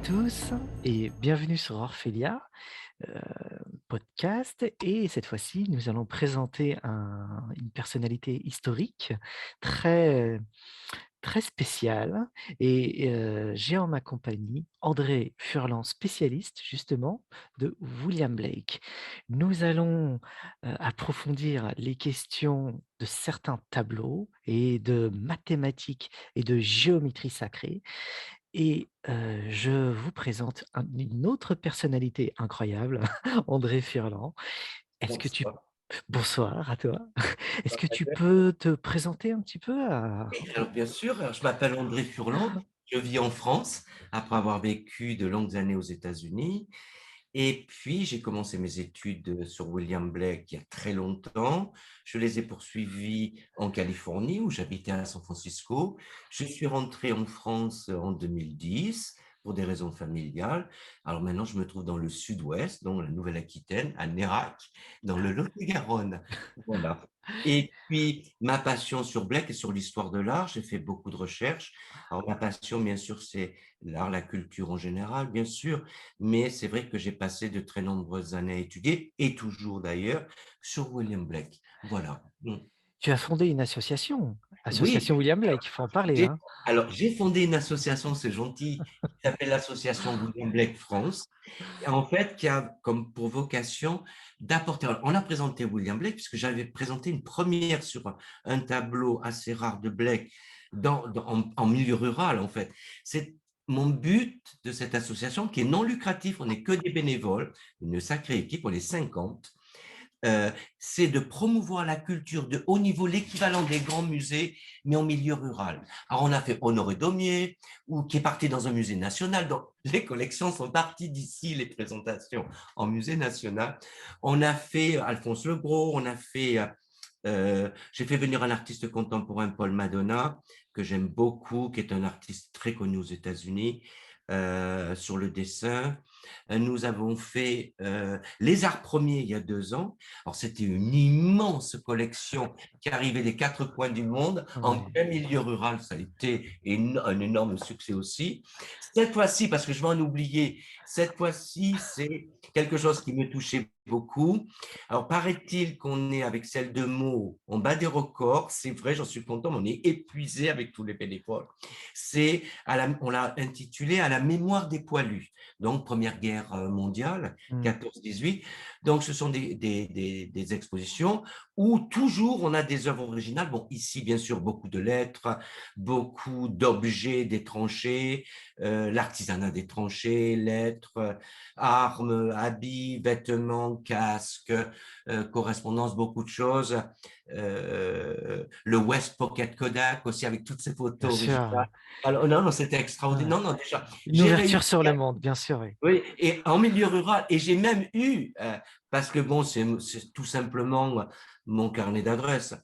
tous et bienvenue sur Orphelia, euh, podcast. Et cette fois-ci, nous allons présenter une personnalité historique très, très spéciale. Et j'ai en ma compagnie André Furlan, spécialiste justement de William Blake. Nous allons approfondir les questions de certains tableaux et de mathématiques et de géométrie sacrée. Et je vous présente une autre personnalité incroyable, André Furlan. Est-ce que tu... Bonsoir. Bonsoir à toi. Est-ce que tu peux te présenter un petit peu Et alors, bien sûr, je m'appelle André Furlan, je vis en France après avoir vécu de longues années aux États-Unis. Et puis, j'ai commencé mes études sur William Blake il y a très longtemps. Je les ai poursuivies en Californie, où j'habitais à San Francisco. Je suis rentré en France en 2010 pour des raisons familiales. Alors maintenant, je me trouve dans le sud-ouest, dans la Nouvelle-Aquitaine, à Nérac, dans le Lot-et-Garonne. Voilà. Et puis, ma passion sur Blake et sur l'histoire de l'art, j'ai fait beaucoup de recherches. Alors, ma passion, bien sûr, c'est l'art, la culture en général, bien sûr, mais c'est vrai que j'ai passé de très nombreuses années à étudier, et toujours d'ailleurs, sur William Blake. Voilà. Tu as fondé une association, Oui, Association William Blake, il faut en parler, j'ai hein. j'ai fondé une association, c'est gentil, qui s'appelle l'Association William Blake France, en fait, qui a comme pour vocation d'apporter. On a présenté William Blake, puisque j'avais présenté une première sur un tableau assez rare de Blake en milieu rural, en fait. C'est mon but de cette association, qui est non lucratif, on n'est que des bénévoles, une sacrée équipe, on est 50, c'est de promouvoir la culture de haut niveau, l'équivalent des grands musées, mais en milieu rural. Alors, on a fait Honoré Daumier, qui est parti dans un musée national, donc les collections sont parties d'ici, les présentations en musée national. On a fait Alphonse Legros, j'ai fait venir un artiste contemporain, Paul Madonna, que j'aime beaucoup, qui est un artiste très connu aux États-Unis, sur le dessin. Nous avons fait Les Arts Premiers il y a 2 ans. Alors, c'était une immense collection qui arrivait des 4 coins du monde, en Ouais. plein milieu rural. Ça a été un énorme succès aussi. Cette fois-ci, parce que je vais en oublier, cette fois-ci, c'est quelque chose qui me touchait beaucoup. Alors, paraît-il qu'on est, avec celle de mots, on bat des records. C'est vrai, j'en suis content, mais on est épuisé avec tous les bénévoles. On l'a intitulé À la mémoire des poilus. Donc, Première Guerre mondiale, Mm. 14-18. Donc, ce sont des expositions où toujours on a des œuvres originales. Bon, ici, bien sûr, beaucoup de lettres, beaucoup d'objets des tranchées, l'artisanat des tranchées, lettres, armes, habits, vêtements, casques, correspondances, beaucoup de choses. Le West Pocket Kodak aussi, avec toutes ces Bien photos originales. sûr. Alors, non, non, c'était Ouais. extraordinaire. Non, non, déjà, Une j'ai réussi. ouverture sur le monde, bien sûr, oui. Oui, et en milieu rural, et j'ai même eu, parce que bon, c'est tout simplement mon carnet d'adresses,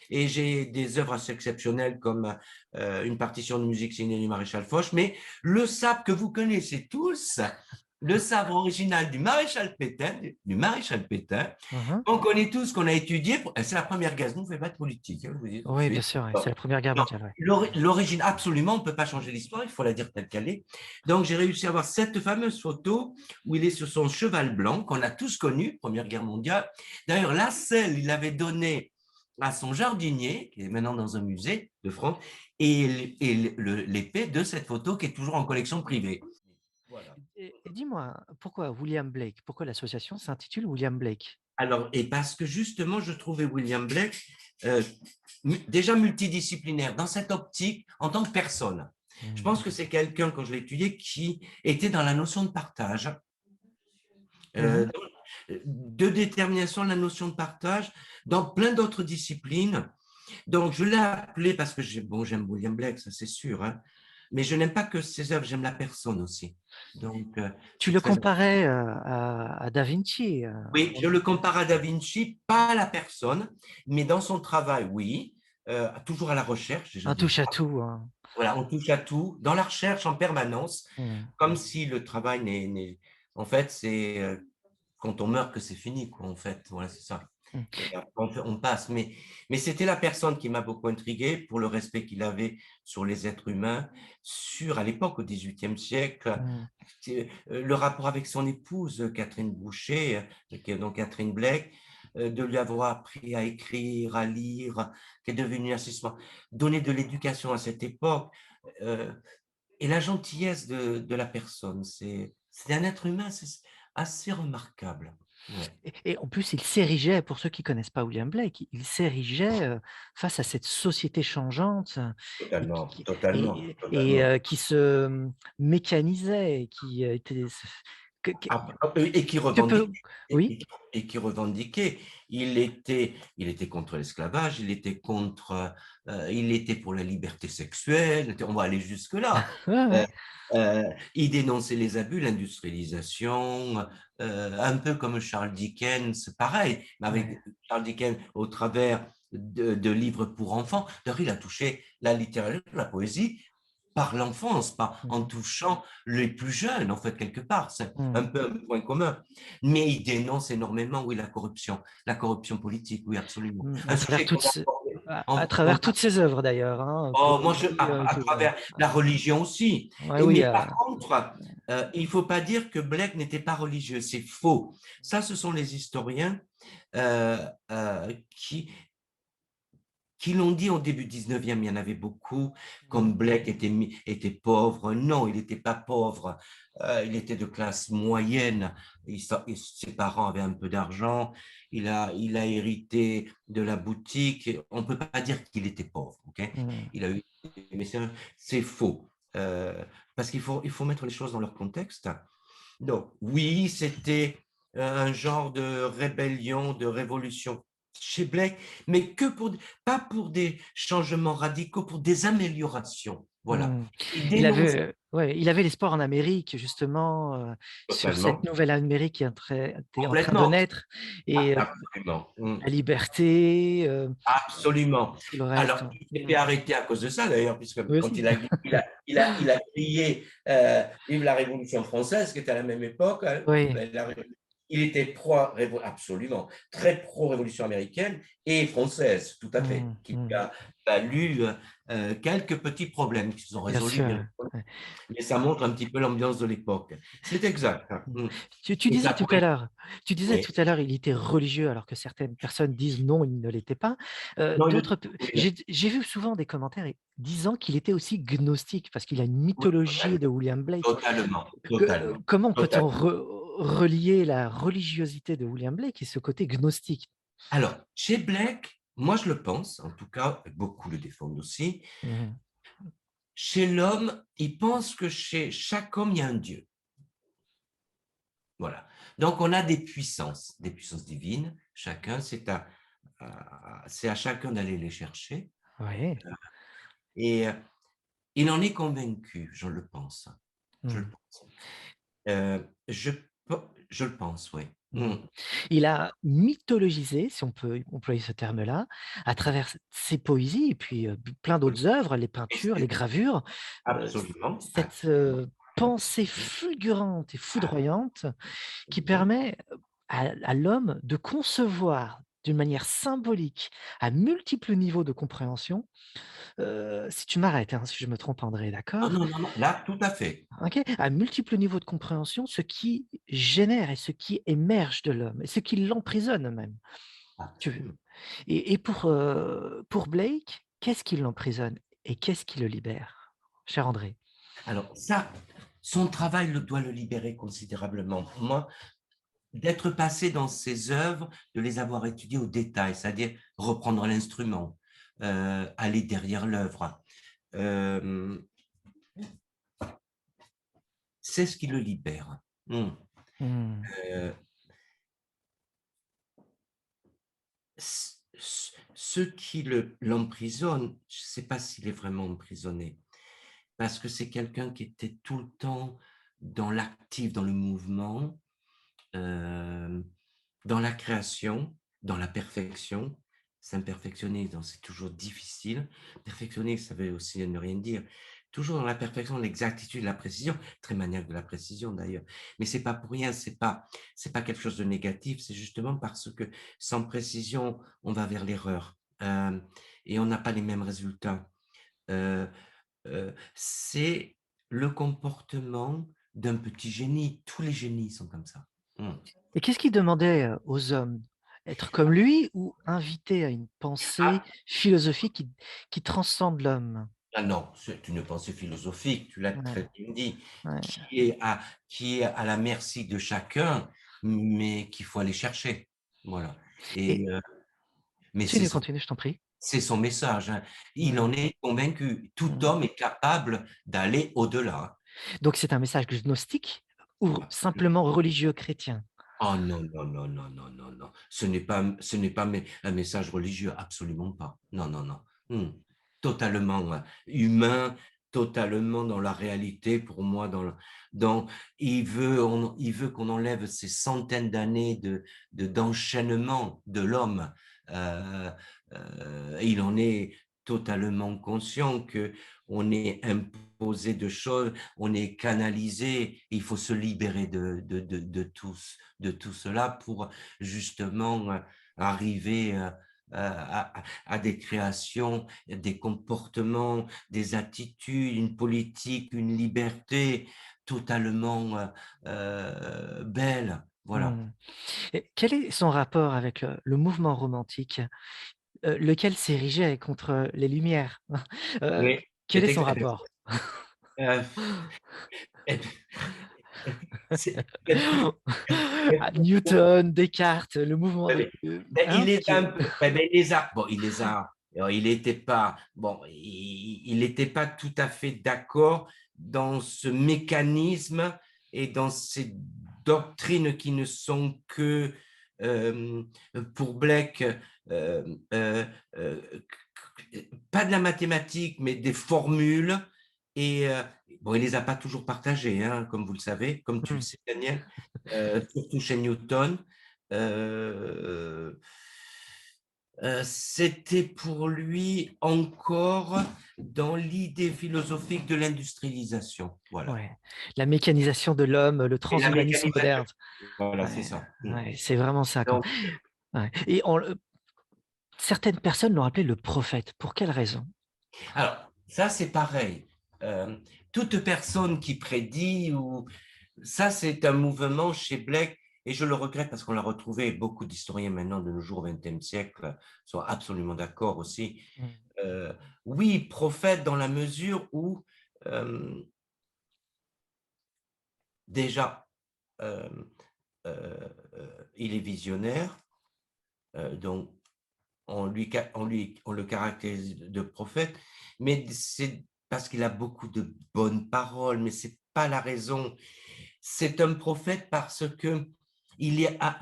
et j'ai des œuvres assez exceptionnelles comme une partition de musique signée du Maréchal Foch, mais le sabre que vous connaissez tous, le sabre original du Maréchal Pétain, Mhm. qu'on connaît tous, qu'on a étudié, c'est la première guerre, nous ne fait pas de politique, hein, je vous dis tout de Oui, bien suite. sûr, ouais. Non, C'est la Première Guerre non, mondiale, ouais. l'origine, absolument, on ne peut pas changer l'histoire, il faut la dire telle qu'elle est. Donc, j'ai réussi à avoir cette fameuse photo où il est sur son cheval blanc, qu'on a tous connu, Première Guerre mondiale. D'ailleurs, la selle, il l'avait donnée à son jardinier, qui est maintenant dans un musée de France, et l'épée de cette photo qui est toujours en collection privée. Voilà. Et dis-moi, pourquoi William Blake? Pourquoi l'association s'intitule William Blake? Alors, et parce que justement, je trouvais William Blake euh, déjà multidisciplinaire dans cette optique en tant que personne. Je Mm. pense que c'est quelqu'un, quand je l'ai étudié, qui était dans la notion de partage, Mhm. euh, de détermination de la notion de partage dans plein d'autres disciplines. Donc, je l'ai appelé parce que j'aime William Blake, ça c'est sûr, hein, mais je n'aime pas que ses œuvres, j'aime la personne aussi. Donc, Tu c'est le très comparais à Da Vinci. Oui, je le compare à Da Vinci, pas à la personne, mais dans son travail, oui, toujours à la recherche, déjà Un déjà. touche-à-tout, hein. Voilà, on touche à tout, dans la recherche en permanence, Mm. comme si le travail en fait, c'est quand on meurt que c'est fini, quoi, en fait. Voilà, c'est ça. Mmh. Et après on passe. Mais c'était la personne qui m'a beaucoup intrigué pour le respect qu'il avait sur les êtres humains, à l'époque, au XVIIIe siècle, Mmh. le rapport avec son épouse, Catherine Boucher, qui est donc Catherine Blake, de lui avoir appris à écrire, à lire, qui est devenue assistante, donner de l'éducation à cette époque, heu et la gentillesse de la personne. C'est un être humain, c'est assez remarquable. Ouais, Et en plus, il s'érigeait, pour ceux qui connaissent pas William Blake, il s'érigeait, face à cette société changeante, et totalement, totalement, totalement. qui se, mécanisait et qui, était Et qui que peut revendiquait oui? qui revendiquait. Il était contre l'esclavage, il était pour la liberté sexuelle, on va aller jusque-là. Ouais, Heu ouais. il dénonçait les abus, l'industrialisation, un peu comme Charles Dickens, pareil, mais Ouais. avec Charles Dickens au travers de livres pour enfants. D'ailleurs, il a touché la littérature, la poésie par l'enfance, en Mmh. touchant les plus jeunes, en fait, quelque part. C'est un Mmh. peu un point commun. Mais il dénonce énormément, oui, la corruption politique, oui, absolument. Mmh. Un sujet qu'on a abordé À en travers toutes ses œuvres d'ailleurs, hein, oh, moi, poésie, à tout, ouais. travers la religion aussi. Ouais, oui, Mais par contre, il ne faut pas dire que Blake n'était pas religieux, c'est faux. Ça, ce sont les historiens euh, qui, l'ont dit au début 19e, il y en avait beaucoup, mmh, comme Blake était pauvre. Non, il n'était pas pauvre. Il était de classe moyenne. Ses parents avaient un peu d'argent. Il a hérité de la boutique. On ne peut pas dire qu'il était pauvre. Ok. mmh, Il a eu, mais c'est faux. Parce qu'il faut mettre les choses dans leur contexte. Donc, oui, c'était un genre de rébellion, de révolution chez Blake, mais pas pour des changements radicaux, pour des améliorations. Voilà. mmh. Il dénonce Il avait l'espoir en Amérique justement, sur cette totalement, nouvelle Amérique qui était en train de complètement, naître, et absolument. la liberté, Absolument. tout le reste. Alors, il s'est fait arrêter à cause de ça, d'ailleurs, puisque Oui quand aussi. il a crié Vive la Révolution française, qui était à la même époque, hein, Oui. il était absolument, très pro-révolution américaine et française, tout à fait, Mmh, qui lui mmh. a valu quelques petits problèmes qui se sont Bien résolus, bien sûr, entendu, ouais. mais ça montre un petit peu l'ambiance de l'époque. C'est exact. Hein. Mmh. Mm. Tu Et disais ça tout à pourrait. l'heure Oui. il était religieux alors que certaines personnes disent: «Non, il ne l'était pas». Non, D'autres p oui, j'ai vu souvent des commentaires disant qu'il était aussi gnostique parce qu'il y a une oui, mythologie de William Blake. totalement, totalement, Comment peut-on totalement. relier la religiosité de William Blake et ce côté gnostique? Alors, chez Blake, moi je le pense, en tout cas, beaucoup le défendent aussi, Mmh. chez l'homme, il pense que chez chaque homme, il y a un Dieu. Voilà. Donc, on a des puissances divines. Chacun, c'est à chacun d'aller les chercher. Ouais. Et il en est convaincu, je le pense. Je le Mmh. pense. Je, je le pense, oui. Mmh. Il a mythologisé, si on peut employer ce terme-là, à travers ses poésies et puis, plein d'autres œuvres, les peintures, les gravures, c Absolument, cette, absolument, pensée fulgurante et foudroyante qui absolument. permet, à l'homme de concevoir d'une manière symbolique, à multiples niveaux de compréhension, si tu m'arrêtes, hein, si je me trompe André, Non, d'accord? non, non, non, là, tout à fait. OK? À multiples niveaux de compréhension, ce qui génère et ce qui émerge de l'homme et ce qui l'emprisonne même. Tu Absolument. pour Blake, qu'est-ce qui l'emprisonne et qu'est-ce qui le libère? Cher André. Alors ça, son travail doit le libérer considérablement. Pour moi, d'être passé dans ses œuvres, de les avoir étudiées au détail, c'est-à-dire reprendre l'instrument, aller derrière l'œuvre, euh, c'est ce qui le libère. Mm. Mmh. Euh, ce qui l'emprisonne, je ne sais pas s'il est vraiment emprisonné, parce que c'est quelqu'un qui était tout le temps dans l'actif, dans le mouvement, euh, dans la création, dans la perfection. C'est un perfectionniste, donc c'est toujours difficile. Perfectionniste, ça veut aussi ne rien dire. toujours dans la perfection, l'exactitude, la précision, très maniaque de la précision d'ailleurs. Mais c'est pas pour rien, c'est pas quelque chose de négatif, c'est justement parce que sans précision, on va vers l'erreur, et on n'a pas les mêmes résultats. Heu c'est le comportement d'un petit génie. Tous les génies sont comme ça. Mmh. Et qu'est-ce qu'il demandait, aux hommes? Être comme lui ou inviter à une pensée Ah, philosophique qui transcende l'homme? ah non, c'est une pensée philosophique, tu l'as Ouais, très bien dit, ouais. qui est à qui est à la merci de chacun, mais qu'il faut aller chercher. Voilà, et Et mais continue, continue, je t'en prie. c'est son message, hein. Il Mmh, en est convaincu. Tout mmh. homme est capable d'aller au-delà. Donc c'est un message gnostique ou simplement religieux chrétien? Oh non, non, non, non, non, non, non. Ce n'est pas un message religieux, absolument pas. Non, non, non. Totalement, humain, totalement dans la réalité pour moi, dans il veut qu'on enlève ces centaines d'années d'enchaînement de l'homme, heu et il en est totalement conscient qu'on est imposé de choses, on est canalisé, il faut se libérer de tout cela pour justement, arriver, à des créations, des comportements, des attitudes, une politique, une liberté totalement, belle. Voilà. Mmh. Et quel est son rapport avec le mouvement romantique, lequel s'érigeait contre les Lumières? Heu, Oui, quel c'est est son exact. rapport? Heu, c'est Ah, Newton, Descartes, le mouvement Ouais, de il hein, les a qui un peu, ouais, mais il les a, bon, il était pas, bon, il était pas tout à fait d'accord dans ce mécanisme et dans ces doctrines qui ne sont que, hem, pour Blake, hem, pas de la mathématique, mais des formules, et bon, il les a pas toujours partagées, hein, comme vous le savez, comme tu le mmh. sais, Daniel, surtout chez Newton. Heu c'était pour lui encore dans l'idée philosophique de l'industrialisation, voilà, Ouais, la mécanisation de l'homme, le et la transhumanisme mécanisation. moderne. Voilà, c'est Ouais, ça. ouais, c'est vraiment ça, quoi. Donc Ouais et certaines personnes l'ont appelé le prophète. Pour quelle raison? alors ça, c'est pareil, toute personne qui prédit, ou ça, c'est un mouvement chez Blake, et je le regrette parce qu'on l'a retrouvé, beaucoup d'historiens maintenant de nos jours au XXe siècle sont absolument d'accord aussi. Mmh. Heu, oui, prophète dans la mesure où, hem, déjà, hem il est visionnaire, donc on le caractérise de prophète, mais c'est parce qu'il a beaucoup de bonnes paroles, mais c'est pas la raison. C'est un prophète parce que il est a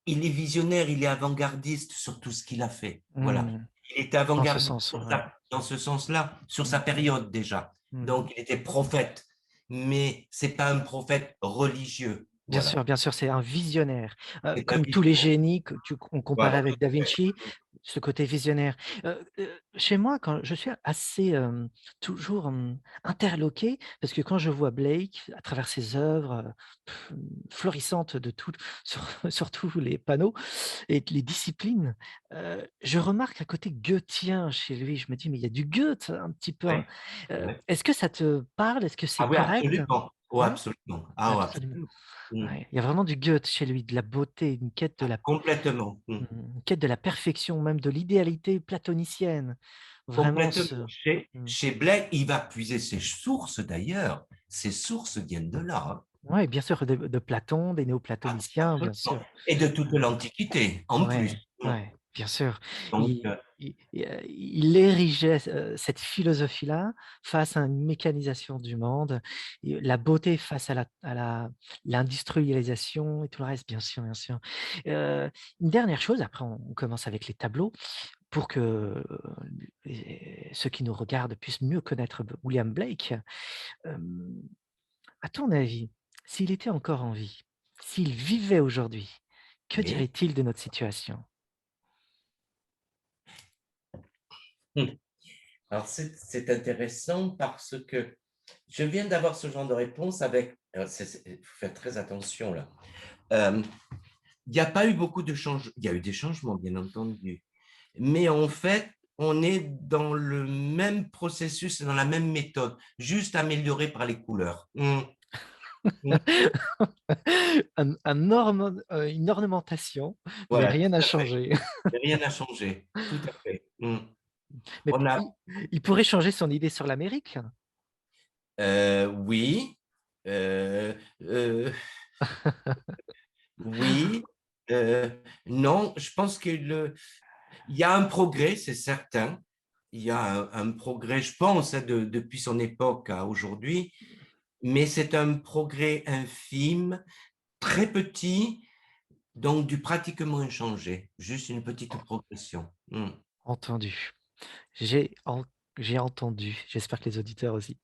il est visionnaire, il est avant-gardiste sur tout ce qu'il a fait. Voilà. Mmh. Il était Dans ce avant-gardiste sens, ouais. dans ce sens-là, sur sa Mmh. période déjà. Mmh. Donc il était prophète, mais c'est pas un prophète religieux. Voilà. Bien sûr, c'est un visionnaire, C'est un comme tous les visionnaire. génies que tu qu'on comparait Voilà, avec Da Vinci, tout ce côté visionnaire. Chez moi, quand je suis assez, toujours, interloqué parce que quand je vois Blake à travers ses œuvres, florissantes de tout sur sur tous les panneaux et les disciplines, je remarque un côté goethien chez lui. Je me dis: «Mais il y a du Goethe un petit peu, hein». ouais, ouais. Est-ce que ça te parle? Est-ce que c'est Ah oui, correct? absolument. Oh, Ouais? absolument. Ah ouais, Absolument. absolument. Mmh. Ouais, il y a vraiment du Goethe chez lui, de la beauté, une quête de Ah, complètement. Mmh. une quête de la perfection, même de l'idéalité platonicienne. Vraiment Complètement. ce mmh. Chez Blake, il va puiser ses sources d'ailleurs. Ses sources viennent de là, hein. Ouais, bien sûr, de Platon, des néoplatoniciens, bien Absolument. sûr. Et de toute l'Antiquité, en plus. Ouais, Mmh. ouais, bien sûr. Donc Il érigeait, cette philosophie-là face à une mécanisation du monde et la beauté face à l'industrialisation et tout le reste, bien sûr, bien sûr. Une dernière chose, après on commence avec les tableaux pour que, ceux qui nous regardent puissent mieux connaître William Blake. Hem, à ton avis, s'il était encore en vie, s'il vivait aujourd'hui, que oui. dirait-il de notre situation? Mmh. Alors, c'est intéressant parce que je viens d'avoir ce genre de réponse avec. Il faut faire très attention là. Euh, Il n'y a pas eu beaucoup de changements. Il y a eu des changements, bien entendu. Mais en fait, on est dans le même processus et dans la même méthode, juste améliorée par les couleurs. Mm. Une ornementation, mais Voilà, rien n'a tout à fait. changé. Rien n'a changé. Tout à fait. Mais On a, il pourrait changer son idée sur l'Amérique. oui, euh, euh, oui, euh, non, je pense qu'il y a un progrès, c'est certain. Il y a un progrès, je pense, hein, depuis son époque à aujourd'hui, mais c'est un progrès infime, très petit, donc du pratiquement inchangé, juste une petite progression. Entendu. J'ai en- j'ai entendu. J'espère que les auditeurs aussi.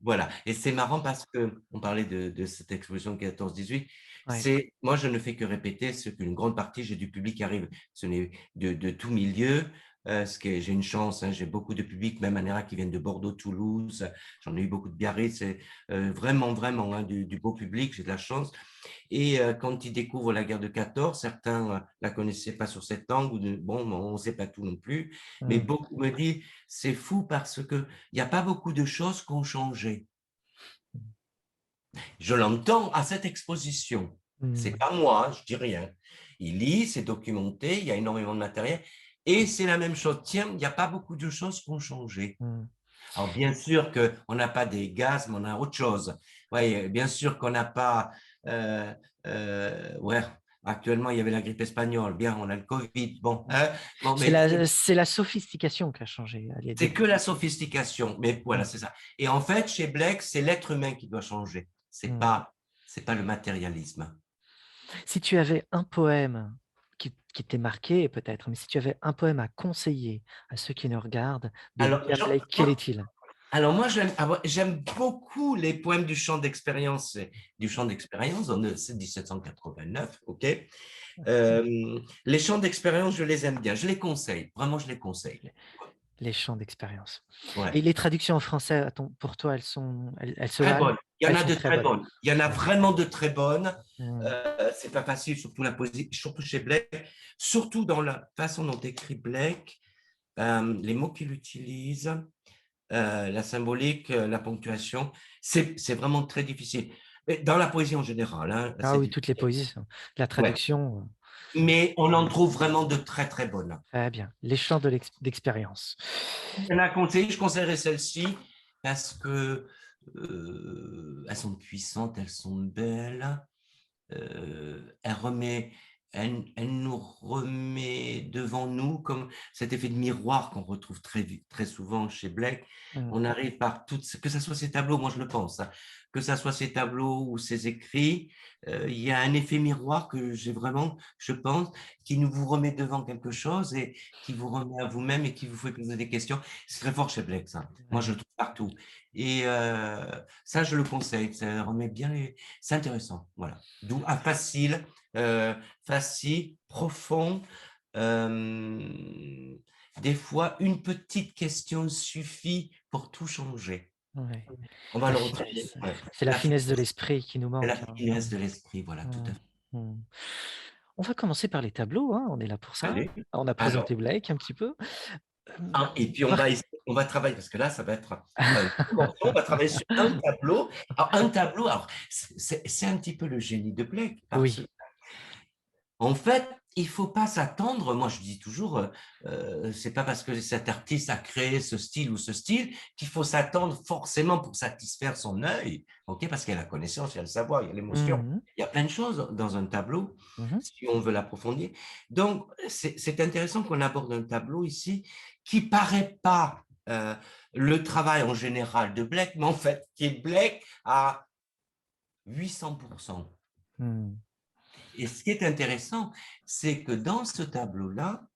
Voilà. Et c'est marrant parce que on parlait de cette exposition 14-18. Ouais. Moi, je ne fais que répéter ce qu'une grande partie, j'ai du public qui arrive. Ce n'est de tout milieu. J'ai une chance, hein, j'ai beaucoup de public, même à Nérac, qui viennent de Bordeaux, Toulouse. J'en ai eu beaucoup de Biarritz. C'est vraiment, vraiment hein, du beau public. J'ai de la chance. Et quand ils découvrent la guerre de 14, certains la connaissaient pas sur cet angle, bon, on ne sait pas tout non plus, mais Mm. beaucoup me disent, c'est fou parce que il n'y a pas beaucoup de choses qui ont changé. Je l'entends à cette exposition. C'est Mm. pas moi, je dis rien. Il lit, c'est documenté, il y a énormément de matériel, et c'est la même chose. Tiens, il n'y a pas beaucoup de choses qui ont changé. Mm. Alors, bien sûr qu'on n'a pas des gaz, mais on a autre chose. Ouais, bien sûr qu'on n'a pas. euh, ouais, actuellement, il y avait la grippe espagnole. Bien, on a le Covid. Bon, hein, bon mais C'est la sophistication qui a changé. c'est que la sophistication. Mais voilà, Mm. c'est ça. Et en fait, chez Blake, c'est l'être humain qui doit changer. Mm. C'est pas le matérialisme. Si tu avais un poème qui t'est marqué, peut-être, mais si tu avais un poème à conseiller à ceux qui nous regardent de Alors, William Blake, quel est-il? moi, j'aime beaucoup les poèmes du champ d'expérience. Du champ d'expérience, c'est 1789, ok. Les champs d'expérience, je les aime bien. Je les conseille. Vraiment, je les conseille. Les champs d'expérience. Ouais. Et les traductions en français, pour toi, elles se Très valent? bonnes. Il y en Elles a sont de très très bonnes. bonnes. Il y en a Ouais. vraiment de très bonnes. Mm. C'est pas facile, surtout la poésie, surtout chez Blake, surtout dans la façon dont écrit Blake, les mots qu'il utilise, la symbolique, la ponctuation. C'est vraiment très difficile. Mais dans la poésie en général, hein, Ah c'est oui, toutes les difficile. poésies. La Ouais. traduction, Mais on en trouve vraiment de très très bonnes. très bien. Les champs d'expérience. Il y en a conseillé, je conseillerais celle-ci parce que elles sont puissantes, elles sont belles. Elle remet, elle nous remet devant nous comme cet effet de miroir qu'on retrouve très souvent chez Blake. Mm. On arrive par toutes, que ce soit ses tableaux, moi je le pense, hein, que ce soit ses tableaux ou ses écrits, il y a un effet miroir que j'ai vraiment, je pense, qui nous vous remet devant quelque chose et qui vous remet à vous-même et qui vous fait poser des questions. C'est très fort chez Blake, ça. Moi, je Ouais. le trouve partout. Et ça, je le conseille. Ça remet bien les. C'est intéressant. Voilà. D'où un facile, profond. Euh, des fois, une petite question suffit pour tout changer. Ouais. On va La le retrouver. finesse. Ouais. C'est la finesse de l'esprit qui nous C'est la manque, hein. finesse de l'esprit, voilà, tout à Mm. fait. Mm. On va commencer par les tableaux, hein. On est là pour ça. Allez, On a alors. présenté Blake un petit peu. Et puis Par- on va travailler, parce que là, ça va être un gros morceau, on va travailler sur un tableau. Alors, un tableau, alors, c'est un petit peu le génie de Blake, parce Oui. en fait, il faut pas s'attendre. Moi, je dis toujours, c'est pas parce que cet artiste a créé ce style ou ce style qu'il faut s'attendre forcément pour satisfaire son œil, ok? Parce qu'il y a la connaissance, il y a le savoir, il y a l'émotion, Mhm. il y a plein de choses dans un tableau Mhm. si on veut l'approfondir. Donc, c'est intéressant qu'on aborde un tableau ici qui paraît pas le travail en général de Blake, mais en fait, qui est Blake à 800%. Mm. Et ce qui est intéressant, c'est que dans ce tableau-là,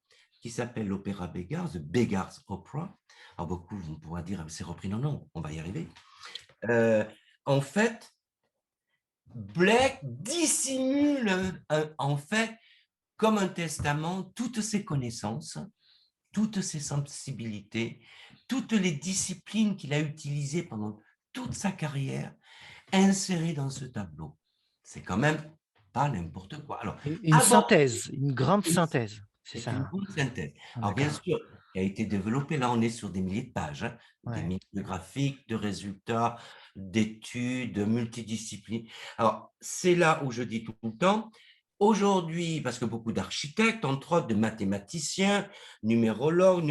qui s'appelle l'Opéra Beggars, The Beggars Opera, alors beaucoup vont pouvoir dire c'est repris, non, non, on va y arriver. Euh, En fait, Blake dissimule en fait comme un testament toutes ses connaissances, toutes ses sensibilités, toutes les disciplines qu'il a utilisées pendant toute sa carrière, insérées dans ce tableau. C'est quand même pas n'importe quoi. Alors, Une avant, synthèse, une grande synthèse, c'est c'est ça, une hein? bonne synthèse. Ah, Alors, bien d'accord. sûr, il a été développé, là, on est sur des milliers de pages, hein, des Ouais. milliers de graphiques, de résultats, d'études, multidisciplines. Alors, c'est là où je dis tout le temps, aujourd'hui, parce que beaucoup d'architectes, entre autres, de mathématiciens, numérologues,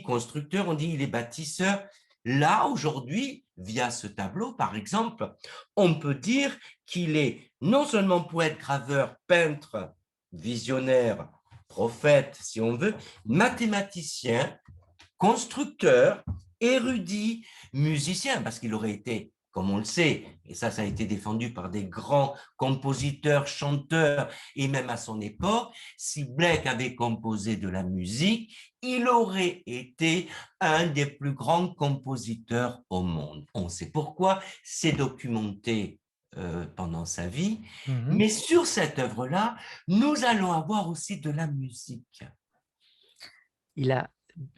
constructeurs, on dit il est bâtisseur. Là, aujourd'hui, via ce tableau, par exemple, on peut dire qu'il est non seulement poète, graveur, peintre, visionnaire, prophète, si on veut, mathématicien, constructeur, érudit, musicien, parce qu'il aurait été, comme on le sait, et ça a été défendu par des grands compositeurs, chanteurs, et même à son époque, si Blake avait composé de la musique, il aurait été un des plus grands compositeurs au monde. On sait pourquoi, c'est documenté pendant sa vie, Mmh. mais sur cette œuvre-là, nous allons avoir aussi de la musique. Il a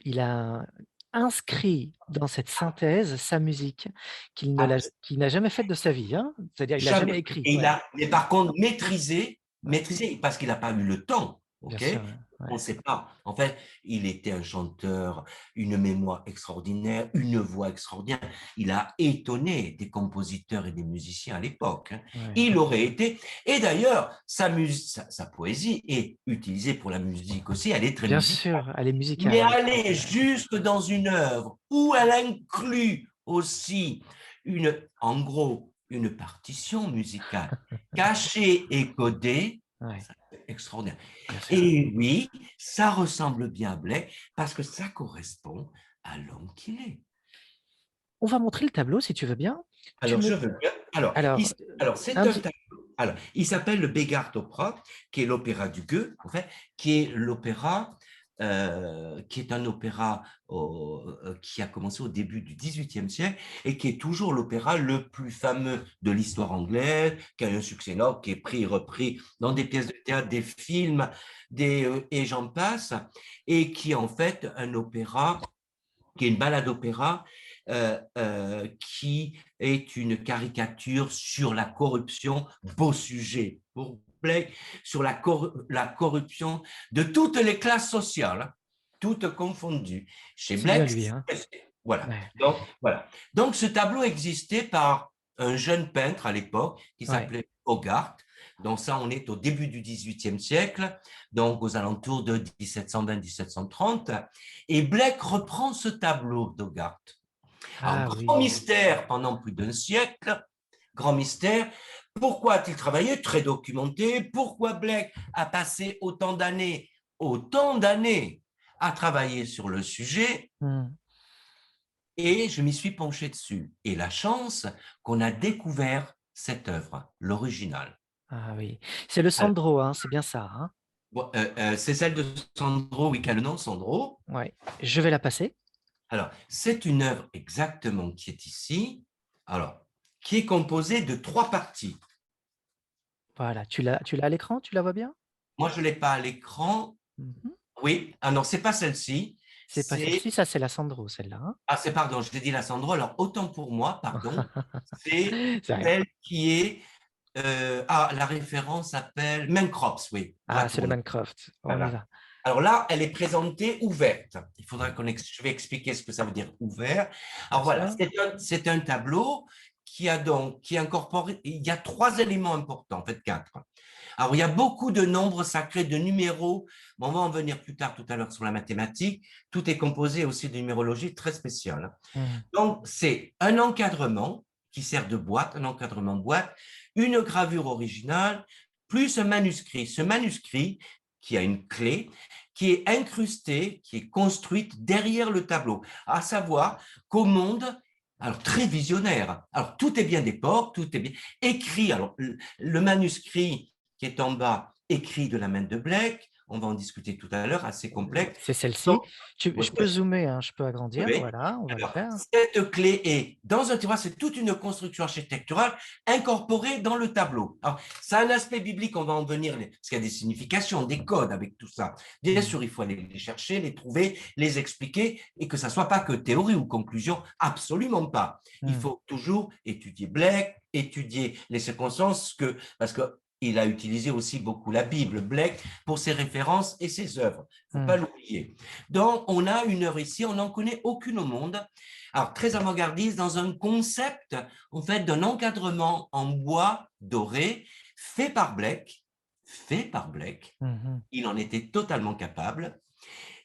il a inscrit dans cette synthèse sa musique qu'il n'a jamais faite de sa vie, hein? C'est-à-dire il l'a jamais Jamais. écrit, Et il ouais, a, mais par contre, maîtrisé, ouais, parce qu'il n'a pas eu le temps, bien ok? sûr, ouais, On ouais, ne sait pas. En fait, il était un chanteur, une mémoire extraordinaire, une voix extraordinaire. Il a étonné des compositeurs et des musiciens à l'époque, hein. ouais. Il aurait été, et d'ailleurs, sa poésie est utilisée pour la musique aussi, elle est très Bien musicale. sûr, elle est Mais musicale, elle est très, aller très jusque dans une œuvre où elle inclut aussi en gros, une partition musicale cachée et codée, ouais, c'est extraordinaire. bien sûr. Et oui, ça ressemble bien à Blake parce que ça correspond à l'homme qu'il est. On va montrer le tableau si tu veux bien. Tu Alors, me je veux bien. Alors, alors, c'est un un petit tableau. Alors, il s'appelle le Begart Opera, qui est l'opéra du Goethe, en fait, qui est l'opéra, qui est un opéra qui a commencé au début du XVIIIe siècle et qui est toujours l'opéra le plus fameux de l'histoire anglaise, qui a eu un succès énorme, qui est pris et repris dans des pièces de théâtre, des films, et j'en passe, et qui est en fait un opéra qui est une balade opéra qui est une caricature sur la corruption, beau sujet pour Blake, sur la corruption de toutes les classes sociales, hein, toutes confondues. Chez c'est bien Blake, lui, hein? voilà. Ouais, Voilà. Donc, ce tableau existait par un jeune peintre à l'époque qui ouais. s'appelait Hogarth. Donc ça, on est au début du XVIIIe siècle, donc aux alentours de 1720-1730. Et Blake reprend ce tableau d'Hogarth. Alors, Ah grand oui. mystère pendant plus d'un siècle, grand mystère. Pourquoi a-t-il travaillé? Très documenté. Pourquoi Blake a passé autant d'années à travailler sur le sujet? Mmh. Et je m'y suis penché dessus. Et la chance qu'on a découvert cette œuvre, l'original. Ah oui. C'est le Alors, Sandro, hein, c'est bien ça, hein? bon, c'est celle de Sandro, oui, qui a le nom Sandro. Ouais. Je vais la passer. Alors, c'est une œuvre exactement qui est ici, alors, qui est composée de trois parties. Voilà, tu l'as à l'écran? Tu la vois bien? Moi, je ne l'ai pas à l'écran. Mmh. Oui, ah non, c'est pas celle-ci. C'est pas C'est, celle-ci, ça c'est la Sandro, celle-là, hein? pardon, je t'ai dit la Sandro. Alors, autant pour moi, pardon, c'est C'est rien. celle qui est, la référence s'appelle Mancrops, oui, Ah, c'est le retourne. Minecraft. On y Voilà. va. Alors là, elle est présentée ouverte. Il faudra je vais expliquer ce que ça veut dire ouvert. Bien Alors voilà, sûr. c'est un tableau qui incorpore, il y a trois éléments importants, en fait quatre. Alors il y a beaucoup de nombres sacrés, de numéros. Bon, on va en venir plus tard tout à l'heure sur la mathématique. Tout est composé aussi de numérologie très spéciale. Mmh. Donc c'est un encadrement qui sert de boîte, un encadrement de boîte, une gravure originale, plus un manuscrit. Ce manuscrit, qui a une clé, qui est incrustée, qui est construite derrière le tableau, à savoir qu'au monde, alors très visionnaire, alors tout est bien d'époque, tout est bien écrit, alors le manuscrit qui est en bas, écrit de la main de Blake, on va en discuter tout à l'heure, assez complexe. C'est Donc, celle-ci. oui, Je peux zoomer, hein, je peux agrandir. oui. Voilà, on va le Alors, faire. cette clé est dans un tiroir, c'est toute une construction architecturale incorporée dans le tableau. Alors, ça a un aspect biblique, on va en venir, parce qu'il y a des significations, des codes avec tout ça. Bien Mmh. sûr, il faut aller les chercher, les trouver, les expliquer, et que ça ne soit pas que théorie ou conclusion, absolument pas. Il Mmh. faut toujours étudier Blake, étudier les circonstances, parce que il a utilisé aussi beaucoup la Bible, Blake, pour ses références et ses œuvres. Il ne faut pas Mmh. l'oublier. Donc, on a une œuvre ici, on n'en connaît aucune au monde. Alors, très avant-gardiste, dans un concept, en fait, d'un encadrement en bois doré, fait par Blake, fait par Blake. Mmh. Il en était totalement capable.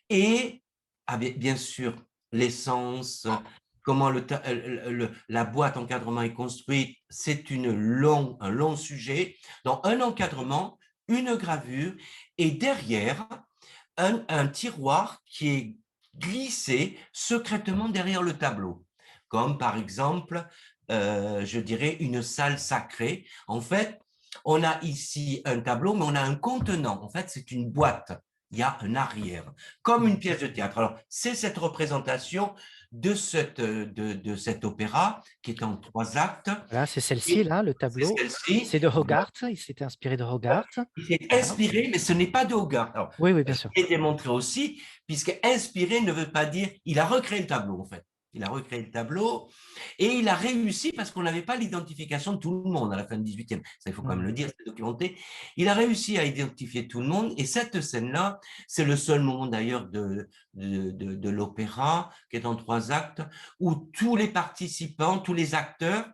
Et avec, bien sûr, l'essence, comment la boîte encadrement est construite, c'est un long sujet. Donc, un encadrement, une gravure, et derrière, un tiroir qui est glissé secrètement derrière le tableau, comme par exemple, je dirais, une salle sacrée. En fait, on a ici un tableau, mais on a un contenant. En fait, c'est une boîte. Il y a un arrière, comme une Mmh. pièce de théâtre. Alors, c'est cette représentation de cet opéra qui est en 3 actes. Voilà, c'est celle-ci Et là, le c'est tableau. celle-ci. C'est de Hogarth, il s'était inspiré de Hogarth. Il s'est Voilà. inspiré, mais ce n'est pas de Hogarth. Alors, Oui, oui, bien je sûr. l'ai démontré aussi, puisque inspiré ne veut pas dire, il a recréé le tableau, en fait. Il a recréé le tableau et il a réussi parce qu'on n'avait pas l'identification de tout le monde à la fin du 18e. Ça, il faut quand même Mmh. le dire, c'est documenté. Il a réussi à identifier tout le monde et cette scène-là, c'est le seul moment d'ailleurs de l'opéra, qui est en 3 actes, où tous les participants, tous les acteurs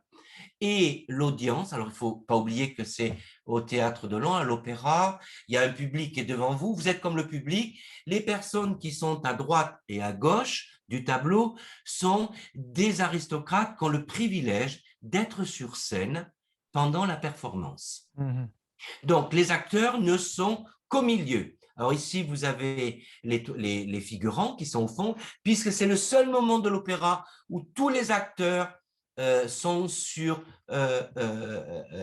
et l'audience. Alors, il ne faut pas oublier que c'est au théâtre de Lyon, à l'opéra. Il y a un public qui est devant vous. Vous êtes comme le public. Les personnes qui sont à droite et à gauche du tableau sont des aristocrates qui ont le privilège d'être sur scène pendant la performance. Mmh. Donc, les acteurs ne sont qu'au milieu. Alors ici, vous avez les figurants qui sont au fond, puisque c'est le seul moment de l'opéra où tous les acteurs sont sur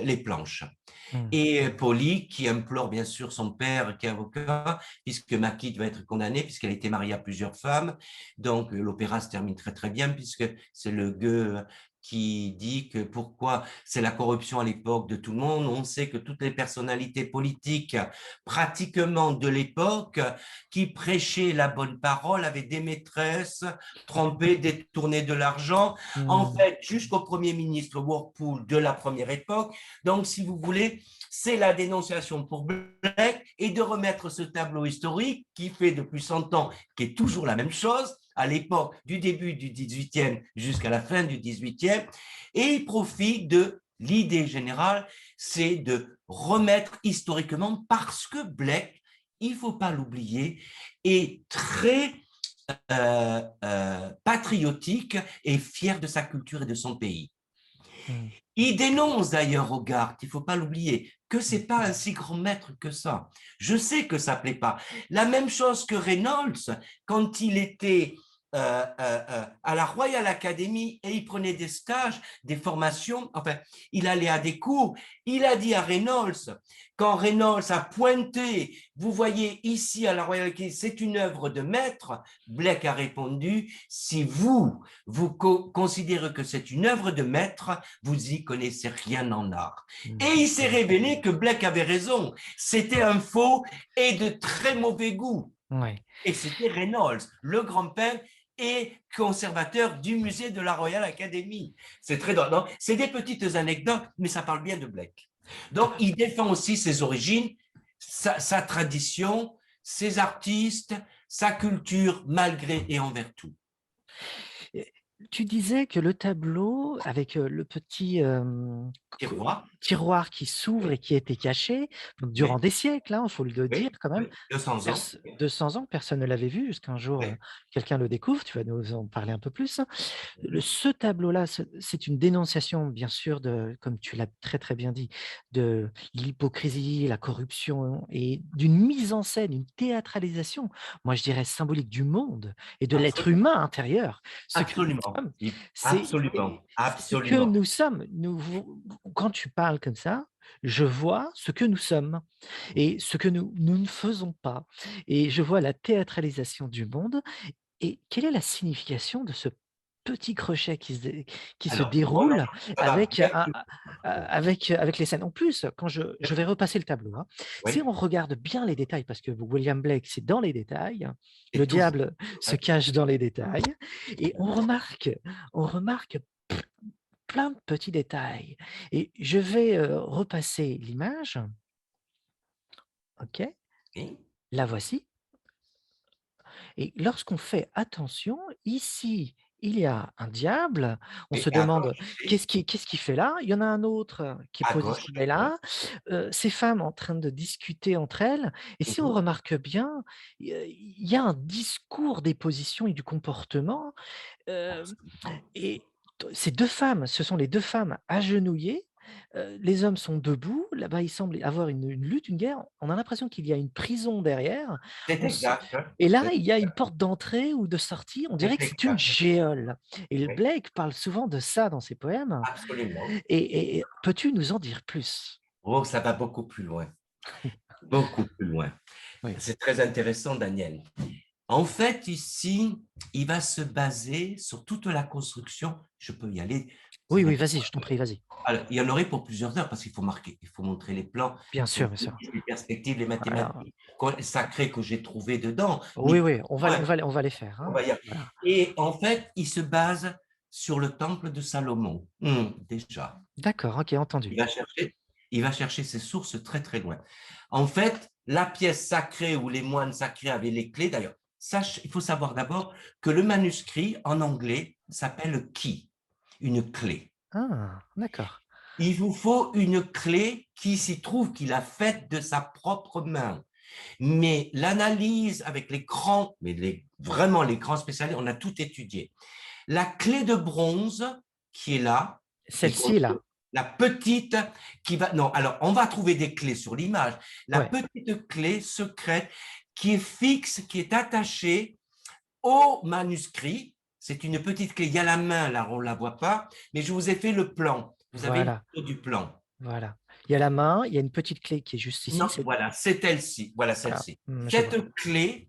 les planches. Mmh. Et Polly, qui implore bien sûr son père, qui est avocat, puisque Maquille va être condamnée, puisqu'elle a été mariée à plusieurs femmes. Donc l'opéra se termine très très bien, puisque c'est le gueux qui dit que pourquoi c'est la corruption à l'époque de tout le monde. On sait que toutes les personnalités politiques pratiquement de l'époque qui prêchaient la bonne parole avaient des maîtresses, trompées, détournées de l'argent, en Mmh. fait jusqu'au premier ministre Walpole de la première époque. Donc si vous voulez, c'est la dénonciation pour Blake et de remettre ce tableau historique qui fait depuis 100 ans, qui est toujours la même chose, à l'époque du début du 18e jusqu'à la fin du 18e, et il profite de l'idée générale, c'est de remettre historiquement, parce que Blake, il ne faut pas l'oublier, est très patriotique et fier de sa culture et de son pays. Mmh. Il dénonce d'ailleurs Hogarth, il ne faut pas l'oublier, que ce n'est pas un si grand maître que ça. Je sais que ça ne plaît pas. La même chose que Reynolds, quand il était à la Royal Academy et il prenait des stages, des formations, enfin, il allait à des cours. Il a dit à Reynolds, quand Reynolds a pointé, vous voyez ici à la Royal Academy, c'est une œuvre de maître, Blake a répondu, si vous considérez que c'est une œuvre de maître, vous y connaissez rien en art. Mmh. Et il s'est révélé que Blake avait raison. C'était un faux et de très mauvais goût. Ouais. Et c'était Reynolds, le grand peintre et conservateur du musée de la Royal Academy. C'est très drôle. C'est des petites anecdotes, mais ça parle bien de Blake. Donc, il défend aussi ses origines, sa tradition, ses artistes, sa culture, malgré et envers tout. Et tu disais que le tableau avec, le petit, Tu vois? tiroir qui s'ouvre Oui, et qui était caché, donc oui, durant des siècles, hein, il faut le dire oui, quand même. oui. 200 ans. 200 ans, personne ne l'avait vu jusqu'un jour, Oui, quelqu'un le découvre, tu vas nous en parler un peu plus. Ce tableau-là, c'est une dénonciation bien sûr de, comme tu l'as très, très bien dit, de l'hypocrisie, la corruption et d'une mise en scène, une théâtralisation, moi je dirais symbolique du monde et de l'être absolument. humain intérieur. Ce que Absolument. Absolument, sommes. absolument, C'est ce que absolument. nous sommes. Quand tu parles comme ça, je vois ce que nous sommes et ce que nous ne faisons pas et je vois la théâtralisation du monde et quelle est la signification de ce petit crochet qui se Alors voilà, déroule ça va avec, bien plus loin. avec les scènes? En plus, quand je vais repasser le tableau, hein, si Oui, on regarde bien les détails, parce que William Blake, c'est dans les détails, le et tout, diable se ouais, cache dans les détails et on remarque plein de petits détails et je vais, repasser l'image. OK, oui, la voici. Et lorsqu'on fait attention, ici, il y a un diable. On oui, se et à gauche demande: aussi, «Qu'est-ce qu'il fait là?» Il y en a un autre qui est à gauche, positionné ouais. là. Ces femmes en train de discuter entre elles et si on Mmh. remarque bien, il y a un discours des positions et du comportement, hem Absolument. et ces 2 femmes, ce sont les 2 femmes agenouillées, les hommes sont debout. Là-bas, il semble avoir une lutte, une guerre. On a l'impression qu'il y a une prison derrière. C'est On se exact, hein, Et là, c'est il y a une porte d'entrée ou de sortie. On dirait c'est que c'est une exact, géole et le oui, Blake parle souvent de ça dans ses poèmes absolument. et peux-tu nous en dire plus? Oh, ça va beaucoup plus loin, beaucoup plus loin. Oui. C'est très intéressant, Daniel. En fait, ici, il va se baser sur toute la construction. Je peux y aller. Oui, oui, vas-y, je t'en prie, vas-y. Alors, il y en aurait pour plusieurs heures parce qu'il faut marquer, il faut montrer les plans, Bien il faut sûr, bien sûr. les perspectives, les Alors, mathématiques sacrées que j'ai trouvées dedans, oui, ni plus oui, on ni va on moins. va on va les faire, On hein. va y arriver. Voilà. Et en fait, il se base sur le temple de Salomon. Déjà. D'accord, OK, entendu. Il va chercher, il va chercher ses sources très très loin. En fait, la pièce sacrée où les moines sacrés avaient les clés, d'ailleurs, il faut savoir d'abord que le manuscrit en anglais s'appelle key, une clé. Ah, d'accord. Il vous faut une clé qui s'y trouve, qu'il a faite de sa propre main. Mais l'analyse avec les grands, vraiment les grands spécialistes, on a tout étudié. La clé de bronze qui est là, et Celle-ci là? la petite qui va, non, alors on va trouver des clés sur l'image. La Ouais. petite clé secrète qui est fixe, qui est attachée au manuscrit. C'est une petite clé. Il y a la main, là, on ne la voit pas, mais je vous ai fait le plan. Vous avez une Voilà, photo du plan. voilà. Il y a la main, il y a une petite clé qui est juste ici, Non, c'est voilà, c'est elle-ci. Voilà voilà, celle-ci. je vois. Cette clé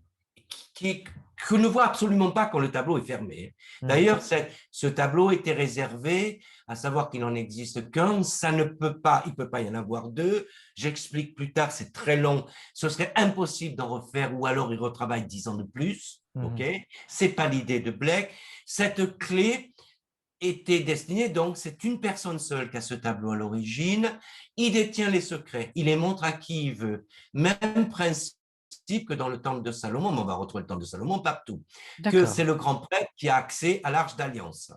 que ne voit absolument pas quand le tableau est fermé. Mmh. D'ailleurs, ce tableau était réservé, à savoir qu'il n'en existe qu'un. Ça ne peut pas, il ne peut pas y en avoir deux. J'explique plus tard, c'est très long. Ce serait impossible d'en refaire, ou alors il retravaille 10 ans de plus. OK? Mmh. C'est pas l'idée de Blake. Cette clé était destinée, donc c'est une personne seule qui a ce tableau à l'origine. Il détient les secrets, il les montre à qui il veut. Même principe que dans le temple de Salomon, mais on va retrouver le temple de Salomon partout, que D'accord. c'est le grand prêtre qui a accès à l'arche d'alliance.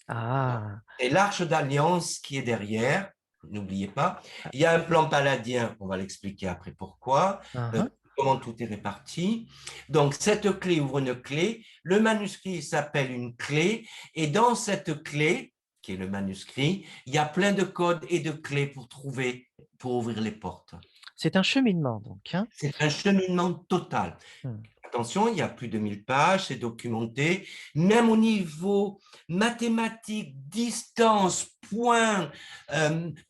Ah! Et l'arche d'alliance qui est derrière, n'oubliez pas, il y a un plan paladien, on va l'expliquer après pourquoi, Hein, hein. comment tout est réparti. Donc, cette clé ouvre une clé. Le manuscrit s'appelle une clé. Et dans cette clé, qui est le manuscrit, il y a plein de codes et de clés pour trouver, pour ouvrir les portes. C'est un cheminement donc, hein? C'est un cheminement total. Mmh. Attention, il y a plus de 1000 pages, c'est documenté. Même au niveau mathématique, distance, point,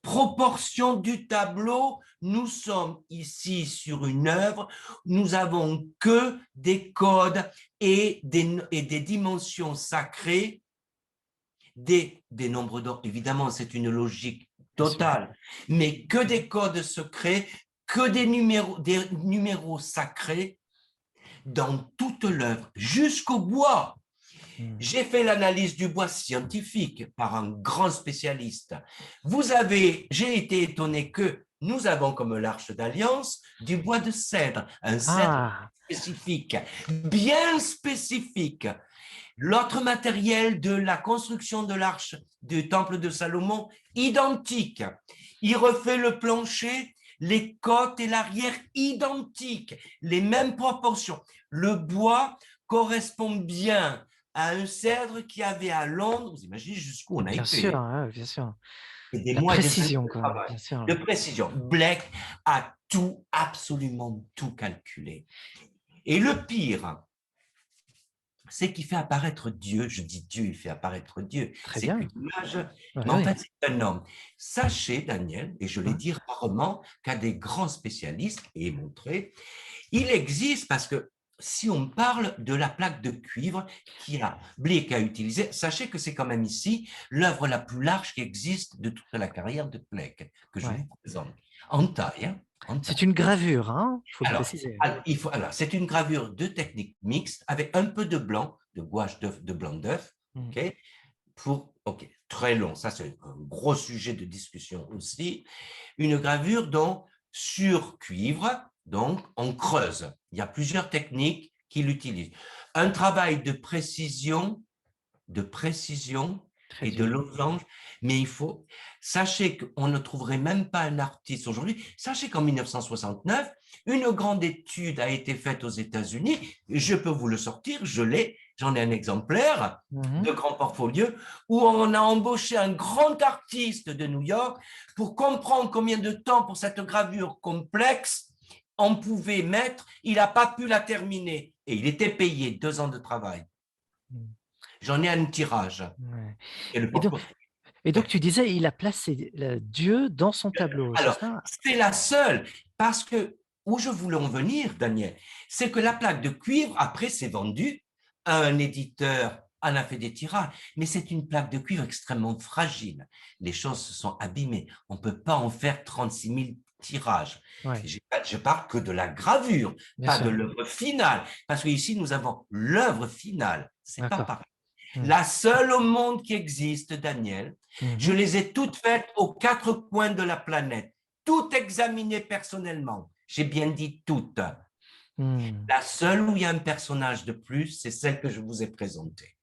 proportion du tableau, nous sommes ici sur une œuvre, nous avons que des codes et des dimensions sacrées, des nombres d'or. Évidemment, c'est une logique Bien sûr. totale, mais que des codes secrets, que des numéros sacrés dans toute l'œuvre, jusqu'au bois. Mmh. J'ai fait l'analyse du bois scientifique par un grand spécialiste. J'ai été étonné que nous avons comme l'arche d'alliance du bois de cèdre, un cèdre Ah! spécifique, bien spécifique. L'autre matériel de la construction de l'arche du temple de Salomon, identique. Il refait le plancher, les côtes et l'arrière identiques, les mêmes proportions. Le bois correspond bien à un cèdre qui avait à Londres, vous imaginez jusqu'où on a Bien sûr, été, ouais, bien sûr. et des La mois et des années précision de quoi, travail, bien sûr. de précision. Blake a tout, absolument tout calculé. Et le pire, c'est qu'il fait apparaître Dieu. Je dis Dieu, il fait apparaître Dieu. Très C'est bien. qu'une image, Ouais, mais en ouais, fait, c'est un homme. Sachez, Daniel, et je l'ai ouais, dit rarement qu'à des grands spécialistes, et montré, il existe parce que si on parle de la plaque de cuivre Blake a utilisé, sachez que c'est quand même ici l'œuvre la plus large qui existe de toute la carrière de Blake, que je vous ouais. présente, en taille, hein, en C'est taille. une gravure, hein, il faut le Alors, préciser. alors, c'est une gravure de technique mixte avec un peu de blanc, de gouache de blanc d'œuf, Mm. ok, ok, très long, ça c'est un gros sujet de discussion aussi. Une gravure donc sur cuivre, donc on creuse. Il y a plusieurs techniques qui l'utilisent. Un travail de précision Très et de dur. losange, mais sachez qu'on ne trouverait même pas un artiste aujourd'hui. Sachez qu'en 1969, une grande étude a été faite aux États-Unis, je peux vous le sortir, j'en ai un exemplaire Mhm. de grand portfolio, où on a embauché un grand artiste de New York pour comprendre combien de temps pour cette gravure complexe on pouvait mettre, il n'a pas pu la terminer et il était payé 2 ans de travail. Mm. J'en ai un tirage. Ouais. Et le Et donc, porte et donc, tu disais, il a placé Dieu dans son tableau, c'est Alors, ça? c'est la seule, parce que où je voulais en venir, Daniel, c'est que la plaque de cuivre, après, c'est vendu à un éditeur, en a fait des tirages, mais c'est une plaque de cuivre extrêmement fragile. Les choses se sont abîmées. On ne peut pas en faire 36 000 tirages. Ouais, Je parle que de la gravure, bien pas de sûr. l'œuvre finale, parce qu'ici, nous avons l'œuvre finale. C'est pas D'accord. pareil. Mm. La seule au monde qui existe, Daniel, je Mhm. les ai toutes faites aux 4 coins de la planète, toutes examinées personnellement. J'ai bien dit toutes. Mm. La seule où il y a un personnage de plus, c'est celle que je vous ai présentée.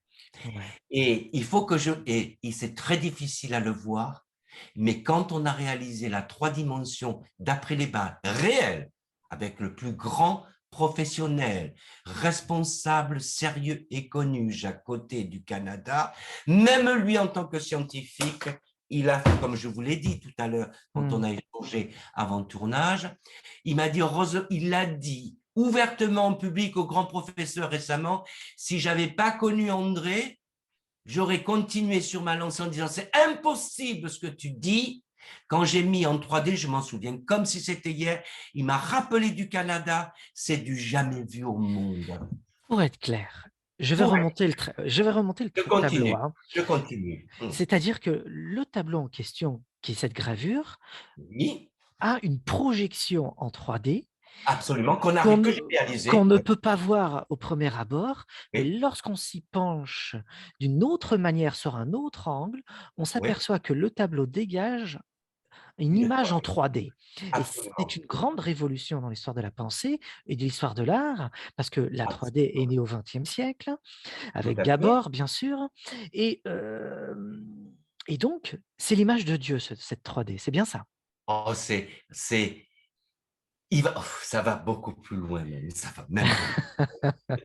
Ouais. Et il faut que et c'est très difficile à le voir, mais quand on a réalisé la 3 dimensions d'après les balles réelles, avec le plus grand professionnel, responsable, sérieux et connu, à côté du Canada, même lui en tant que scientifique, il a fait, comme je vous l'ai dit tout à l'heure, quand on Mm. a échangé avant le tournage, il l'a dit ouvertement en public au grand professeur récemment, si j'avais pas connu André, j'aurais continué sur ma lancée en disant c'est impossible ce que tu dis. Quand j'ai mis en 3D, je m'en souviens comme si c'était hier, il m'a rappelé du Canada, c'est du jamais vu au monde. Pour être clair, Pour je vais remonter le tableau, hein. je continue. C'est-à-dire que le tableau en question, qui est cette gravure, Oui, a une projection en 3D absolument, qu'on que ne, j'ai qu'on réalisé. ne Oui, peut pas voir au premier abord, mais oui, lorsqu'on s'y penche d'une autre manière, sur un autre angle, on oui, s'aperçoit que le tableau dégage une une image en 3D, 3D. Et c'est absolument, une grande révolution dans l'histoire de la pensée et de l'histoire de l'art, parce que la 3D est absolument, née au XXe siècle, tout avec à fait. Gabor, bien sûr, et, et donc, c'est l'image de Dieu, cette 3D, c'est bien ça? Oh, ça va beaucoup plus loin même, ça va même beaucoup.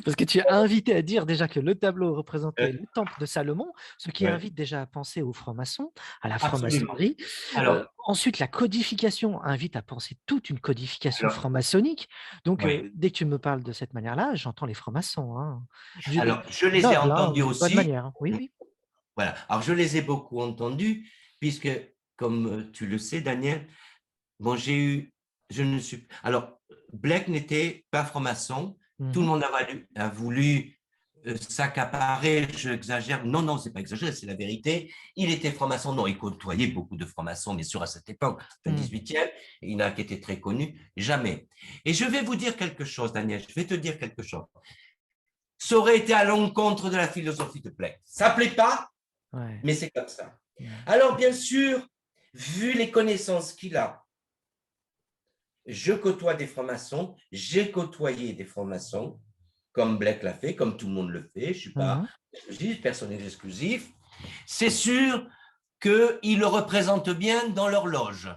Parce que tu as invité à dire déjà que le tableau représentait Euh, le temple de Salomon, ce qui ouais, invite déjà à penser aux francs-maçons, à la absolument. franc-maçonnerie. Alors, Ensuite, la codification invite à penser toute une codification alors, franc-maçonnique. Donc, ouais. dès que tu me parles de cette manière-là, j'entends les francs-maçons, hein. Alors, je les ai Noble, hein, entendus d'une bonne aussi. manière. Oui, oui. Voilà. Alors, je les ai beaucoup entendus, puisque, comme tu le sais, Daniel, bon, je ne suis, alors, Blake n'était pas franc-maçon. Tout le Mhm. monde a voulu s'accaparer, j'exagère. Non, non, c'est pas exagéré, c'est la vérité. Il était franc-maçon. Non, il côtoyait beaucoup de francs-maçons, bien sûr, à cette époque, fin Mhm. 18e. Il y en a qui étaient très connus. Jamais. Et je vais vous dire quelque chose, Daniel. Je vais te dire quelque chose. Ça aurait été à l'encontre de la philosophie de Blake. Ça ne plaît pas, Ouais. mais c'est comme ça. Mhm. Alors, bien sûr, vu les connaissances qu'il a, je côtoie des francs-maçons, j'ai côtoyé des francs-maçons, comme Blake l'a fait, comme tout le monde le fait, je ne suis pas Mhm. exclusif, personne n'est exclusif. C'est sûr qu'ils le représentent bien dans leur loge.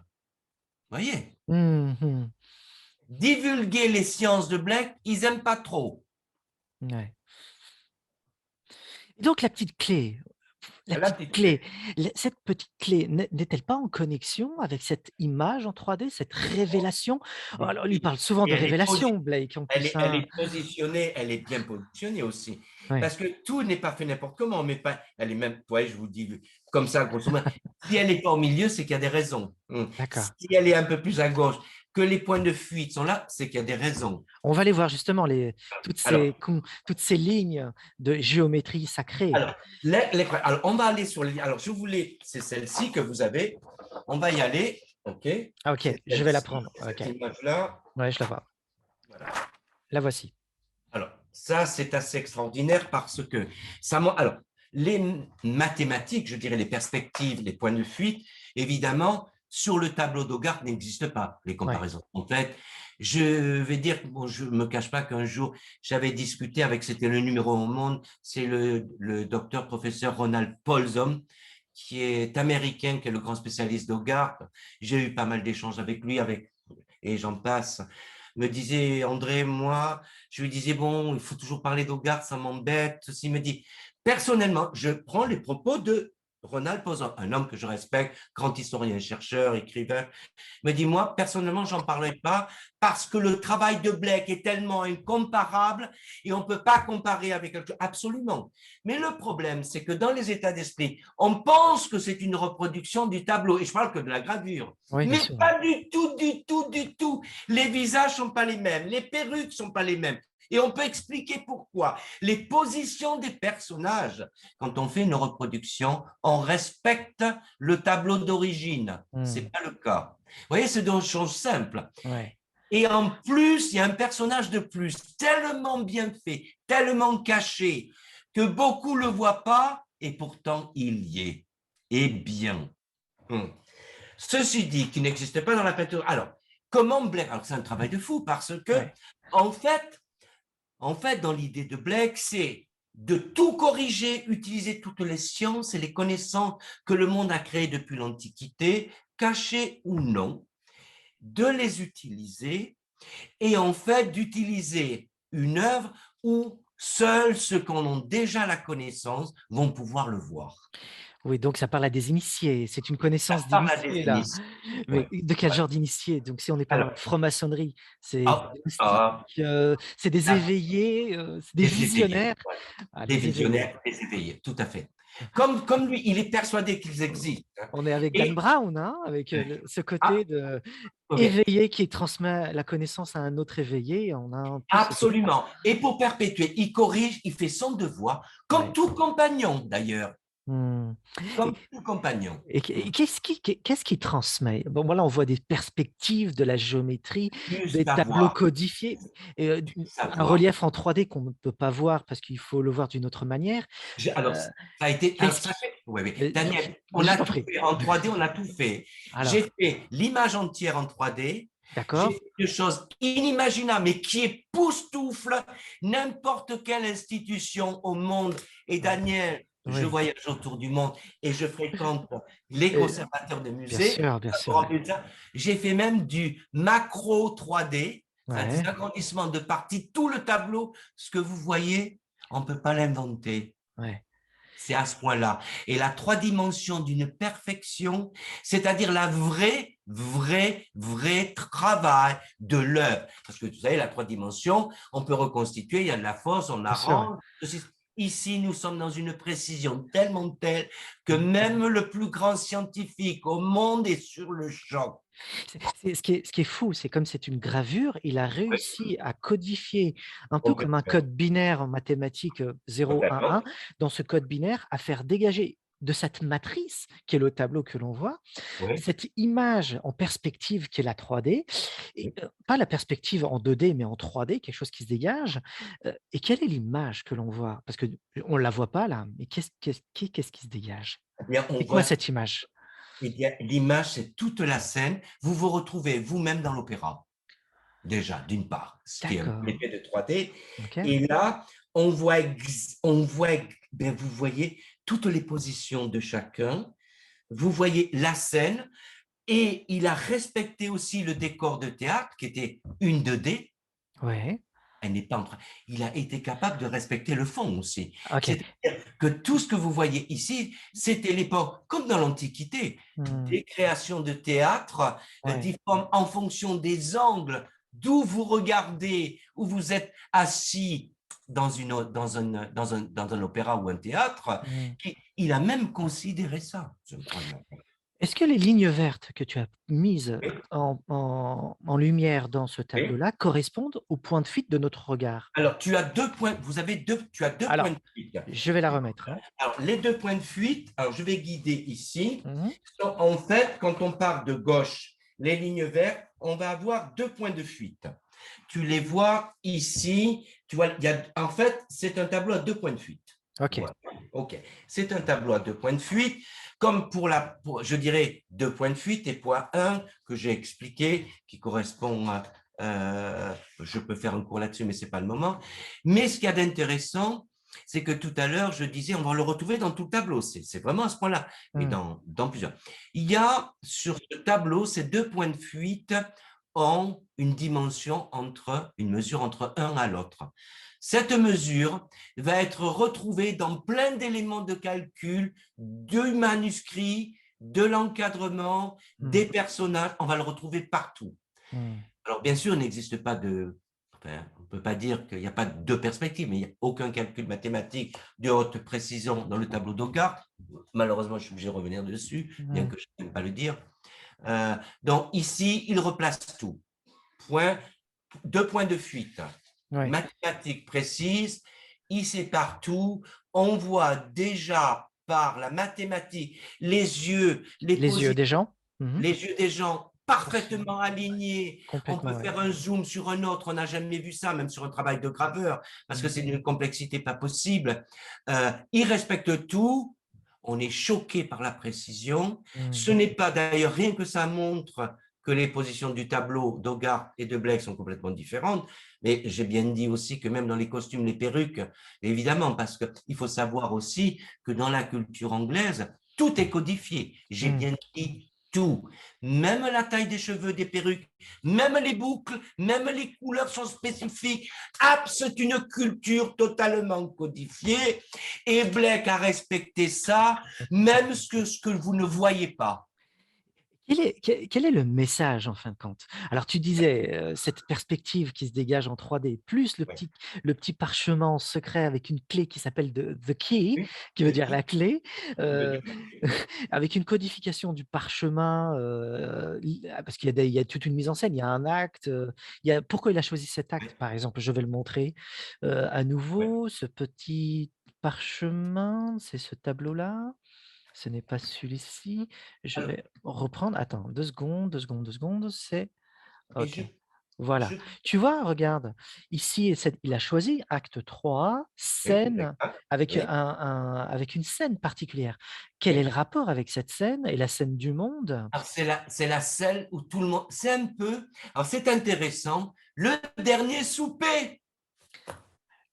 Vous voyez, Mhm. divulguer les sciences de Blake, ils n'aiment pas trop. Ouais. Et donc, la petite clé La la petite petite clé. clé, cette petite clé n'est-elle pas en connexion avec cette image en 3D, cette révélation? Oh, Mais alors, il oui, parle souvent et de révélation, Blake, en plus, elle hein. est positionnée, elle est bien positionnée aussi. Ouais, Parce que tout n'est pas fait n'importe comment, mais pas, elle est même, ouais, je vous dis comme ça, grosso modo. Si elle n'est pas au milieu, c'est qu'il y a des raisons. d'accord. Si elle est un peu plus à gauche, que les points de fuite sont là, c'est qu'il y a des raisons. On va aller voir justement Alors, toutes ces lignes de géométrie sacrée. alors, alors on va aller sur les. Alors, je voulais, c'est celle-ci que vous avez. On va y aller. OK? Ah OK, C'est je vais la celle-ci, prendre. c'est OK, cette image-là. ouais, je la vois. Voilà. La voici. Alors, ça, c'est assez extraordinaire parce que alors, les mathématiques, je dirais les perspectives, les points de fuite, évidemment, sur le tableau d'Hogarth n'existent pas, les Ouais, comparaisons. En fait, je vais dire, bon, je ne me cache pas qu'un jour, j'avais discuté avec, c'était le numéro au monde, c'est le docteur professeur Ronald Paulson, qui est américain, qui est le grand spécialiste d'Hogarth. J'ai eu pas mal d'échanges avec lui, et j'en passe. Me disait André, moi, je lui disais, bon, il faut toujours parler d'Hogarth, ça m'embête. Ceci me dit, personnellement, je prends les propos de Ronald Posan, un homme que je respecte, grand historien, chercheur, écrivain, me dit, moi, personnellement, j'en parlerai pas parce que le travail de Blake est tellement incomparable et on ne peut pas comparer avec quelque chose. Absolument. Mais le problème, c'est que dans les états d'esprit, on pense que c'est une reproduction du tableau, et je parle que de la gravure. oui, bien Mais sûr. pas du tout, du tout, du tout. Les visages sont pas les mêmes, les perruques sont pas les mêmes. Et on peut expliquer pourquoi. Les positions des personnages, quand on fait une reproduction, on respecte le tableau d'origine. C'est Mmh, pas le cas. Vous voyez, c'est des choses simples. ouais. Et en plus, il y a un personnage de plus, tellement bien fait, tellement caché, que beaucoup ne le voient pas, et pourtant il y est. Et bien. Hum. Ceci dit, qui n'existe pas dans la peinture. Alors, comment Blake. Alors, c'est un travail de fou, parce que, Ouais. en fait, dans l'idée de Blake, c'est de tout corriger, utiliser toutes les sciences et les connaissances que le monde a créées depuis l'Antiquité, cachées ou non, de les utiliser et en fait d'utiliser une œuvre où seuls ceux qui en ont déjà la connaissance vont pouvoir le voir. Oui, donc ça parle à des initiés. C'est une connaissance Ça parle à des d'initiés, là. initiés. Mais Ouais. de quel Ouais. genre d'initiés? Donc si on est par Alors, la franc-maçonnerie, c'est ah, des mystiques, ah, c'est des ah, éveillés, c'est des des éveillés. visionnaires? Ouais. Ah, Des des éveillés. visionnaires, des éveillés, tout à fait. Comme lui, il est persuadé qu'ils existent. Hein. On est avec Dan Et Brown, hein, avec, ce ah, côté de ok. éveillé qui transmet la connaissance à un autre éveillé. On a un peu ce côté-là. Absolument. Et pour perpétuer, il corrige, il fait son devoir, comme Ouais. tout compagnon d'ailleurs, Mmh. comme tout compagnon. Et qu'est-ce qui transmet? Bon, voilà, on voit des perspectives, de la géométrie, Du des tableaux savoir, codifiés et du un savoir. relief en 3D qu'on ne peut pas voir parce qu'il faut le voir d'une autre manière. Alors, Heu, ça a été, alors qu'est-ce ça qui fait, oui, oui. heu, Daniel, on je a t'en tout prie. fait. En 3D, on a tout fait. J'ai Alors, fait l'image entière en 3D. J'ai d'accord? fait des choses inimaginables, mais qui époustouflent n'importe quelle institution au monde. Et Ouais, Daniel, je oui, voyage autour du monde et je fréquente les et conservateurs de musées. bien sûr, ouais. J'ai fait même du macro 3D, c'est-à-dire Ouais, l'agrandissement de partie, tout le tableau. Ce que vous voyez, on ne peut pas l'inventer. ouais, C'est à ce point-là. Et la trois dimensions d'une perfection, c'est-à-dire la vraie travail de l'œuvre. Parce que vous savez, la trois dimensions, on peut reconstituer, il y a de la force, on bien sûr, ouais. arrange. Ici, nous sommes dans une précision tellement telle que Mmh. même le plus grand scientifique au monde est sur le champ. C'est ce qui est fou, c'est comme c'est une gravure, il a Oui, réussi à codifier un peu comme un complètement. code binaire en mathématiques, 0, 1, Complètement. 1. Dans ce code binaire, à faire dégager de cette matrice qui est le tableau que l'on voit, Oui. cette image en perspective qui est la 3D et pas la perspective en 2D, mais en 3D, quelque chose qui se dégage, et quelle est l'image que l'on voit? Parce qu'on ne la voit pas là, mais qu'est-ce qui se dégage? Eh bien, on C'est quoi voit. cette image? Eh bien, l'image, c'est toute la scène. Vous vous retrouvez vous-même dans l'opéra. Déjà, d'une part, ce qui est un peu D'accord, l'effet de 3D. OK. Et là, ben, vous voyez toutes les positions de chacun, vous voyez la scène, et il a respecté aussi le décor de théâtre, qui était une 2D, Ouais. elle n'est pas en train. Il a été capable de respecter le fond aussi. OK. C'est-à-dire que tout ce que vous voyez ici, c'était l'époque, comme dans l'Antiquité, Mmh. des créations de théâtre Ouais. difformes en fonction des angles d'où vous regardez, où vous êtes assis dans un opéra ou un théâtre. Mmh. Il a même considéré ça. Est-ce que les lignes vertes que tu as mises Oui, en lumière dans ce oui. tableau-là correspondent au point de fuite de notre regard? Alors, tu as deux points, tu as deux points Alors, de fuite. je vais la remettre, hein. Alors, les deux points de fuite, alors je vais guider ici. Mmh. En fait, quand on part de gauche, les lignes vertes, on va avoir deux points de fuite. Tu les vois ici. Tu vois, en fait, c'est un tableau à deux points de fuite. OK. Voilà. OK. C'est un tableau à deux points de fuite, comme je dirais, deux points de fuite et point 1 que j'ai expliqué, qui correspond à. Je peux faire un cours là-dessus, mais ce n'est pas le moment. Mais ce qu'il y a d'intéressant, c'est que tout à l'heure, je disais, on va le retrouver dans tout le tableau. C'est vraiment à ce point-là, mais Mmh. dans plusieurs. Il y a sur ce tableau, ces deux points de fuite ont une dimension une mesure entre un à l'autre. Cette mesure va être retrouvée dans plein d'éléments de calcul, du manuscrit, de l'encadrement, Mmh. des personnages. On va le retrouver partout. Mmh. Alors, bien sûr, il n'existe pas enfin, on ne peut pas dire qu'il n'y a pas de deux perspectives, mais il n'y a aucun calcul mathématique de haute précision dans le tableau d'Hogarth. Malheureusement, je suis obligé de revenir dessus, bien Mmh. que je n'aime pas le dire. Donc, ici, il replace tout. Point, deux points de fuite. Ouais. Mathématiques précises, il sépare tout. On voit déjà par la mathématique les yeux, les Les yeux positions, des gens? Mmh. les yeux des gens parfaitement alignés. On peut Complètement, ouais. faire un zoom sur un autre. On n'a jamais vu ça, même sur un travail de graveur, parce que Mmh. c'est d'une complexité pas possible. Il respecte tout. On est choqué par la précision. Mmh. Ce n'est pas d'ailleurs rien que ça montre que les positions du tableau d'Hogarth et de Blake sont complètement différentes. Mais j'ai bien dit aussi que même dans les costumes, les perruques, évidemment, parce qu'il faut savoir aussi que dans la culture anglaise, tout est codifié. J'ai Mmh. bien dit tout. Même la taille des cheveux, des perruques, même les boucles, même les couleurs sont spécifiques. C'est une culture totalement codifiée et Blake a respecté ça, même ce que vous ne voyez pas. Quel est le message en fin de compte? Alors tu disais, cette perspective qui se dégage en 3D, plus Ouais. le petit parchemin secret avec une clé qui s'appelle the key, Oui, qui veut dire la clé, qui veut dire heu, avec une codification du parchemin, li parce il y a toute une mise en scène, il y a un acte, pourquoi il a choisi cet acte, par exemple? Je vais le montrer, à ouais. nouveau, ce petit parchemin, c'est ce tableau-là? Ce n'est pas celui-ci. Je Alors, vais reprendre. Attends, 2 secondes, 2 secondes, 2 secondes, c'est et OK. Voilà. Tu vois, regarde, ici, il a choisi acte 3, oui, scène exact, avec oui, avec une scène particulière. Quel est le oui. rapport avec cette scène et la scène du monde? Alors, c'est la scène où tout le monde, c'est un peu, alors c'est intéressant, le dernier souper.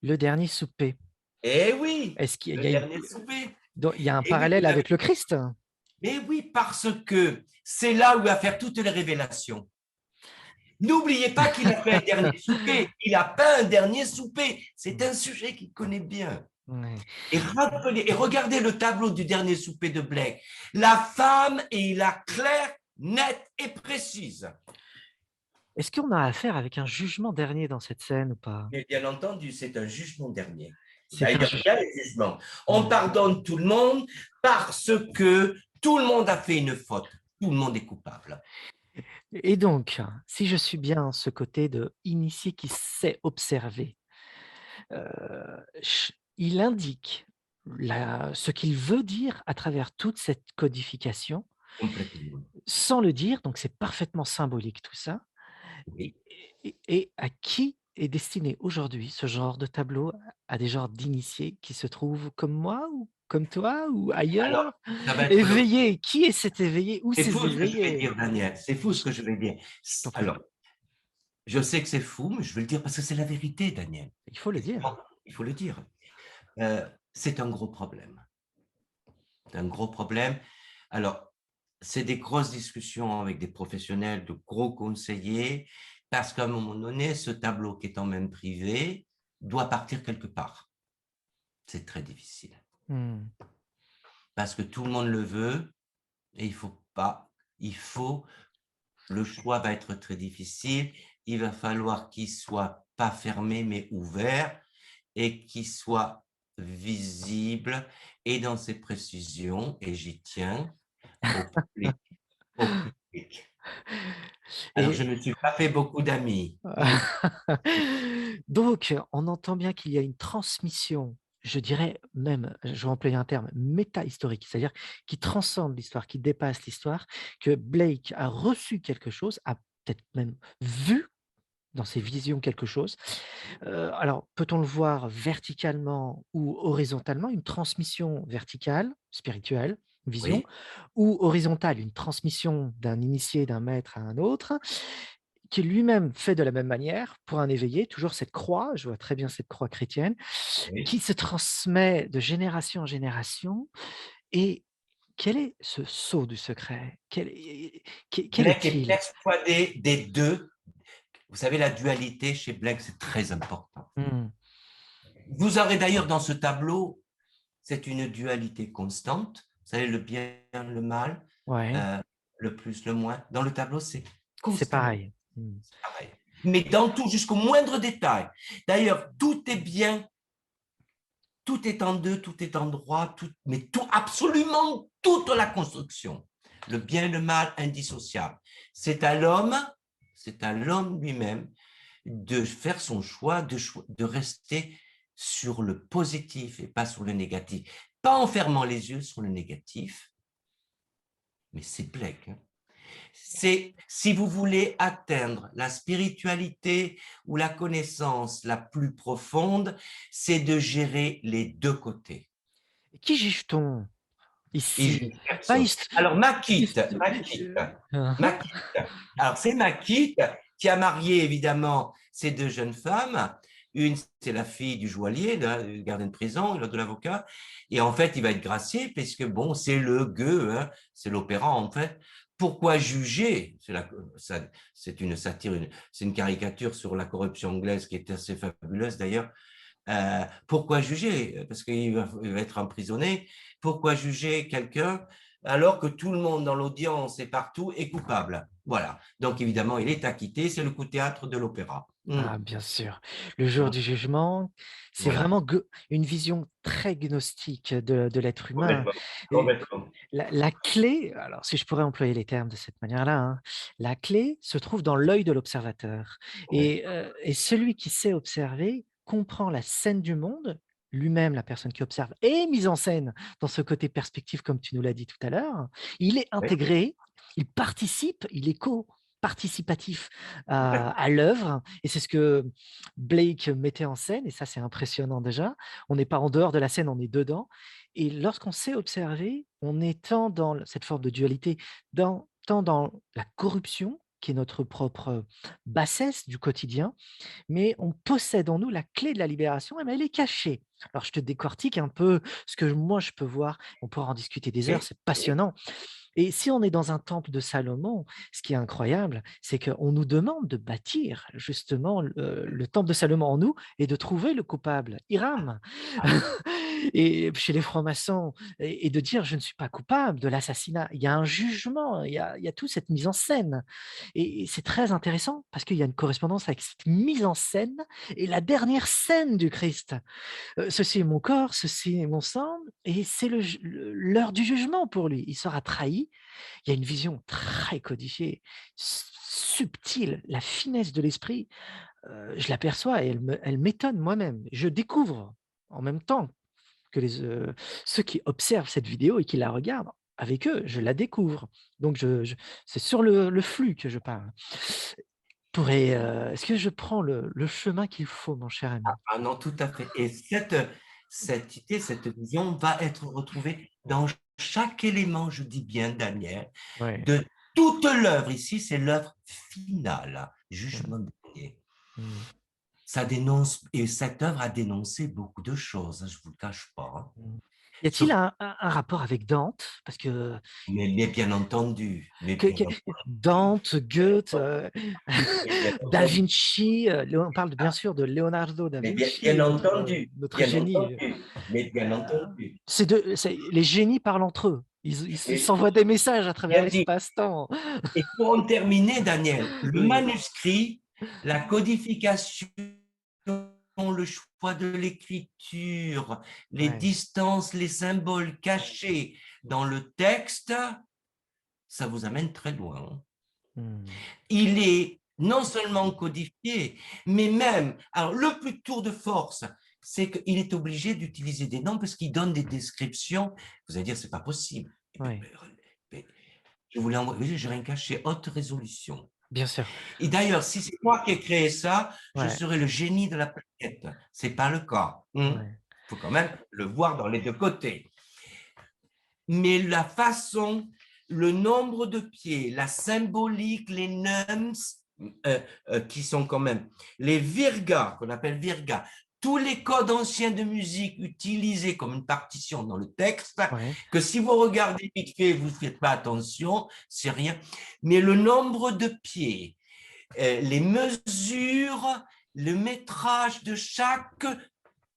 Le dernier souper. Eh oui, Est-ce qu'il le y a une dernier souper. donc il y a un Eh oui, parallèle vous avez, avec le Christ? mais oui, parce que c'est là où il va faire toutes les révélations. N'oubliez pas qu'il a fait un dernier souper. Il n'a pas un dernier souper. C'est Mmh. un sujet qu'il connaît bien. Ouais. Et regardez le tableau du dernier souper de Blake. La femme est la claire, nette et précise. Est-ce qu'on a affaire avec un jugement dernier dans cette scène ou pas? Mais bien entendu, c'est un jugement dernier. C'est un D'ailleurs, il y juge a les jugements. On mmh. pardonne tout le monde parce que tout le monde a fait une faute. Tout le monde est coupable. Et donc, si je suis bien ce côté de initié qui sait observer, il indique ce qu'il veut dire à travers toute cette codification, Complètement. sans le dire, donc c'est parfaitement symbolique tout ça. Et Oui. et à qui est destiné aujourd'hui ce genre de tableau? À des genres d'initiés qui se trouvent comme moi ou comme toi ou Alors, ailleurs? ça va être le. Éveillés, qui est cet éveillé ou C'est ces fou ce que je vais éveillés? dire, Daniel. C'est fou ce que je vais dire. Je t'en prie, Alors, je sais que c'est fou, mais je vais le dire parce que c'est la vérité, Daniel. il faut le Et dire. il faut le dire. C'est un gros problème. C'est un gros problème. Alors, c'est des grosses discussions avec des professionnels, de gros conseillers Parce qu'à un moment donné, ce tableau qui est en même privé doit partir quelque part. C'est très difficile. Hmm. Parce que tout le monde le veut et il faut pas. Le choix va être très difficile. Il va falloir qu'il soit pas fermé mais ouvert et qu'il soit visible et dans ses précisions, et j'y tiens, au public. Au public. Alors, je Et ne me suis pas fait beaucoup d'amis. donc, on entend bien qu'il y a une transmission, je dirais même, je vais employer un terme, méta-historique, c'est-à-dire qui transcende l'histoire, qui dépasse l'histoire, que Blake a reçu quelque chose, a peut-être même vu dans ses visions quelque chose. Alors, peut-on le voir verticalement ou horizontalement? Une transmission verticale, spirituelle, vision, Oui, ou horizontale, une transmission d'un initié, d'un maître à un autre, qui lui-même fait de la même manière pour un éveillé, toujours cette croix, je vois très bien cette croix chrétienne, oui. qui se transmet de génération en génération. Et quel est ce sceau du secret? Quel Blake est est-il? persuadé des deux. Vous savez, la dualité chez Blake, c'est très important. Mmh, Vous aurez d'ailleurs dans ce tableau, c'est une dualité constante. Vous savez, le bien, le mal, ouais, euh, le plus, le moins. Dans le tableau, c'est c'est constamment pareil. Mmh. pareil. Mais dans tout, jusqu'au moindre détail. D'ailleurs, tout est bien, tout est en deux, tout est en droit, mais tout, absolument toute la construction. Le bien et le mal indissociable. C'est à l'homme, c'est à l'homme lui-même de faire son choix, de rester sur le positif et pas sur le négatif. Pas en fermant les yeux sur le négatif, mais c'est Blake. Hein. C'est si vous voulez atteindre la spiritualité ou la connaissance la plus profonde, c'est de gérer les deux côtés. Qui juge-t-on Il ici? juge Pas personne. hist Alors, Makit, Hein, Makit. Alors, c'est Makit qui a marié, évidemment, ces deux jeunes femmes. Une, c'est la fille du joaillier, du gardien de prison, l'autre de l'avocat. Et en fait, il va être gracié, puisque, bon, c'est le gueux, hein, c'est l'opéra, en fait. Pourquoi juger? C'est une satire, c'est une caricature sur la corruption anglaise qui est assez fabuleuse, d'ailleurs. Pourquoi juger? Parce il va être emprisonné. Pourquoi juger quelqu'un alors que tout le monde dans l'audience et partout est coupable? Voilà. Donc évidemment, il est acquitté. C'est le coup de théâtre de l'opéra. ah, bien sûr. Le jour du jugement, c'est Voilà. vraiment une vision très gnostique de l'être humain. Complètement. Et Complètement. la clé, alors si je pourrais employer les termes de cette manière-là, hein, la clé se trouve dans l'œil de l'observateur. Et celui qui sait observer comprend la scène du monde, lui-même, la personne qui observe, est mise en scène dans ce côté perspective, comme tu nous l'as dit tout à l'heure. Il est Oui, intégré, il participe, il est co-participatif complètement. à l'œuvre. Et c'est ce que Blake mettait en scène, et ça, c'est impressionnant déjà. On n'est pas en dehors de la scène, on est dedans. Et lorsqu'on sait observer, on est tant dans cette forme de dualité, tant dans la corruption, qui est notre propre bassesse du quotidien, mais on possède en nous la clé de la libération, mais elle est cachée. Alors, je te décortique un peu ce que moi je peux voir. On pourra en discuter des heures, Oui, c'est oui, passionnant. Et si on est dans un temple de Salomon, ce qui est incroyable, c'est qu'on nous demande de bâtir justement le temple de Salomon en nous et de trouver le coupable, Hiram. Et chez les francs-maçons, et de dire je ne suis pas coupable de l'assassinat. Il y a un jugement, il y a toute cette mise en scène. Et c'est très intéressant parce qu'il y a une correspondance avec cette mise en scène et la dernière scène du Christ. Ceci est mon corps, ceci est mon sang, et c'est l'heure du jugement pour lui. Il sera trahi. Il y a une vision très codifiée, subtile, la finesse de l'esprit. Je l'aperçois et elle m'étonne moi-même. Je découvre en même temps que ceux qui observent cette vidéo et qui la regardent. Avec eux, je la découvre. Donc, c'est sur le flux que je parle. Est-ce que je prends le chemin qu'il faut, mon cher ami? Ah non, tout à fait. Et cette idée, cette vision va être retrouvée dans chaque élément, je dis bien, Daniel, Ouais. de toute l'œuvre. Ici, c'est l'œuvre finale, jugement dernier. Mm. ça dénonce, et cette œuvre a dénoncé beaucoup de choses, hein, je ne vous le cache pas, hein. Mmh. Y a-t-il Surtout, un rapport avec Dante? Parce que mais bien entendu, mais que bien que Dante, Goethe, mais bien Da entendu, Vinci, on parle bien sûr de Leonardo da mais Vinci, bien entendu, notre bien génie. entendu, mais bien entendu. Les génies parlent entre eux. Ils Et s'envoient des messages à travers bien dit. l'espace-temps. Et pour en terminer, Daniel, le Oui, manuscrit, la codification, le choix de l'écriture, les ouais. distances, les symboles cachés dans le texte, ça vous amène très loin. Mmh. Il est non seulement codifié, mais même, alors le plus tour de force, c'est qu'il est obligé d'utiliser des noms parce qu'il donne des descriptions. Vous allez dire, c'est pas possible. Ouais, Je voulais envoyer, j'ai rien caché, haute résolution. bien sûr. Et d'ailleurs, si c'est moi qui ai créé ça, je Ouais, serais le génie de la planète. C'est pas le cas. Il ouais. faut quand même le voir dans les deux côtés. Mais la façon, le nombre de pieds, la symbolique, les nums, qui sont quand même les virgas, qu'on appelle virgas, tous les codes anciens de musique utilisés comme une partition dans le texte, Ouais. que si vous regardez vite fait, vous ne faites pas attention, c'est rien. Mais le nombre de pieds, les mesures, le métrage de chaque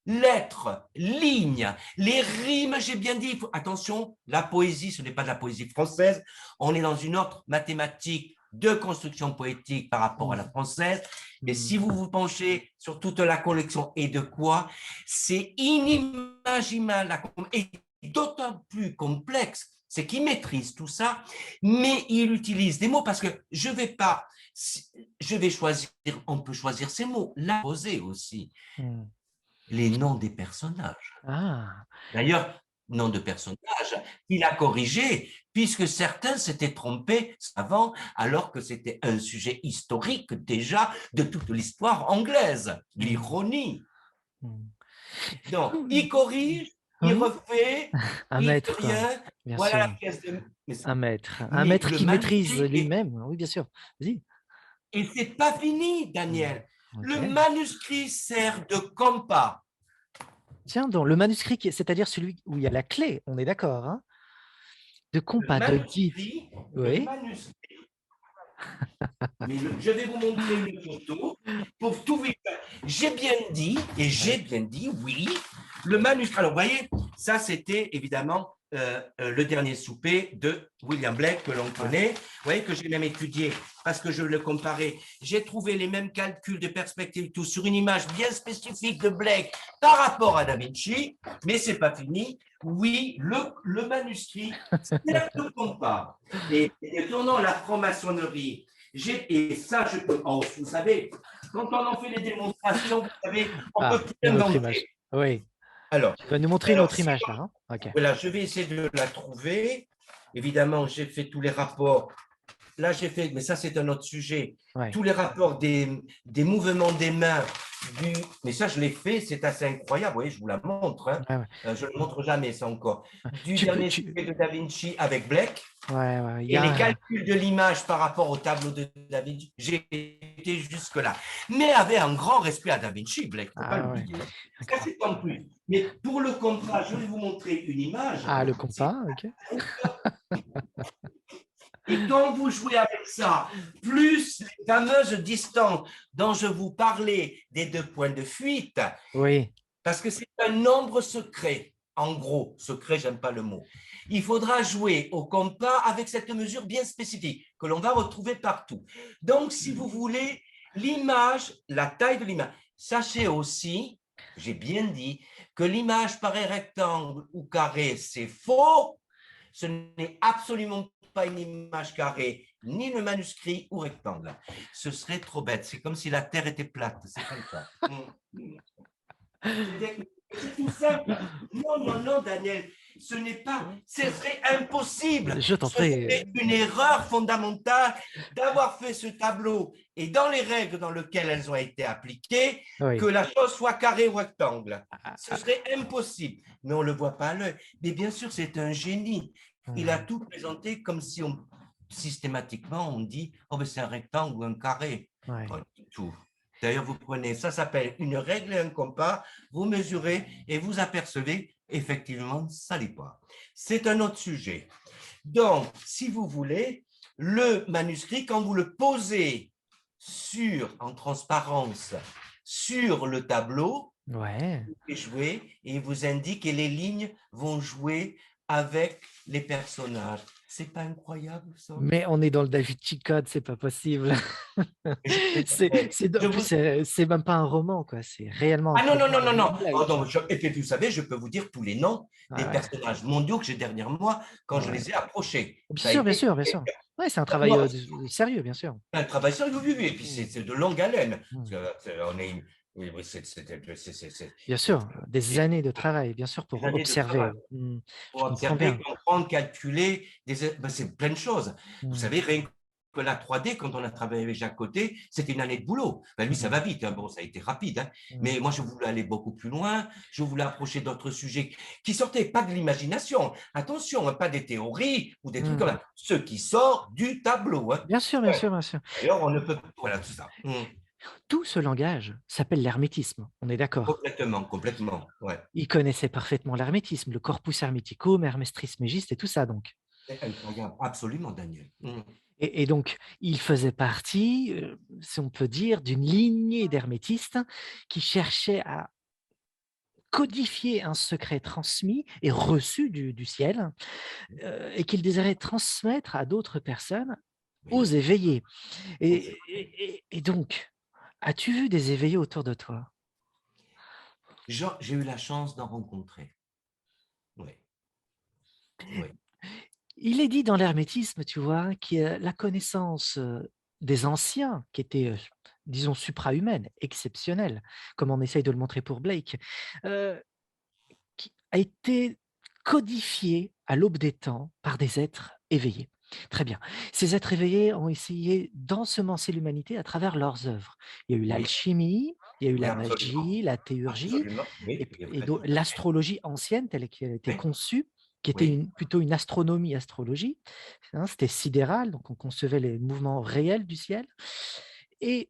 lettre, ligne, les rimes, j'ai bien dit, attention, la poésie, ce n'est pas de la poésie française, on est dans une autre mathématique de construction poétique par rapport à la Mmh. française, mais Mmh. si vous vous penchez sur toute la collection et de quoi, c'est inimaginable et d'autant plus complexe, c'est qu'il maîtrise tout ça, mais il utilise des mots parce que je vais choisir, on peut choisir ces mots, la poser aussi, Mmh. les noms des personnages. Ah! D'ailleurs, nom de personnages qu'il a corrigé, puisque certains s'étaient trompés avant, alors que c'était un sujet historique déjà de toute l'histoire anglaise. Mmh. L'ironie. Mmh. Donc, Mmh. il corrige, il Oui, refait, un il maître, fait quoi. rien. Bien Voilà la sûr, pièce de. un Mais maître le qui maîtrise manuscrit est. lui-même. Oui, bien sûr. Vas-y. Et c'est pas fini, Mmh. Daniel. Le OK. manuscrit sert de compas. Tiens donc, le manuscrit c'est-à-dire celui où il y a la clé, on est d'accord, hein? De Le compas, de guide. manuscrit, le Oui. manuscrit Mais je vais vous montrer une photo pour tout vite. J'ai bien dit, et j'ai Ouais. bien dit, oui, le manuscrit. Alors, vous voyez, ça, c'était évidemment le dernier souper de William Blake que l'on Ouais. connaît. Vous voyez que j'ai même étudié parce que je le comparais. J'ai trouvé les mêmes calculs de perspective, tout sur une image bien spécifique de Blake par rapport à Da Vinci, mais c'est pas fini. Oui, le manuscrit, c'est le compas. Et tournant la franc-maçonnerie, et ça, je peux. Oh, vous savez, quand on en fait les démonstrations, vous savez, on peut Ah, tout une autre inventer. image. Oui. Alors, Tu vas nous montrer une alors autre si, image là, hein? OK. voilà, je vais essayer de la trouver. Évidemment, j'ai fait tous les rapports. Là, j'ai fait, mais ça, c'est un autre sujet. Ouais. Tous les rapports des mouvements des mains, mais ça, je l'ai fait, c'est assez incroyable. Vous voyez, je vous la montre, hein. Ouais, ouais. Je ne le montre jamais, ça encore. Du Tu peux dernier tu souper de Da Vinci avec Blake. ouais, ouais, il y Et les a calculs de l'image par rapport au tableau de Da Vinci, j'ai été jusque-là. Mais avec un grand respect à Da Vinci, Blake, il ne faut pas ah ouais, l'oublier. Ça, d'accord. c'est en plus. Mais pour le contrat, je vais vous montrer une image. Ah, le compas, OK. Et quand vous jouez avec ça, plus les fameuses distances dont je vous parlais des deux points de fuite, Oui. parce que c'est un nombre secret. En gros, secret, j'aime pas le mot. Il faudra jouer au compas avec cette mesure bien spécifique que l'on va retrouver partout. Donc, si vous voulez, l'image, la taille de l'image. Sachez aussi, j'ai bien dit, que l'image paraît rectangle ou carré, c'est faux. Ce n'est absolument pas une image carrée, ni le manuscrit ou rectangle. Ce serait trop bête. C'est comme si la Terre était plate. C'est pas le cas. C'est tout simple. Non, non, non, Daniel, ce n'est pas, ce serait impossible. Je t'en Ce prie. serait une erreur fondamentale d'avoir fait ce tableau et dans les règles dans lesquelles elles ont été appliquées, que Oui. la chose soit carré ou rectangle. Ah, Ce ah, serait impossible. Mais on ne le voit pas à l'œil. Mais bien sûr, c'est un génie. Il a mmh. tout présenté comme si systématiquement on dit, oh, ben c'est un rectangle ou un carré. Ouais. Pas du tout. D'ailleurs, vous prenez, ça s'appelle une règle et un compas, vous mesurez et vous apercevez, effectivement, ça l'est pas. C'est un autre sujet. Donc, si vous voulez, le manuscrit, quand vous le posez en transparence sur le tableau, Ouais. et jouer et il vous indique et les lignes vont jouer avec les personnages. C'est pas incroyable ça? Mais on est dans le Da Vinci Code, c'est pas possible. Je En je plus, vous c'est même pas un roman, quoi. C'est réellement un ah non, non, tableau non, de non, non. William Oh Blake. non, et puis vous savez, je peux vous dire tous les noms des Ouais, personnages mondiaux que j'ai derrière moi quand je ouais. les ai approchés. Bien Ça a sûr, bien été sûr, bien sûr. Ouais, c'est un travail moi, sérieux, bien sûr. un travail sérieux, oui, oui, et puis Mm, c'est de longue haleine. mm. On est, oui, oui, Bien sûr, des c'est années de travail, bien sûr, pour des années de travail. observer. Mm. Pour Je comprends observer, bien. comprendre, calculer, ben, c'est plein de choses. Vous Mm, savez, rien que la 3D, quand on a travaillé avec Jacques Côté, c'était une année de boulot. Ben, lui, ça mm, va vite, hein. Bon, ça a été rapide, hein. mm, Mais moi, je voulais aller beaucoup plus loin. Je voulais approcher d'autres sujets qui sortaient pas de l'imagination. Attention, hein, pas des théories ou des trucs comme mm. ça. Ce qui sort du tableau, hein. Bien sûr, bien sûr, bien sûr. D'ailleurs, on ne peut. Voilà, tout ça. Tout ce langage s'appelle l'hermétisme, on est d'accord. Complètement, complètement. Ouais. Il connaissait parfaitement l'hermétisme, le corpus hermeticum, Hermès Trismégiste et tout ça, donc. C'est incroyable. Absolument, Daniel. Et donc, il faisait partie, si on peut dire, d'une lignée d'hermétistes qui cherchaient à codifier un secret transmis et reçu du ciel, et qu'il désirait transmettre à d'autres personnes, aux Oui. éveillés. Oui. Et donc, as-tu vu des éveillés autour de toi? J'ai eu la chance d'en rencontrer. Oui, oui. Il est dit dans l'hermétisme, tu vois, que la connaissance, des anciens qui étaient, disons suprahumaine, exceptionnelle, comme on essaye de le montrer pour Blake, heu, qui a été codifiée à l'aube des temps par des êtres éveillés. Très bien. Ces êtres éveillés ont essayé d'ensemencer l'humanité à travers leurs œuvres. Il y a eu Oui, l'alchimie, il y a eu oui, la absolument. magie, la théurgie Absolument. Oui, oui, vous et faites donc tout à fait. l'astrologie ancienne telle qu'elle a été Oui, conçue, qui était oui. plutôt une astronomie, astrologie, hein, c'était sidéral, donc on concevait les mouvements réels du ciel et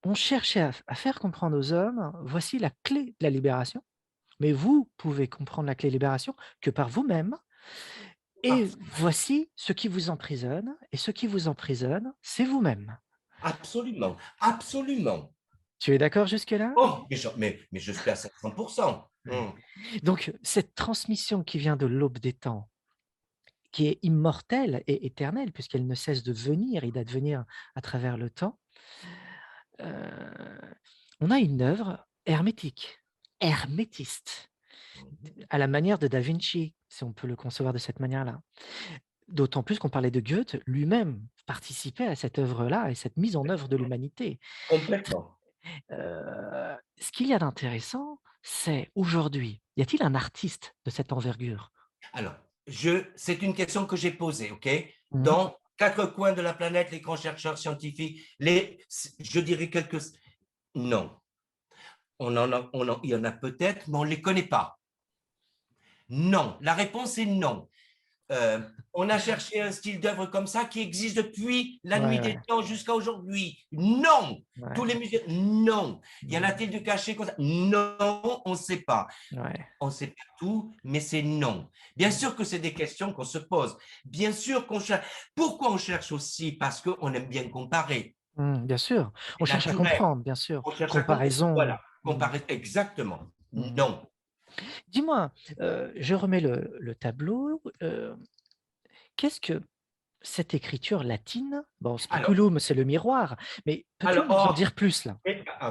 on cherchait à faire comprendre aux hommes, voici la clé de la libération, mais vous pouvez comprendre la clé de libération que par vous-même et Abs- voici ce qui vous emprisonne et ce qui vous emprisonne, c'est vous-même. Absolument. Absolument. Tu es d'accord jusque-là? Oh, mais je suis à 500%. Ouais. Donc cette transmission qui vient de l'aube des temps, qui est immortelle et éternelle puisqu'elle ne cesse de venir et d'advenir à travers le temps, heu, on a une œuvre hermétique, hermétiste, à la manière de Da Vinci, si on peut le concevoir de cette manière-là. D'autant plus qu'on parlait de Goethe, lui-même participait à cette œuvre-là et cette mise en œuvre de l'humanité. Complètement. Ce qu'il y a d'intéressant, c'est aujourd'hui, y a-t-il un artiste de cette envergure? Alors, c'est une question que j'ai posée, OK? Mmh. Dans quatre coins de la planète, les grands chercheurs scientifiques, je dirais quelques. Non. Il y en a peut-être, mais on ne les connaît pas. Non. La réponse est non. Euh, on a cherché un style d'œuvre comme ça qui existe depuis la nuit Ouais, des ouais, temps jusqu'à aujourd'hui. Non. Tous ouais. les musées, non. Y en Mmh. a-t-il de cachés comme ça? Non, on ne sait pas. Ouais. On ne sait pas tout, mais c'est non. Bien Mmh. sûr que c'est des questions qu'on se pose. Bien sûr qu'on cherche. Pourquoi on cherche aussi? Parce qu'on aime bien comparer. Mmh, bien sûr. On C'est cherche à naturel. comprendre, bien sûr. On cherche à comprendre. Comparaison. Voilà. Mmh. Comparer. Exactement. Mmh. Non. Dis-moi, je remets le tableau, qu'est-ce que cette écriture latine, bon, Alors, speculum, c'est le miroir, mais peux-tu alors, nous en oh, dire plus là?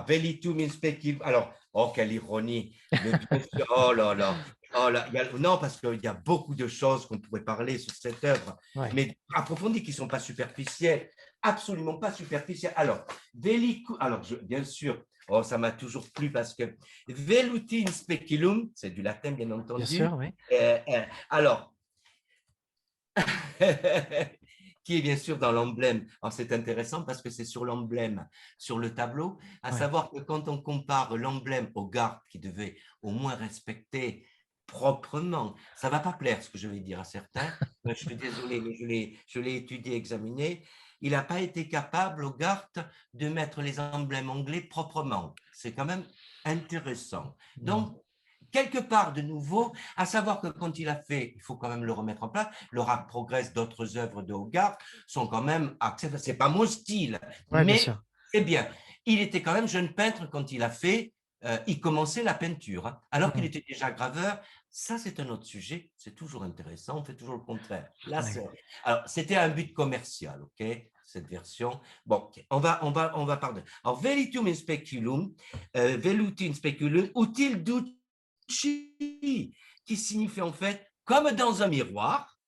Velitum in speculum. Alors, oh, quelle ironie. Mais bien sûr, oh là là. Oh là, non, parce qu'il y a beaucoup de choses qu'on pourrait parler sur cette œuvre, Ouais, mais approfondies, qui ne sont pas superficielles, absolument pas superficielles. Alors, bien sûr, oh, ça m'a toujours plu parce que Veluti in speculum, c'est du latin, bien bien entendu. sûr, oui. Alors, qui est bien sûr dans l'emblème. Alors c'est intéressant parce que c'est sur l'emblème, sur le tableau, à Ouais. savoir que quand on compare l'emblème au garde qui devait au moins respecter proprement, ça va pas plaire ce que je vais dire à certains, je suis désolé, mais je l'ai étudié, examiné, il n'a pas été capable, Hogarth, de mettre les emblèmes anglais proprement. C'est quand même intéressant. Mmh. Donc, quelque part de nouveau, à savoir que quand il a fait, il faut quand même le remettre en place, l'Oracles Progress, d'autres œuvres de Hogarth sont quand même acceptables. C'est pas mon style, Ouais, bien mais sûr. c'est bien. Il était quand même jeune peintre quand il a fait, il commençait la peinture, hein, alors qu'il Mmh. était déjà graveur. Ça, c'est un autre sujet. C'est toujours intéressant. On fait toujours le contraire. Là, Ouais. alors, c'était un but commercial, ok, cette version. Bon, okay. On va pardonner. Alors, Velitum in speculum, Velutin speculum, util duci, qui signifie en fait comme dans un miroir,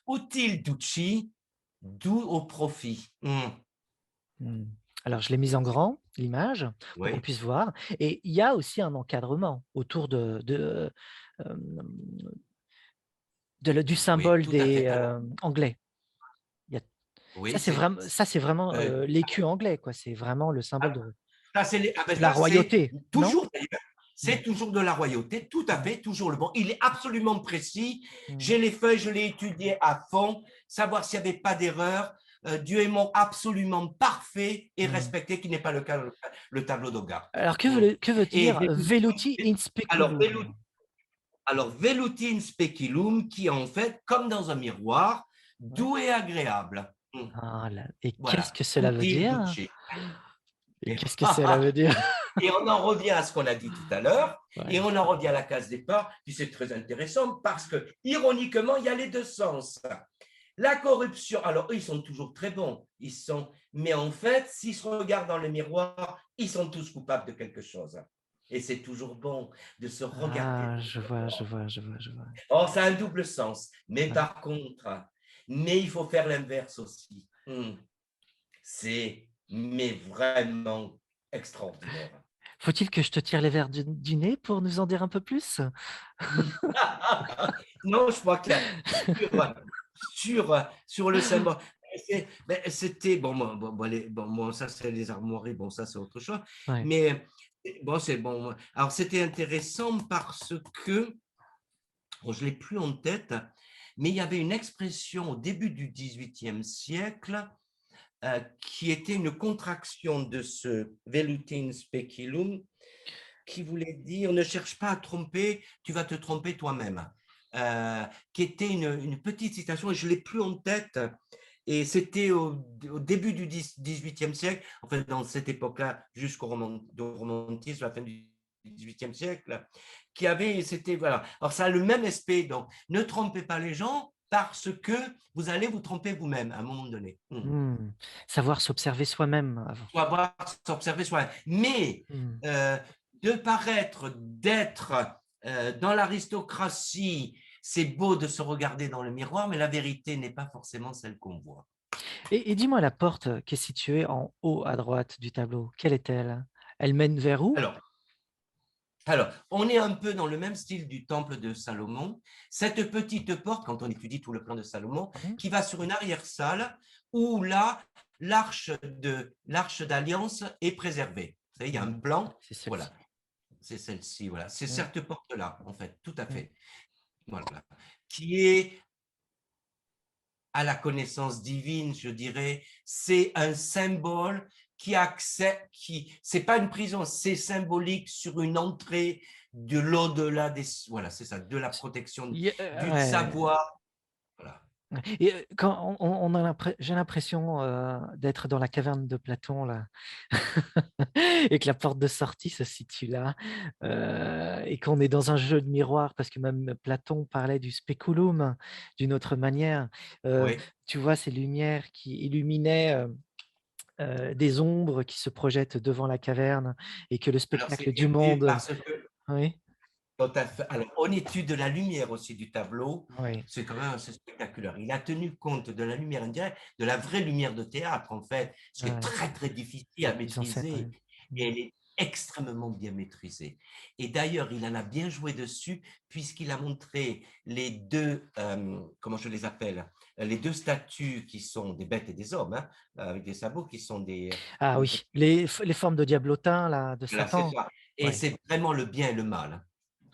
util duci, doux au profit. Mmh. Alors, je l'ai mise en grand, l'image, pour qu'on Oui, puisse voir, et il y a aussi un encadrement autour hem, du oui, symbole tout à des, fait. Alors, anglais. Il y a oui, ça, c'est vraiment, euh, l'écu anglais, quoi. C'est vraiment le symbole ah, de la ça, c'est royauté, non? toujours, Mmh. c'est toujours de la royauté, tout à Mmh. fait, toujours le bon. Il est absolument précis. Mmh. J'ai les feuilles, je l'ai étudié à fond, savoir s'il n'y avait pas d'erreur. Dieu est mon absolument parfait et Mmh. respecté, qui n'est pas le cas le tableau d'Hogarth. Alors Mm. que veut Et dire veluti in alors, speculum? alors, velutin speculum, qui est en fait comme dans un miroir, Ouais. doux et agréable. Ah là, et qu'est-ce Voilà, que cela veut utile dire? duce. Et qu'est-ce que cela veut dire? Et on en revient à ce qu'on a dit tout à l'heure, et Ouais. on en revient à la case départ, puis c'est très intéressant parce que, ironiquement, il y a les deux sens. La corruption, alors eux, ils sont toujours très bons, mais en fait, s'ils se regardent dans le miroir, ils sont tous coupables de quelque chose. Et c'est toujours bon de se regarder Ah, dans je le vois, je miroir. vois, je vois, je vois. Or, ça a un double sens. Mais Ouais. par contre, mais il faut faire l'inverse aussi. C'est mais vraiment extraordinaire. Faut-il que je te tire les verres du nez pour nous en dire un peu plus? Non, je crois que sur le symbole, c'était bon, bon, ça c'est les armoiries, bon, ça c'est autre chose, Ouais. mais bon, c'est bon. Alors c'était intéressant parce que bon, je l'ai plus en tête, mais il y avait une expression au début du XVIIIe siècle qui était une contraction de ce velutin speculum, qui voulait dire ne cherche pas à tromper, tu vas te tromper toi-même. Qui était une petite citation, et je ne l'ai plus en tête. Et c'était au début du XVIIIe siècle, en fait, dans cette époque-là, jusqu'au romantisme, la fin du XVIIIe siècle, c'était, voilà. Alors, ça a le même aspect, donc, ne trompez pas les gens parce que vous allez vous tromper vous-même à un moment donné. Mmh. Savoir s'observer soi-même avant. Savoir s'observer soi-même. Mais Mmh. euh, de paraître, d'être dans l'aristocratie, c'est beau de se regarder dans le miroir, mais la vérité n'est pas forcément celle qu'on voit. Et dis-moi, la porte qui est située en haut à droite du tableau, quelle est-elle? Elle mène vers où? Alors, alors, on est un peu dans le même style du temple de Salomon. Cette petite porte, quand on étudie tout le plan de Salomon, Mmh. qui va sur une arrière-salle où là, l'arche d'alliance est préservée. Vous savez, il y a un Mmh. plan, C'est voilà, celle-ci. c'est celle-ci, voilà, c'est Mmh. cette porte-là, en fait, tout à Mmh. fait. Voilà, qui est à la connaissance divine, je dirais, c'est un symbole qui accepte, c'est pas une prison, c'est symbolique sur une entrée de l'au-delà des, voilà, c'est ça, de la protection Il y a du ouais. savoir, voilà. Ouais, et quand on a j'ai l'impression, d'être dans la caverne de Platon là et que la porte de sortie se situe là, et qu'on est dans un jeu de miroir parce que même Platon parlait du speculum d'une autre manière. Heu, Oui. Tu vois ces lumières qui illuminaient, des ombres qui se projettent devant la caverne et que le Alors spectacle c'est du bien vu monde. parce que Oui? tout à fait. Alors, on étude la lumière aussi du tableau. Oui, C'est quand même assez spectaculaire. Il a tenu compte de la lumière indirecte, de la vraie lumière de théâtre, en fait, ce qui est ouais, très, très difficile à mise en scène, maîtriser. ouais. Mmh. Et elle est extrêmement bien maîtrisée. Et d'ailleurs, il en a bien joué dessus, puisqu'il a montré les deux, comment je les appelle, les deux statues qui sont des bêtes et des hommes, hein, avec des sabots, qui sont des, Ah oui, les formes de diablotin là, de voilà, c'est Satan. ça. Et Ouais, c'est vraiment le bien et le mal, hein.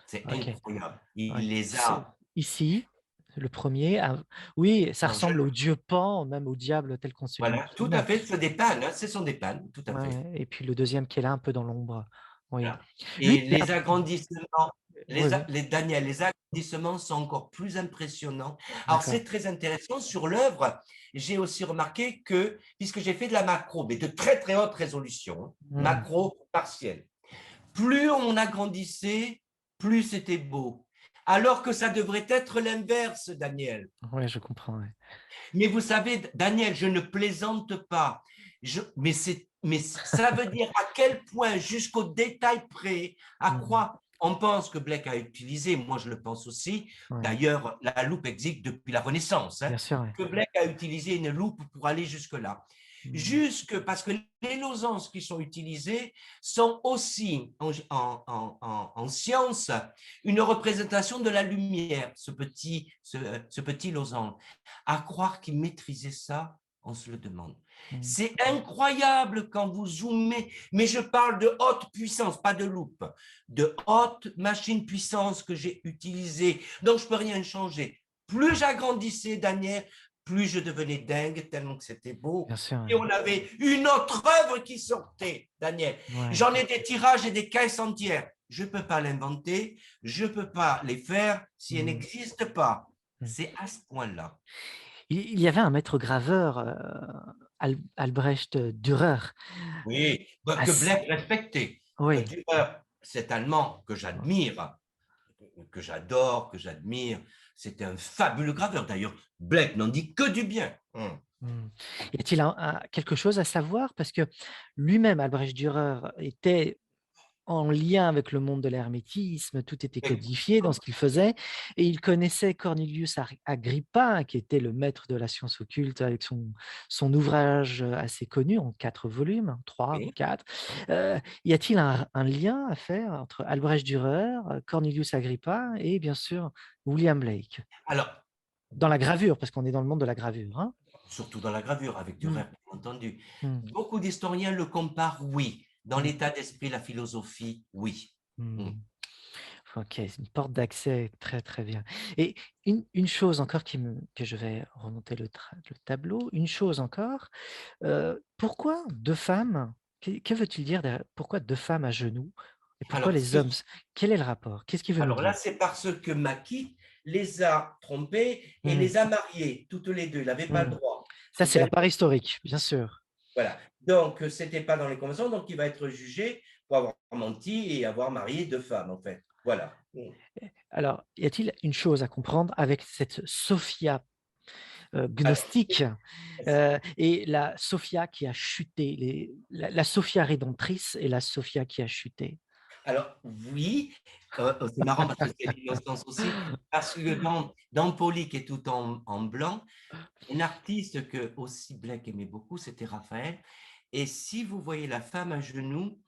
C'est OK. incroyable. Ouais. Il les C'est a. ici. Le premier, oui, ça en ressemble genou. au dieu Pan, même au diable tel qu'on se Voilà, tout à l'imagine. fait, ce sont des pannes, hein, ce sont des pannes, tout à fait. Ouais, et puis le deuxième qui est là, un peu dans l'ombre. Oui. Voilà. Lui, Et les agrandissements, oui, oui, Daniel, les agrandissements sont encore plus impressionnants. Alors, d'accord. c'est très intéressant. Sur l'œuvre, j'ai aussi remarqué que, puisque j'ai fait de la macro, mais de très, très haute résolution, Hmm. macro partielle, plus on agrandissait, plus c'était beau. Alors que ça devrait être l'inverse, Daniel. Ouais, je comprends. Ouais. Mais vous savez, Daniel, je ne plaisante pas. Mais ça veut dire à quel point, jusqu'au détail près, à Hmm. quoi on pense que Blake a utilisé, moi je le pense aussi. Ouais, D'ailleurs, la loupe existe depuis la Renaissance, hein, bien sûr. Ouais. que Blake a utilisé une loupe pour aller jusque-là. Hmm. Jusque parce que les losanges qui sont utilisés sont aussi en science une représentation de la lumière, ce petit losange. À croire qu'il maîtrisait ça, on se le demande. Hmm. C'est incroyable quand vous zoomez, mais je parle de haute puissance, pas de loupe, de haute machine puissance que j'ai utilisée, donc je ne peux rien changer. Plus j'agrandissais, Daniel, plus je devenais dingue, tellement que c'était beau. Bien sûr. Et Ouais. on avait une autre œuvre qui sortait, Daniel. Ouais. J'en ai des tirages et des caisses entières. Je ne peux pas l'inventer, je ne peux pas les faire si elles Hmm. n'existent pas. Hmm. C'est à ce point-là. Il y avait un maître graveur, Albrecht Dürer. Oui, bah, que Ass- Blake respectait. oui, Dürer, cet Allemand que j'admire, que j'adore, que j'admire, c'était un fabuleux graveur. D'ailleurs, Blake n'en dit que du bien. hmm. Y a-t-il quelque chose à savoir? Parce que lui-même, Albrecht Dürer, était en lien avec le monde de l'hermétisme, tout était codifié dans ce qu'il faisait, et il connaissait Cornelius Agrippa, qui était le maître de la science occulte, avec son ouvrage assez connu en 4 volumes, 3 ou 4. Y a-t-il un lien à faire entre Albrecht Dürer, Cornelius Agrippa et bien sûr William Blake? Alors, Dans la gravure, parce qu'on est dans le monde de la gravure. Hein. surtout dans la gravure, avec Hmm, Dürer, bien entendu. hmm, Beaucoup d'historiens le comparent, oui. Dans hmm, l'état d'esprit, la philosophie, oui. hmm. Mm. Ok, c'est une porte d'accès très très bien. Et une chose encore que je vais remonter le tableau, une chose encore, pourquoi 2 femmes, que veut-il dire derrière, pourquoi 2 femmes à genoux et pourquoi Alors, les hommes, quel est le rapport? Qu'est-ce qu'il veut nous alors là, dire? c'est parce que Maquis les a trompées et Hmm, les a mariées, toutes les deux. Il n'avait pas le hmm. droit. Ça, C'est c'est la belle. part historique, bien sûr. Voilà. Donc, ce n'était pas dans les conventions, donc il va être jugé pour avoir menti et avoir marié 2 femmes, en fait. Voilà. Alors, y a-t-il une chose à comprendre avec cette Sophia Alors, gnostique et la Sophia qui a chuté, la Sophia rédemptrice et la Sophia qui a chuté? alors, oui, c'est marrant parce que c'est l'innocence aussi, parce que dans Poli, qui est tout en blanc, un artiste que aussi Blake aimait beaucoup, c'était Raphaël. Et si vous voyez la femme à genoux,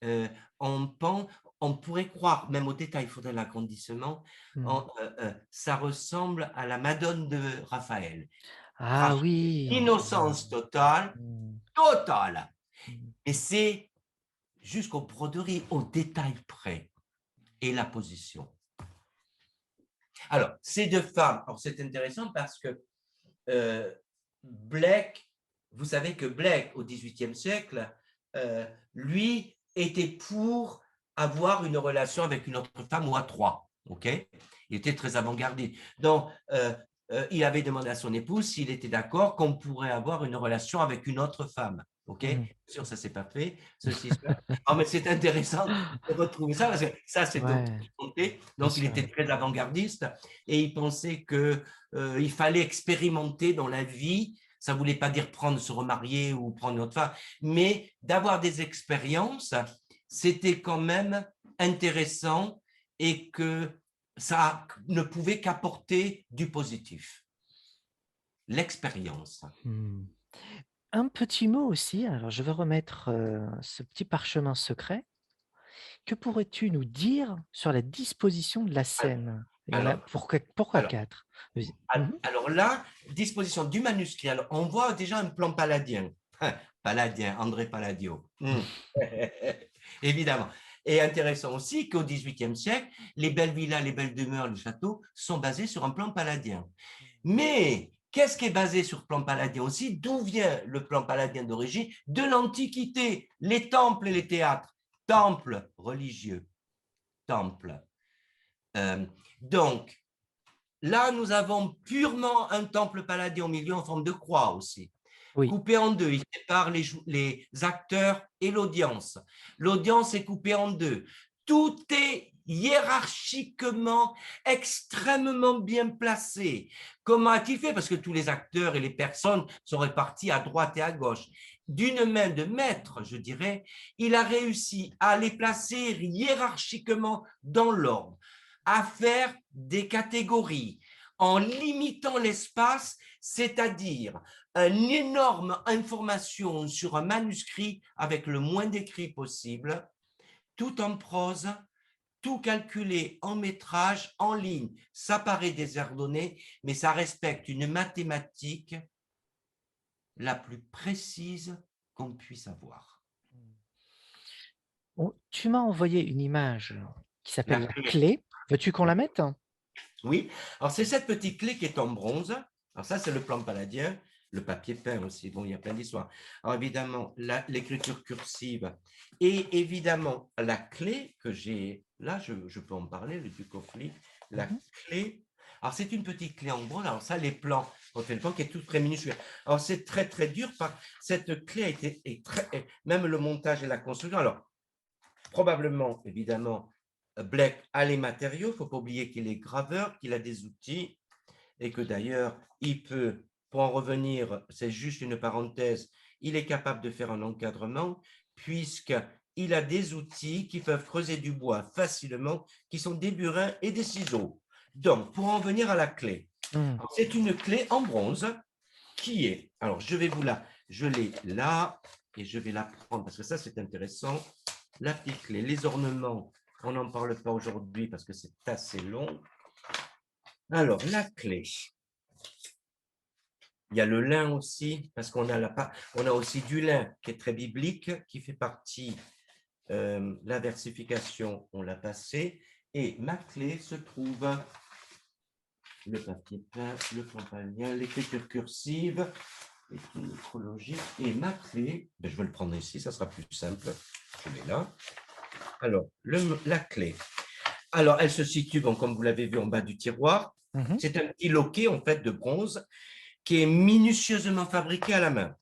euh, on, pense, on pourrait croire, même au détail, il faudrait l'agrandissement, Hmm. ça ressemble à la Madone de Raphaël. Ah oui. Innocence totale, Hmm. totale. Hmm. Et c'est jusqu'aux broderies, au détail près, et la position. Alors, ces 2 femmes, alors c'est intéressant parce que euh, Blake, vous savez que Blake, au XVIIIe siècle, lui, était pour avoir une relation avec une autre femme ou à 3. OK? Il était très avant-gardiste. Donc, il avait demandé à son épouse s'il était d'accord qu'on pourrait avoir une relation avec une autre femme. OK? Hmm. Bien sûr, ça ne s'est pas fait, ceci, cela. Oh, mais c'est intéressant de retrouver ça, parce que ça, c'est Ouais, documenté. bien Donc, il sûr. était très avant-gardiste et il pensait que il fallait expérimenter dans la vie. Ça ne voulait pas dire prendre, se remarier ou prendre une autre femme, mais d'avoir des expériences, c'était quand même intéressant et que ça ne pouvait qu'apporter du positif. L'expérience. Hmm. Un petit mot aussi, alors je vais remettre ce petit parchemin secret. Que pourrais-tu nous dire sur la disposition de la scène? Il y en a, Alors, pourquoi alors, 4? Vas-y. Mhm. alors là, disposition du manuscrit. Alors, on voit déjà un plan palladien. Paladin, André Palladio. Évidemment. Et intéressant aussi qu'au XVIIIe siècle, les belles villas, les belles demeures, les châteaux sont basés sur un plan palladien. Mais qu'est-ce qui est basé sur le plan palladien aussi? D'où vient le plan palladien d'origine? De l'Antiquité, les temples et les théâtres. Temples religieux, temples. Donc, là, nous avons purement un temple palladien au milieu en forme de croix aussi. Oui. Coupé en deux, il sépare les acteurs et l'audience. L'audience est coupée en deux. Tout est hiérarchiquement extrêmement bien placé. Comment a-t-il fait? Parce que tous les acteurs et les personnes sont répartis à droite et à gauche. D'une main de maître, je dirais, il a réussi à les placer hiérarchiquement dans l'ordre, à faire des catégories en limitant l'espace, c'est-à-dire une énorme information sur un manuscrit avec le moins d'écrit possible, tout en prose, tout calculé en métrage, en ligne. Ça paraît désordonné, mais ça respecte une mathématique la plus précise qu'on puisse avoir. Tu m'as envoyé une image qui La s'appelle la clé. clé. Veux-tu qu'on la mette? Oui, alors c'est cette petite clé qui est en bronze. Alors ça, c'est le plan palladien, le papier peint aussi. Bon, il y a plein d'histoires. Alors évidemment, l'écriture cursive et évidemment la clé que j'ai, là, je peux en parler, le Ducofli, la clé. Alors c'est une petite clé en bronze. Alors ça, les plans, on fait le plan qui est tout très minutieux. Alors c'est très, très dur. Cette clé a été, même le montage et la construction. Alors, probablement, évidemment, Blake a les matériaux, il ne faut pas oublier qu'il est graveur, qu'il a des outils et que d'ailleurs, il peut, pour en revenir, c'est juste une parenthèse, il est capable de faire un encadrement puisqu'il a des outils qui peuvent creuser du bois facilement, qui sont des burins et des ciseaux. Donc, pour en venir à la clé, c'est une clé en bronze qui est, alors je l'ai là et je vais la prendre parce que ça c'est intéressant, la petite clé, les ornements, on n'en parle pas aujourd'hui parce que c'est assez long. Alors, la clé. Il y a le lin aussi, parce qu'on a aussi du lin qui est très biblique, qui fait partie, la versification, on l'a passé. Et ma clé se trouve, le papier peint, le campanien, l'écriture cursive, l'écriture chronologique. Et ma clé, je vais le prendre ici, ça sera plus simple. Je mets là. Alors, la clé. Alors, elle se situe, bon, comme vous l'avez vu, en bas du tiroir. C'est un petit loquet, en fait, de bronze qui est minutieusement fabriqué à la main.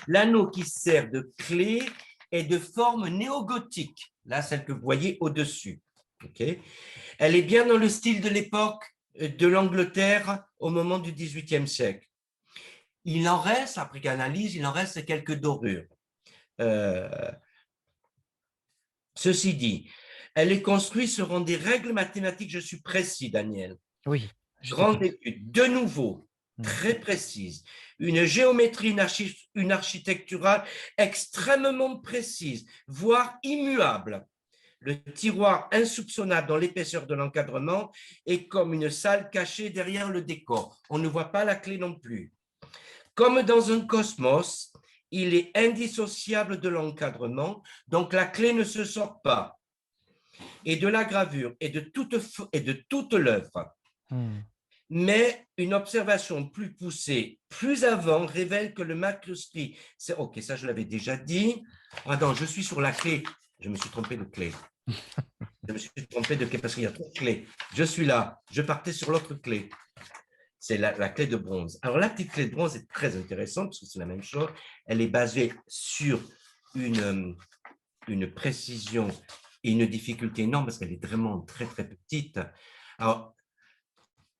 L'anneau qui sert de clé est de forme néo-gothique. Là, celle que vous voyez au-dessus. Okay. Elle est bien dans le style de l'époque de l'Angleterre au moment du XVIIIe siècle. Il en reste, après analyse, il en reste quelques dorures. Ceci dit, elle est construite selon des règles mathématiques, je suis précis, Daniel. Oui. Grande étude, de nouveau, très précise, une géométrie, une architecturale extrêmement précise, voire immuable. Le tiroir insoupçonnable dans l'épaisseur de l'encadrement est comme une salle cachée derrière le décor. On ne voit pas la clé non plus. Comme dans un cosmos, il est indissociable de l'encadrement, donc la clé ne se sort pas. Et de la gravure et de toute l'œuvre. Mais une observation plus poussée, plus avant, révèle que le manuscrit, ok, ça je l'avais déjà dit. Attends, je suis sur la clé. Je me suis trompé de clé. Je me suis trompé de clé parce qu'il y a trop de clés. Je suis là. Je partais sur l'autre clé. C'est la clé de bronze. Alors, la petite clé de bronze est très intéressante parce que c'est la même chose. Elle est basée sur une précision et une difficulté énorme parce qu'elle est vraiment très, très petite. Alors,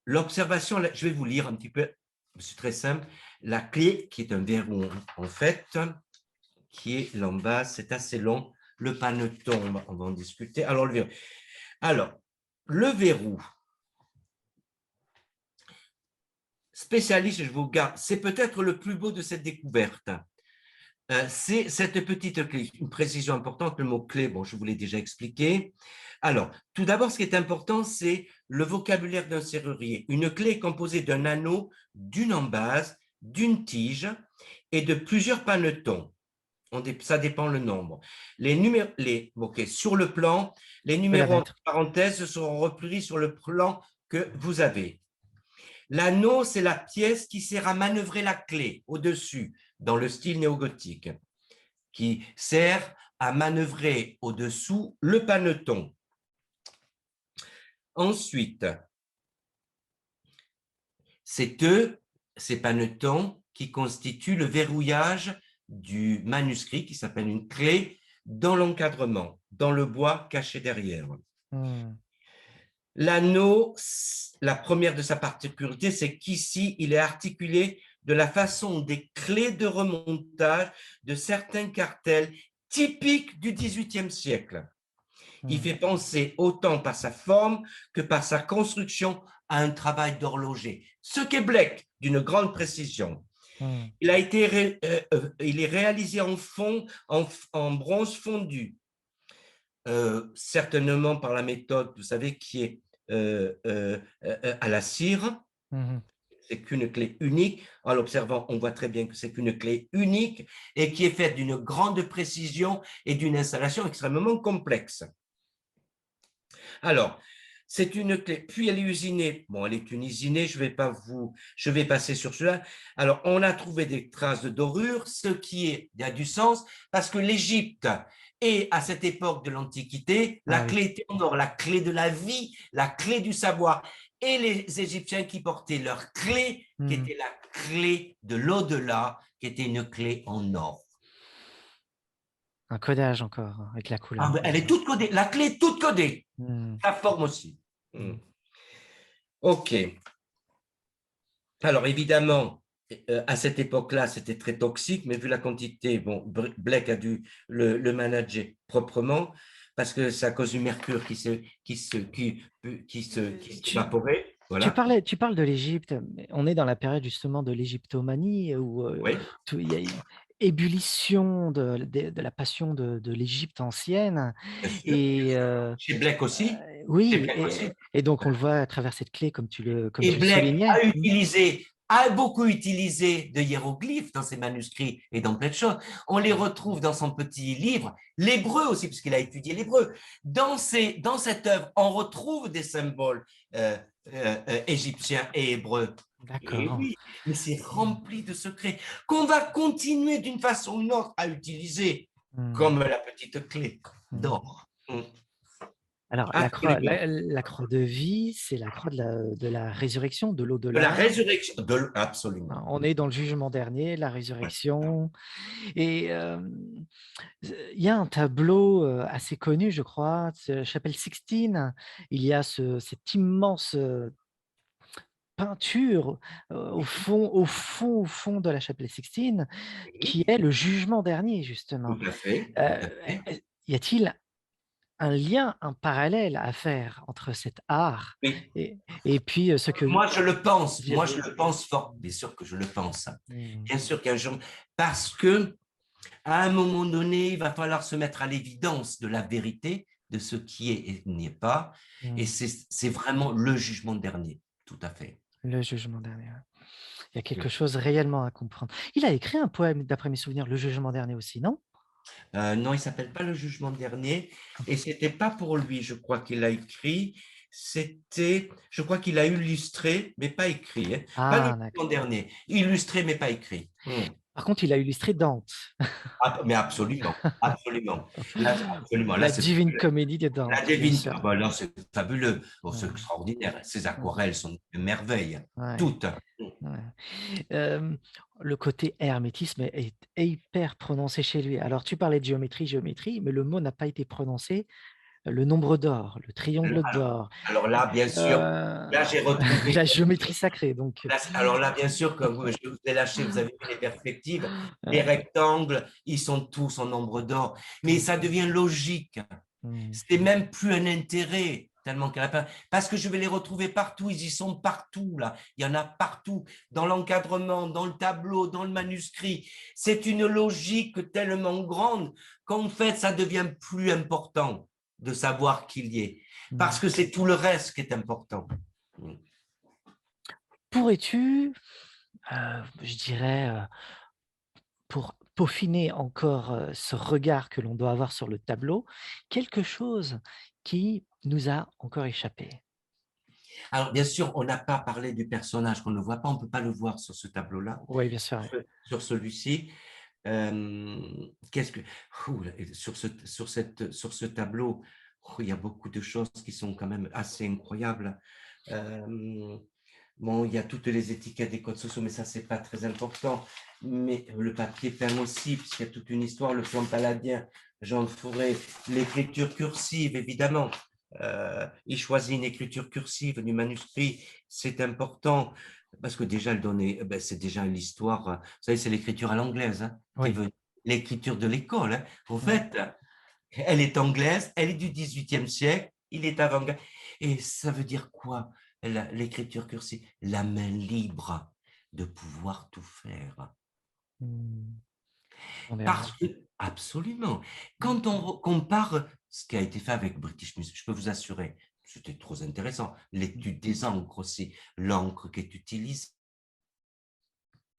l'observation, je vais vous lire un petit peu, c'est très simple. La clé, qui est un verrou, en fait, qui est l'embase, c'est assez long. Le paneton, on va en discuter. Alors, le verrou, spécialiste, je vous garde, c'est peut-être le plus beau de cette découverte. C'est cette petite clé, une précision importante, le mot clé, bon, je vous l'ai déjà expliqué. Alors, tout d'abord, ce qui est important, c'est le vocabulaire d'un serrurier. Une clé est composée d'un anneau, d'une embase, d'une tige et de plusieurs panetons. Ça dépend le nombre. Sur le plan, les Je peux la numéros entre mettre. parenthèses seront repris sur le plan que vous avez. L'anneau, c'est la pièce qui sert à manœuvrer la clé au-dessus, dans le style néogothique, qui sert à manœuvrer au-dessous le paneton. Ensuite, c'est ces panetons, qui constituent le verrouillage du manuscrit, qui s'appelle une clé, dans l'encadrement, dans le bois caché derrière. Hmm. L'anneau, la première de sa particularité, c'est qu'ici, il est articulé de la façon des clés de remontage de certains cartels typiques du XVIIIe siècle. Il Hmm. fait penser autant par sa forme que par sa construction à un travail d'horloger, ce qu'est Blake d'une grande précision. Hmm. Il est réalisé en bronze fondu, certainement par la méthode, vous savez, qui est à la cire. Mhm. C'est qu'une clé unique. En l'observant, on voit très bien que c'est qu'une clé unique et qui est faite d'une grande précision et d'une installation extrêmement complexe. Alors, c'est une clé, puis elle est usinée. Bon, elle est usinée, je vais passer sur cela. Alors, on a trouvé des traces de dorure, a du sens, parce que l'Égypte et à cette époque de l'Antiquité, la Ah oui. clé était en or, la clé de la vie, la clé du savoir. Et les Égyptiens qui portaient leur clé, qui Hmm. était la clé de l'au-delà, qui était une clé en or. Un codage encore, hein, avec la Ah, couleur. elle est toute codée, la clé est toute codée, Hmm. la forme aussi. Hmm. OK. Alors évidemment, à cette époque-là, c'était très toxique, mais vu la quantité, bon, Blake a dû le manager proprement parce que c'est à cause du mercure qui Tu, s'évaporait. Voilà. tu parles de l'Égypte. Mais on est dans la période justement de l'égyptomanie où Oui, il y a une ébullition de la passion de l'Égypte ancienne. bien sûr. Et Chez Blake aussi. Chez oui, Blake aussi. et donc on le voit à travers cette clé, comme Et tu le Blake soulignais. Hmm. a beaucoup utilisé de hiéroglyphes dans ses manuscrits et dans plein de choses. On les retrouve dans son petit livre, l'hébreu aussi, puisqu'il a étudié l'hébreu. Dans cette œuvre, on retrouve des symboles égyptiens et hébreux. Et D'accord. oui, mais c'est Hmm. rempli de secrets qu'on va continuer d'une façon ou d'une autre à utiliser, Hmm. comme la petite clé Hmm. d'or. Alors, Absolument. la croix de vie, c'est la croix de la résurrection, de De la l'au-delà. résurrection, absolument. Hein, on est dans le jugement dernier, la Ouais. résurrection. Et il y a un tableau assez connu, je crois, Chapelle Sixtine. Il y a cette immense peinture au fond de la Chapelle Sixtine, qui Oui, est le jugement dernier, justement. tout à fait, tout Euh, à fait. y a-t-il un lien, un parallèle à faire entre cet art Oui, et puis ce que... moi je le pense fort, bien sûr que je le pense. Hmm, Bien sûr qu'un jour, parce que à un moment donné, il va falloir se mettre à l'évidence de la vérité, de ce qui est et n'est pas, et hmm, c'est vraiment le jugement dernier, tout à fait. le jugement dernier. Ouais. Il y a quelque Oui. chose réellement à comprendre. Il a écrit un poème, d'après mes souvenirs, Le jugement dernier aussi, non? Non, il s'appelle pas le jugement dernier, et c'était pas pour lui, je crois qu'il a écrit, je crois qu'il a illustré, mais pas écrit, hein. Pas le Ah, d'accord. jugement dernier, illustré, mais pas écrit. Par contre, il a illustré Dante, Mais absolument, absolument. Là, absolument. Là, la c'est divine fabuleux. comédie de La Dante, bien devine, sûr. ah bah là, c'est fabuleux. Oh, c'est Hmm, extraordinaire. Ces hmm, aquarelles sont une merveille. ouais, Toutes. ouais. Le côté hermétisme est hyper prononcé chez lui. Alors, tu parlais de géométrie, mais le mot n'a pas été prononcé. Le nombre d'or, le triangle Alors, d'or, alors là, bien sûr, euh, là, j'ai retrouvé. la géométrie sacrée. Donc, Alors là, bien sûr, comme je vous ai lâché, vous avez vu les perspectives, les ouais. rectangles, ils sont tous en nombre d'or. Mais ça devient logique. Hmm. C'est même plus un intérêt, tellement qu'il n'y en a pas. Parce que je vais les retrouver partout, ils y sont partout, là. Il y en a partout, dans l'encadrement, dans le tableau, dans le manuscrit. C'est une logique tellement grande qu'en fait, ça devient plus important de savoir qu'il y est. Hmm. Parce que c'est tout le reste qui est important. Pourrais-tu, je dirais, peaufiner encore, ce regard que l'on doit avoir sur le tableau, quelque chose qui nous a encore échappé? Alors, bien sûr, on n'a pas parlé du personnage qu'on ne voit pas, on ne peut pas le voir sur ce tableau-là, Oui, bien sûr, oui. sur celui-ci. Qu'est-ce que ouh là, sur ce tableau, il y a beaucoup de choses qui sont quand même assez incroyables. Hem, bon, il y a toutes les étiquettes des codes sociaux, mais ça, c'est pas très important. Mais le papier peint aussi, puisqu'il y a toute une histoire, le plan paladien, Jean de Fourré, l'écriture cursive, évidemment. Il choisit une écriture cursive du manuscrit, c'est important, parce que déjà, elle donnait, c'est déjà l'histoire, vous savez, c'est l'écriture à l'anglaise, hein, qui est Oui. venue, l'écriture de l'école. Hein. En Mmh. fait, elle est anglaise, elle est du XVIIIe siècle, il est avant-garde. Et ça veut dire quoi, l'écriture cursive? La main libre de pouvoir tout faire. Mmh. Parce Extraordinaire. que, absolument, Mmh. quand on compare ce qui a été fait avec British Museum, je peux vous assurer, c'était trop intéressant. Mmh. L'étude des encres aussi, l'encre qui est utilisée,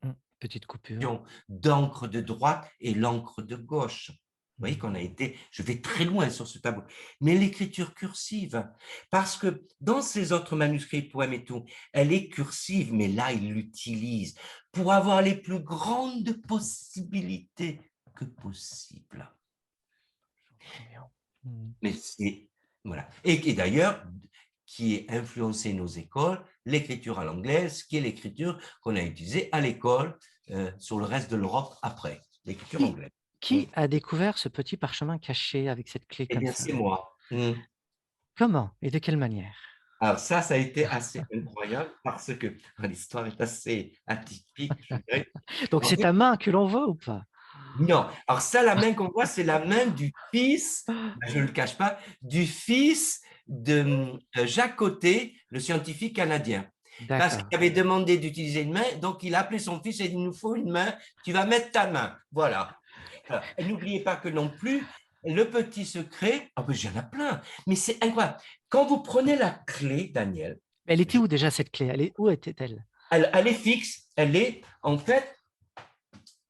Mmh. Petite coupure. d'encre de droite et l'encre de gauche. Vous voyez Mmh. qu'on a été, je vais très loin sur ce tableau, mais l'écriture cursive, parce que dans ces autres manuscrits, poèmes et tout, elle est cursive, mais là, il l'utilise pour avoir les plus grandes possibilités que possible. J'entends bien. Mmh. Mais c'est, voilà. Et d'ailleurs, qui est influencé nos écoles, l'écriture à l'anglaise, qui est l'écriture qu'on a utilisée à l'école sur le reste de l'Europe après, l'écriture Qui anglaise. Mm. qui a découvert ce petit parchemin caché avec cette clé Eh comme bien, ça? c'est moi. Mm. Comment et de quelle manière? Alors ça a été assez incroyable parce que l'histoire est assez atypique, je dirais. Donc En c'est fait, ta main que l'on voit ou pas? non. Alors ça, la main qu'on voit, c'est la main du fils, ben, je ne le cache pas, du fils de Jacques Côté, le scientifique canadien. Parce qu'il D'accord. avait demandé d'utiliser une main, donc il a appelé son fils et dit, il nous faut une main, tu vas mettre ta main. Voilà. Alors, et n'oubliez pas que non plus, le petit secret, ah ben, j'en ai plein, mais c'est incroyable. Quand vous prenez la clé, Daniel, Elle était je- où déjà cette clé? Où était-elle? elle est fixe, elle est, en fait,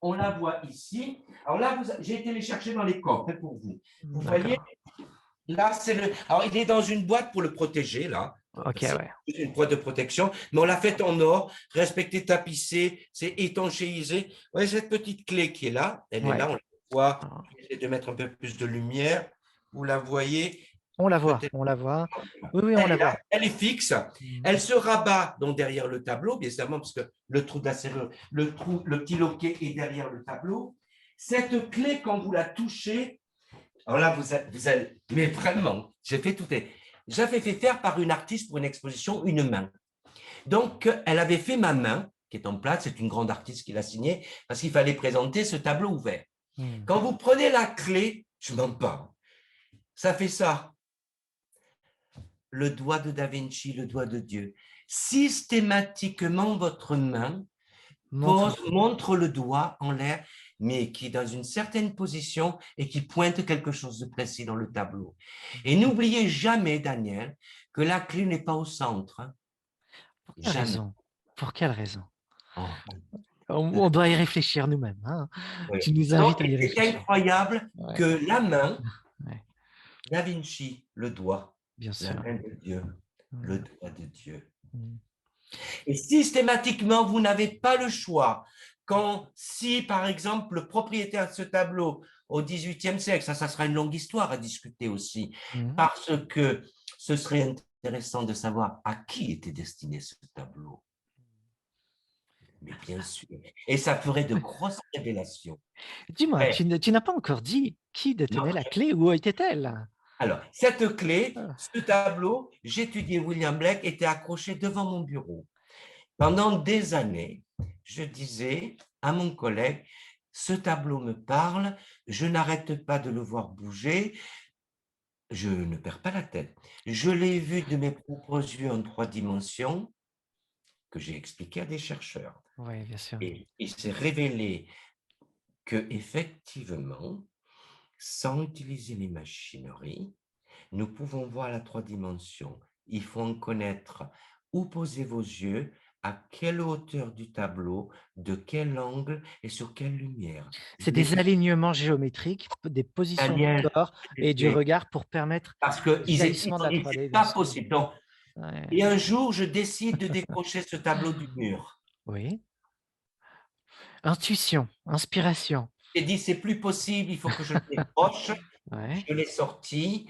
on la voit ici. Alors là, j'ai été les chercher dans les coffres hein, pour vous. Vous voyez, D'accord. là, c'est le. Alors, il est dans une boîte pour le protéger, là. OK, C'est ouais. une boîte de protection, mais on l'a faite en or, respecté, tapissé, c'est étanchéisé. Vous voyez cette petite clé qui est là, elle est Ouais. là, on la voit. Alors, Je vais essayer de mettre un peu plus de lumière. Vous la voyez on la voit, peut-être. on la voit. Oui, oui, on Elle la est là, voit. elle est fixe. Mmh. Elle se rabat donc derrière le tableau, bien évidemment, parce que le trou de la serrure, le petit loquet est derrière le tableau. Cette clé, quand vous la touchez, alors là, vous allez, mais vraiment, j'ai fait tout. J'avais fait faire par une artiste pour une exposition une main. Donc, elle avait fait ma main, qui est en plate, c'est une grande artiste qui l'a signée, parce qu'il fallait présenter ce tableau ouvert. Mmh. Quand vous prenez la clé, je n'en parle, ça fait ça, le doigt de Da Vinci, le doigt de Dieu. Systématiquement, votre main Montre montre le doigt en l'air, mais qui est dans une certaine position et qui pointe quelque chose de précis dans le tableau. Et n'oubliez jamais, Daniel, que la clé n'est pas au centre. Hein. pour quelle Jamais. raison? Pour quelle raison? Oh. On doit y réfléchir nous-mêmes, hein. Oui. Tu nous Non, invites à y c'est réfléchir. incroyable Ouais, que la main, ouais, Da Vinci, le doigt, bien la sûr. main de Dieu, le Mmh. doigt de Dieu. Mmh. Et systématiquement, vous n'avez pas le choix. Quand, si par exemple, le propriétaire de ce tableau au XVIIIe siècle, ça sera une longue histoire à discuter aussi, Mmh. parce que ce serait intéressant de savoir à qui était destiné ce tableau. Mais bien sûr. Et ça ferait de grosses révélations. Dis-moi, Eh, tu n'as pas encore dit qui non, détenait la clé? Où était-elle? alors, cette clé, Ah, ce tableau, j'étudiais William Blake, était accroché devant mon bureau. Pendant des années, je disais à mon collègue, ce tableau me parle, je n'arrête pas de le voir bouger, je ne perds pas la tête. Je l'ai vu de mes propres yeux en 3 dimensions, que j'ai expliqué à des chercheurs. ouais, bien sûr. Et il s'est révélé que, effectivement, sans utiliser les machineries, nous pouvons voir la 3 dimensions. Il faut en connaître où poser vos yeux à quelle hauteur du tableau, de quel angle et sur quelle lumière. Je C'est l'ai des vu, alignements géométriques, des positions du Daniel, corps et du regard pour permettre parce le qu'ils jaillissement de ont la dit: 3D, «C'est bien pas sûr. possible». Donc Ouais. et un jour, je décide de décrocher ce tableau du mur. Oui. Intuition, inspiration. J'ai dit: «C'est plus possible, il faut que je le décroche». Ouais, Je l'ai sorti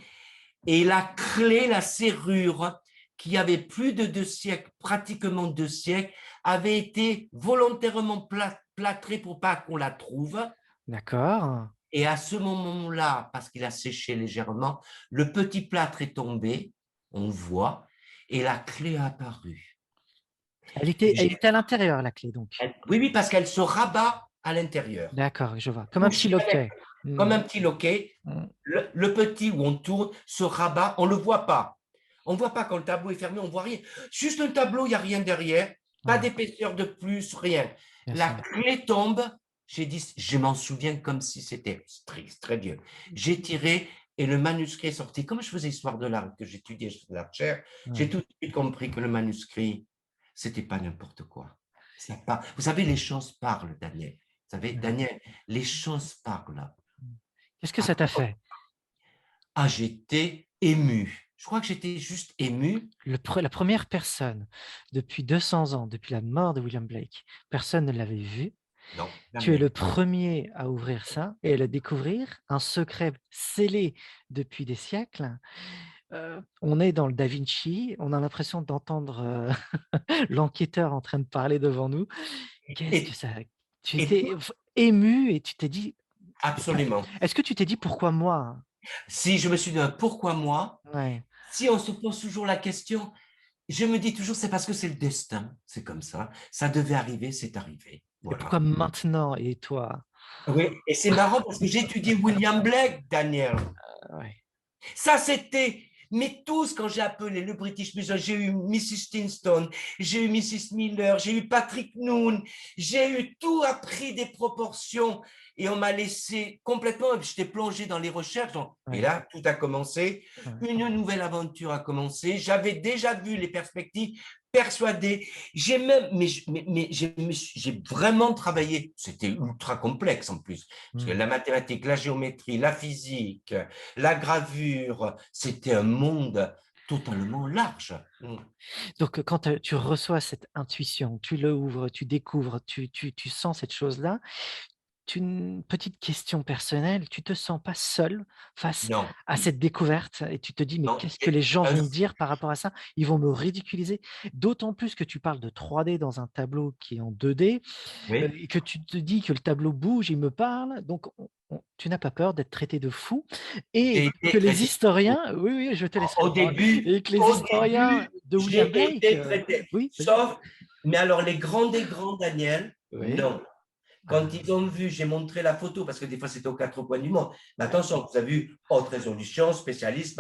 et la clé, la serrure, qui avait plus de 2 siècles, pratiquement 2 siècles, avait été volontairement plâtrée pour pas qu'on la trouve. d'accord. Et à ce moment-là, parce qu'il a séché légèrement, le petit plâtre est tombé, on voit, et la clé a apparu. Et Elle était à l'intérieur, la clé donc? oui, oui, parce qu'elle se rabat à l'intérieur. D'accord, je vois. Comme un petit Couché avec, loquet. comme Mmh. un petit loquet, Mmh. le petit où on tourne se rabat, on ne le voit pas. On ne voit pas quand le tableau est fermé, on ne voit rien. Juste un tableau, il n'y a rien derrière, pas Ouais, d'épaisseur de plus, rien. bien La sûr. clé tombe, j'ai dit, je m'en souviens comme si c'était très vieux. J'ai tiré et le manuscrit est sorti. Comme je faisais histoire de l'art, que j'étudiais la chaire, j'ai Ouais. tout de suite compris que le manuscrit, c'était pas n'importe quoi. Ça parle. Vous savez, les choses parlent, Daniel. Vous savez, Ouais. Daniel, les choses parlent. Mmh. Qu'est-ce que ça t'a fait? Ah, j'étais ému. Je crois que j'étais juste ému. La première personne depuis 200 ans, depuis la mort de William Blake, personne ne l'avait vu. Non, Tu es le jamais. premier à ouvrir ça et à le découvrir, un secret scellé depuis des siècles. On est dans le Da Vinci, on a l'impression d'entendre, l'enquêteur en train de parler devant nous. Qu'est-ce que Et, ça tu et étais ému et tu t'es dit: «Mais pour» absolument. est-ce que tu t'es dit: «Pourquoi moi?» Si je me suis dit, pourquoi moi? Ouais. Si on se pose toujours la question, je me dis toujours, c'est parce que c'est le destin. C'est comme ça. Ça devait arriver, c'est arrivé. Et pourquoi Voilà. maintenant et toi? Oui, et c'est marrant parce que j'ai étudié William Blake, Daniel. Ouais. Ça, c'était, mais tous, quand j'ai appelé le British Museum, j'ai eu Mrs. Stinston, j'ai eu Mrs. Miller, j'ai eu Patrick Noon, j'ai eu tout appris des proportions et on m'a laissé complètement, j'étais plongé dans les recherches. Et Ouais, là, tout a commencé, ouais. une nouvelle aventure a commencé. J'avais déjà vu les perspectives, persuadé. J'ai même, mais j'ai vraiment travaillé. C'était ultra complexe en plus, parce que Mmh. la mathématique, la géométrie, la physique, la gravure, c'était un monde totalement large. Donc, quand, tu reçois cette intuition, tu le ouvres, tu découvres, tu sens cette chose-là, une petite question personnelle, tu te sens pas seul face Non, à cette découverte et tu te dis: «Mais non, qu'est-ce que les gens un- vont dire par rapport à ça? Ils vont me ridiculiser». D'autant plus que tu parles de 3D dans un tableau qui est en 2D, oui, et que tu te dis que le tableau bouge, il me parle, donc tu n'as pas peur d'être traité de fou j'ai et que été les traité. historiens oui, oui, je te laisserai Au la parole début, et que les au historiens début, de William j'ai Blake, été traité. oui, vas-y. Sauf, mais alors les grands des grands, Daniel, Oui. non. Ah, Quand ils ont vu, j'ai montré la photo, parce que des fois c'était aux quatre coins du monde. Mais ouais, attention, vous avez vu, haute résolution, spécialiste,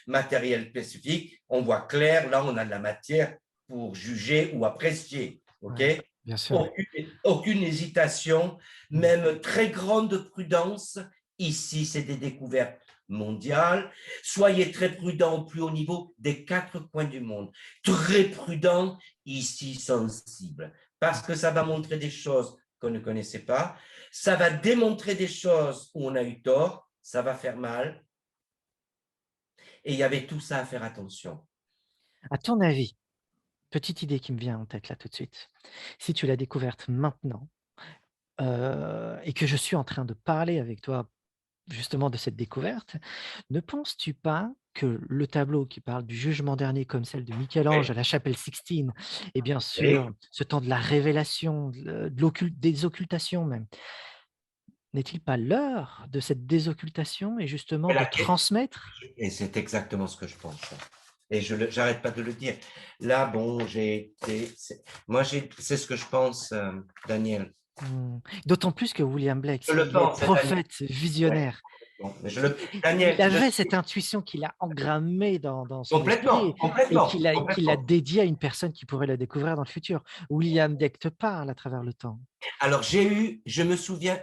matériel spécifique, on voit clair, là on a de la matière pour juger ou apprécier. OK? ouais, bien sûr. Aucune hésitation, Mmh. même très grande prudence. Ici, c'est des découvertes mondiales. Soyez très prudent au plus haut niveau des quatre coins du monde. Très prudent, ici sensible, parce que ça va montrer des choses qu'on ne connaissait pas. Ça va démontrer des choses où on a eu tort. Ça va faire mal. Et il y avait tout ça à faire attention. À ton avis, petite idée qui me vient en tête là tout de suite, si tu l'as découverte maintenant, et que je suis en train de parler avec toi justement de cette découverte, ne penses-tu pas que le tableau qui parle du jugement dernier comme celle de Michel-Ange Oui, à la chapelle Sixtine et bien oui. sûr ce temps de la révélation, des occultations même, n'est-il pas l'heure de cette désoccultation et justement de transmettre? Et c'est exactement ce que je pense. Et je n'arrête pas de le dire. Là, bon, c'est ce que je pense, Daniel. Mmh. D'autant plus que William Blake, Je le s'il est pense, Daniel. prophète, Ouais. visionnaire, Bon, mais il Daniel, avait cette intuition qu'il a engrammée dans son complètement, esprit et complètement, qu'il a complètement. dédiée à une personne qui pourrait la découvrir dans le futur. William Blake te parle à travers le temps. Alors, je me souviens,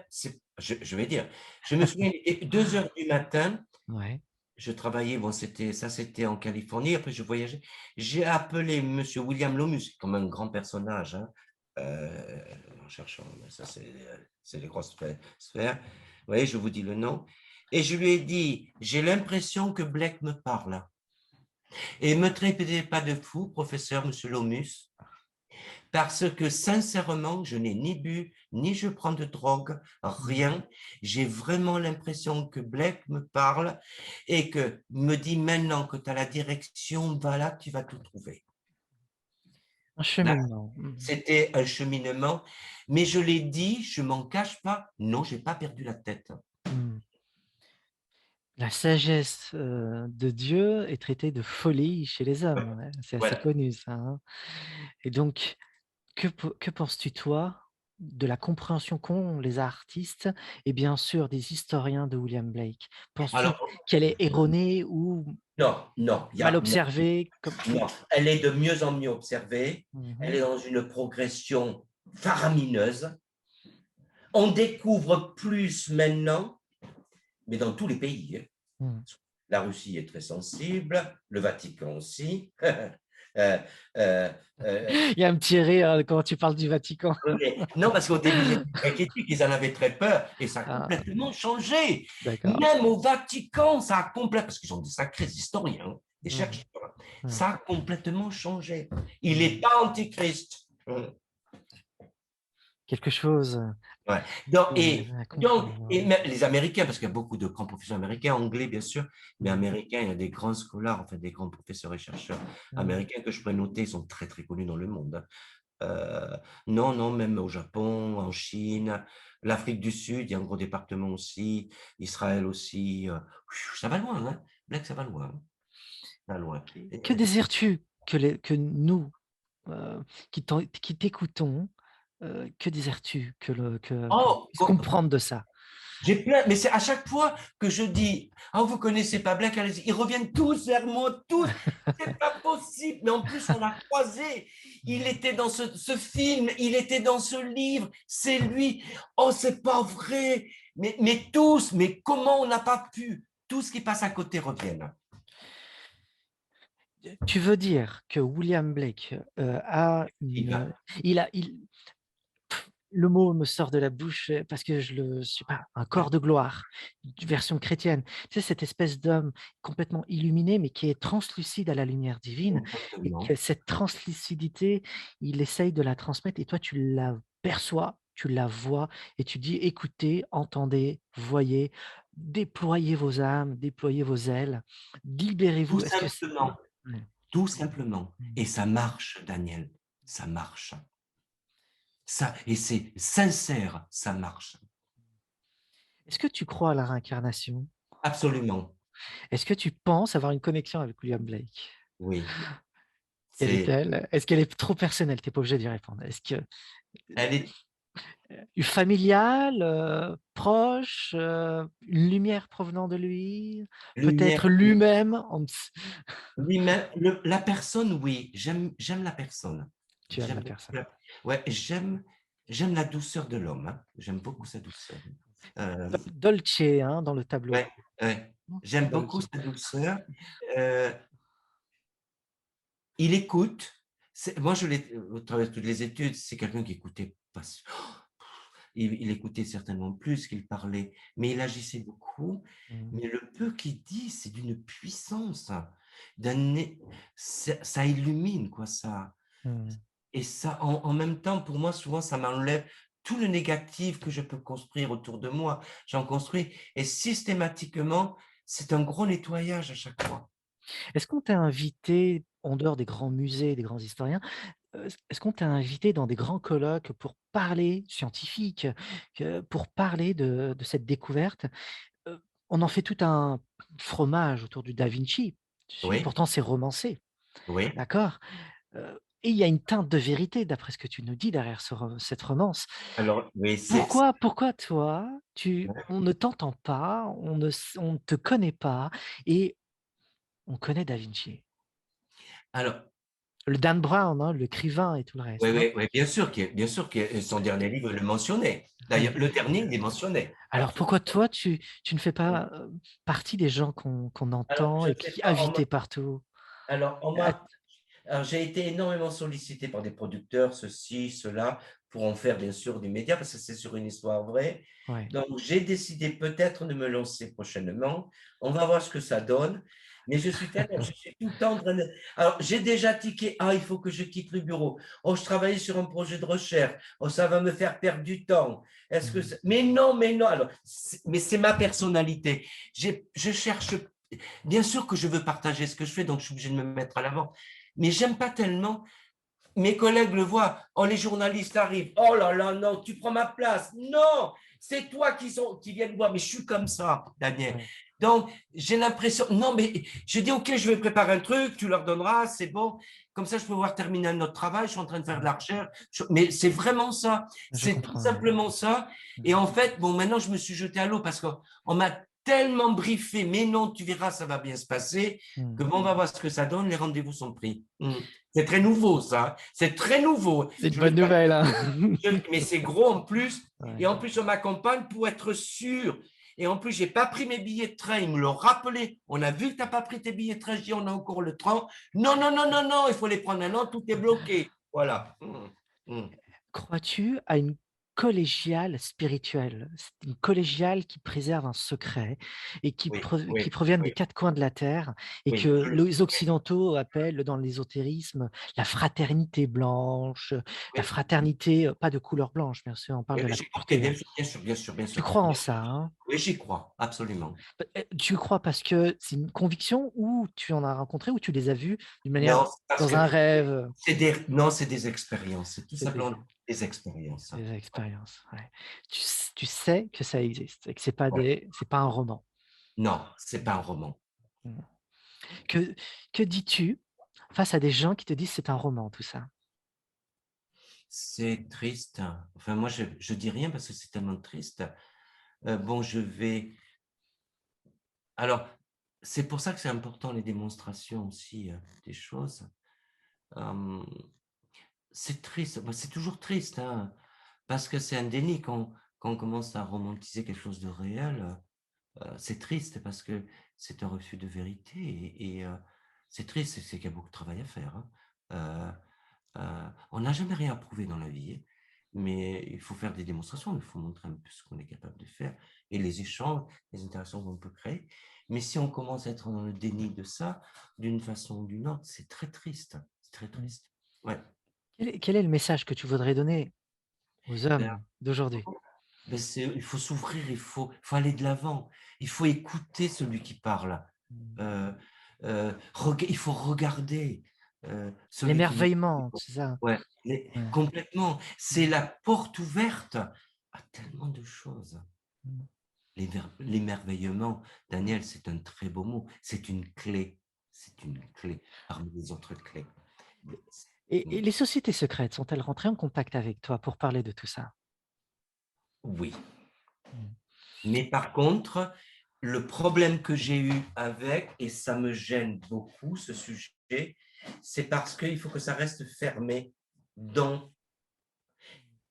je vais dire, je me souviens, il était 2 heures du matin. Ouais. je travaillais, bon, c'était en Californie, après je voyageais. J'ai appelé monsieur William Lomus, comme un grand personnage, hein, en cherchant, mais ça c'est les grosses sphères. Vous voyez, je vous dis le nom. Et je lui ai dit, j'ai l'impression que Blake me parle. Et ne me traitez pas de fou, professeur, monsieur Lomus, parce que sincèrement, je n'ai ni bu, ni je prends de drogue, Mmh. rien. J'ai vraiment l'impression que Blake me parle et que me dit maintenant que tu as la direction, voilà, tu vas tout trouver. Un Là, cheminement. Mmh. c'était un cheminement, mais je l'ai dit, je m'en cache pas, non, j'ai pas perdu la tête. Mmh. La sagesse, de Dieu est traitée de folie chez les Ouais, hommes, ouais, c'est assez voilà. connu ça, hein, et donc que penses-tu toi de la compréhension qu'ont les artistes et bien sûr des historiens de William Blake? Penses-tu Alors, qu'elle est erronée ou non, non, mal non, observée? Comme non, elle est de mieux en mieux observée, elle mmh. est dans une progression faramineuse. On découvre plus maintenant, mais dans tous les pays, hein. Mmh. La Russie est très sensible, le Vatican aussi. euh, euh, euh, Il y a un petit rire quand tu parles du Vatican. non, parce qu'au début, ils étaient très critiques, ils en avaient très peur, et ça a Ah, complètement changé. d'accord. Même au Vatican, ça a complètement, parce qu'ils sont des sacrés historiens, hein, des Mmh. chercheurs, Mmh. ça a complètement changé. Il n'est Mmh. pas antichrist. Quelque chose, Ouais. Donc, à comprendre. et même les Américains, parce qu'il y a beaucoup de grands professeurs américains, anglais bien sûr, mais Mmh. américains, il y a des grands scholars, enfin des grands professeurs et chercheurs Mmh. américains que je pourrais noter, ils sont très très connus dans le monde, hein. Non, non, même au Japon, en Chine, l'Afrique du Sud, il y a un gros département aussi, Israël aussi. Ça va loin, hein. Black, ça va loin, hein. Ça va loin. Que désires-tu que nous, qui t'écoutons, que désires-tu que Oh, puisse comprendre de ça? j'ai plein, mais c'est à chaque fois que je dis, ah, vous connaissez pas Black, allez-y, ils reviennent tous vers moi, tous. C'est pas possible. Mais en plus, on l'a croisé. Il Mmh. était dans ce film, il était dans ce livre, c'est lui. Oh, c'est pas vrai. Mais tous, mais comment on n'a pas pu? Tout ce qui passe à côté reviennent. Tu veux dire que William Blake, a Yves. une il le mot me sort de la bouche, parce que je sais pas, un corps de gloire, version chrétienne. Tu sais, cette espèce d'homme complètement illuminé, mais qui est translucide à la lumière divine et que Exactement. cette translucidité, il essaye de la transmettre et toi tu la perçois, tu la vois et tu dis: «Écoutez, entendez, voyez, déployez vos âmes, déployez vos ailes, Tout libérez-vous». Est-ce que c'est simplement. ouais. Tout simplement. Mmh. Et ça marche, Daniel. Ça marche. Ça, et c'est sincère, ça marche. Est-ce que tu crois à la réincarnation? Absolument. Est-ce que tu penses avoir une connexion avec William Blake? Oui. Quelle C'est, est-elle? Est-ce qu'elle est trop personnelle? Tu es pas obligé d'y répondre. Est-ce que elle est familiale, proche, une lumière provenant de lui? lumière. Peut-être lui-même en ds Lui-même, la personne, oui, j'aime la personne. tu aimes la Beaucoup personne. ouais, j'aime la douceur de l'homme, hein. J'aime beaucoup sa douceur. Euh, Dolce, hein, dans le tableau. ouais, ouais. Mmh, J'aime beaucoup dolce. sa douceur. Euh, il écoute. Moi, je l'ai, au travers de toutes les études, c'est quelqu'un qui écoutait pas. Il écoutait certainement plus qu'il parlait, mais il agissait beaucoup. Mmh. Mais le peu qu'il dit, c'est d'une puissance, d'un, ça illumine, quoi, ça. Mmh. Et ça, en même temps, pour moi, souvent, ça m'enlève tout le négatif que je peux construire autour de moi. J'en construis et systématiquement, c'est un gros nettoyage à chaque fois. Est-ce qu'on t'a invité, en dehors des grands musées, des grands historiens, est-ce qu'on t'a invité dans des grands colloques pour parler scientifique, pour parler de cette découverte? Heu, on en fait tout un fromage autour du Da Vinci. Tu sais, Oui, pourtant c'est romancé, oui. d'accord? Et il y a une teinte de vérité d'après ce que tu nous dis derrière cette romance. Alors, oui, Pourquoi toi, on ne t'entend pas, on ne te connaît pas et on connaît Da Vinci? alors, Le Dan Brown, hein, l'écrivain et tout le Oui, reste, hein. oui, oui, bien sûr que son dernier livre le mentionnait. D'ailleurs, Oui. le dernier, il est mentionné, Alors absolument. pourquoi toi, tu ne fais pas partie des gens qu'on Alors, entend je et sais qui pas, invités partout? alors, Ah, alors, j'ai été énormément sollicité par des producteurs, ceci, cela, pour en faire bien sûr des médias, parce que c'est sur une histoire vraie. ouais. Donc, j'ai décidé peut-être de me lancer prochainement. On va voir ce que ça donne. Mais je suis tout le temps en train de... Alors, j'ai déjà tiqué, ah, il faut que je quitte le bureau. Oh, je travaillais sur un projet de recherche. Oh, ça va me faire perdre du temps. Est-ce que Mm, ça- Mais non, mais non. Alors, mais c'est ma personnalité. Je cherche bien sûr que je veux partager ce que je fais, donc je suis obligé de me mettre à l'avant. Mais j'aime pas tellement. Mes collègues le voient. Oh, les journalistes arrivent. Oh là là, non, tu prends ma place. Non, c'est toi qui viennent voir. Mais je suis comme ça, Daniel. ouais. Donc, j'ai l'impression. Non, mais je dis, OK, je vais préparer un truc, tu leur donneras, c'est bon. Comme ça, je peux voir terminer notre travail. Je suis en train de faire de Mm, la recherche. Mais c'est vraiment ça. je C'est tout comprends. Ouais. simplement ça. Et Mm, en fait, bon, maintenant, je me suis jeté à l'eau parce qu'on m'a tellement briefé. Mais non, tu verras, ça va bien se passer. Que mm. bon, on va voir ce que ça donne. Les rendez-vous sont pris. C'est très nouveau, ça. C'est très nouveau. C'est une Je le bonne dis à- nouvelle, hein. mais c'est gros en plus. Et Ouais. en plus, on m'accompagne pour être sûr. Et en plus, j'ai pas pris mes billets de train. Ils me l'ont rappelé. On a vu que tu n'as pas pris tes billets de train. Je dis, on a encore le train. Non, non, non, non, non. Il faut les prendre maintenant. Tout est bloqué. Voilà. Crois-tu à une collégiale spirituelle? C'est une collégiale qui préserve un secret et Oui, qui oui, proviennent des oui, 4 coins de la terre et que oui. Je le sais. les occidentaux appellent dans l'ésotérisme la fraternité blanche, la Oui, fraternité, pas de couleur blanche, bien sûr, on parle oui, de la j'ai compris. pureté, hein. Bien sûr, bien sûr, bien sûr, bien Tu sûr. crois en Bien sûr. ça, hein? Oui, j'y crois. Absolument. Tu crois parce que c'est une conviction ou tu en as rencontré ou tu les as vus d'une manière Non, c'est parce dans que un rêve? non, c'est des expériences. C'est tout C'est des simplement des expériences. des expériences, ouais. Tu sais que ça existe et que Ouais. c'est pas un roman. Non, c'est pas un roman. Mmh. Que que dis-tu face à des gens qui te disent: «C'est un roman tout ça»? C'est triste. Enfin, moi, je dis rien parce que c'est tellement triste. Bon, je vais alors, c'est pour ça que c'est important les démonstrations aussi, des choses. Hem, c'est triste, bah, c'est toujours triste, hein, parce que c'est un déni quand on commence à romantiser quelque chose de réel, c'est triste parce que c'est un refus de vérité et c'est triste, c'est qu'il y a beaucoup de travail à faire, hein. On n'a jamais rien à prouver dans la vie, hein, mais il faut faire des démonstrations, il faut montrer un peu ce qu'on est capable de faire et les échanges, les interactions qu'on peut créer. Mais si on commence à être dans le déni de ça, d'une façon ou d'une autre, c'est très triste, c'est très Mmh. triste. Ouais. Quel est le message que tu voudrais donner aux Ben, hommes d'aujourd'hui? il faut s'ouvrir, il faut aller de l'avant. Il faut écouter celui qui parle. Mmh. Heu il faut regarder, celui qui nous L'émerveillement, c'est ça? ouais, Ouais. complètement. C'est Mmh. la porte ouverte à tellement de choses. Mmh. L'émerveillement, Daniel, c'est un très beau mot. C'est une clé parmi les autres clés. Et les sociétés secrètes sont-elles rentrées en contact avec toi pour parler de tout ça? Oui, Mmh. mais par contre, le problème que j'ai eu avec et ça me gêne beaucoup ce sujet, c'est parce qu'il faut que ça reste fermé dans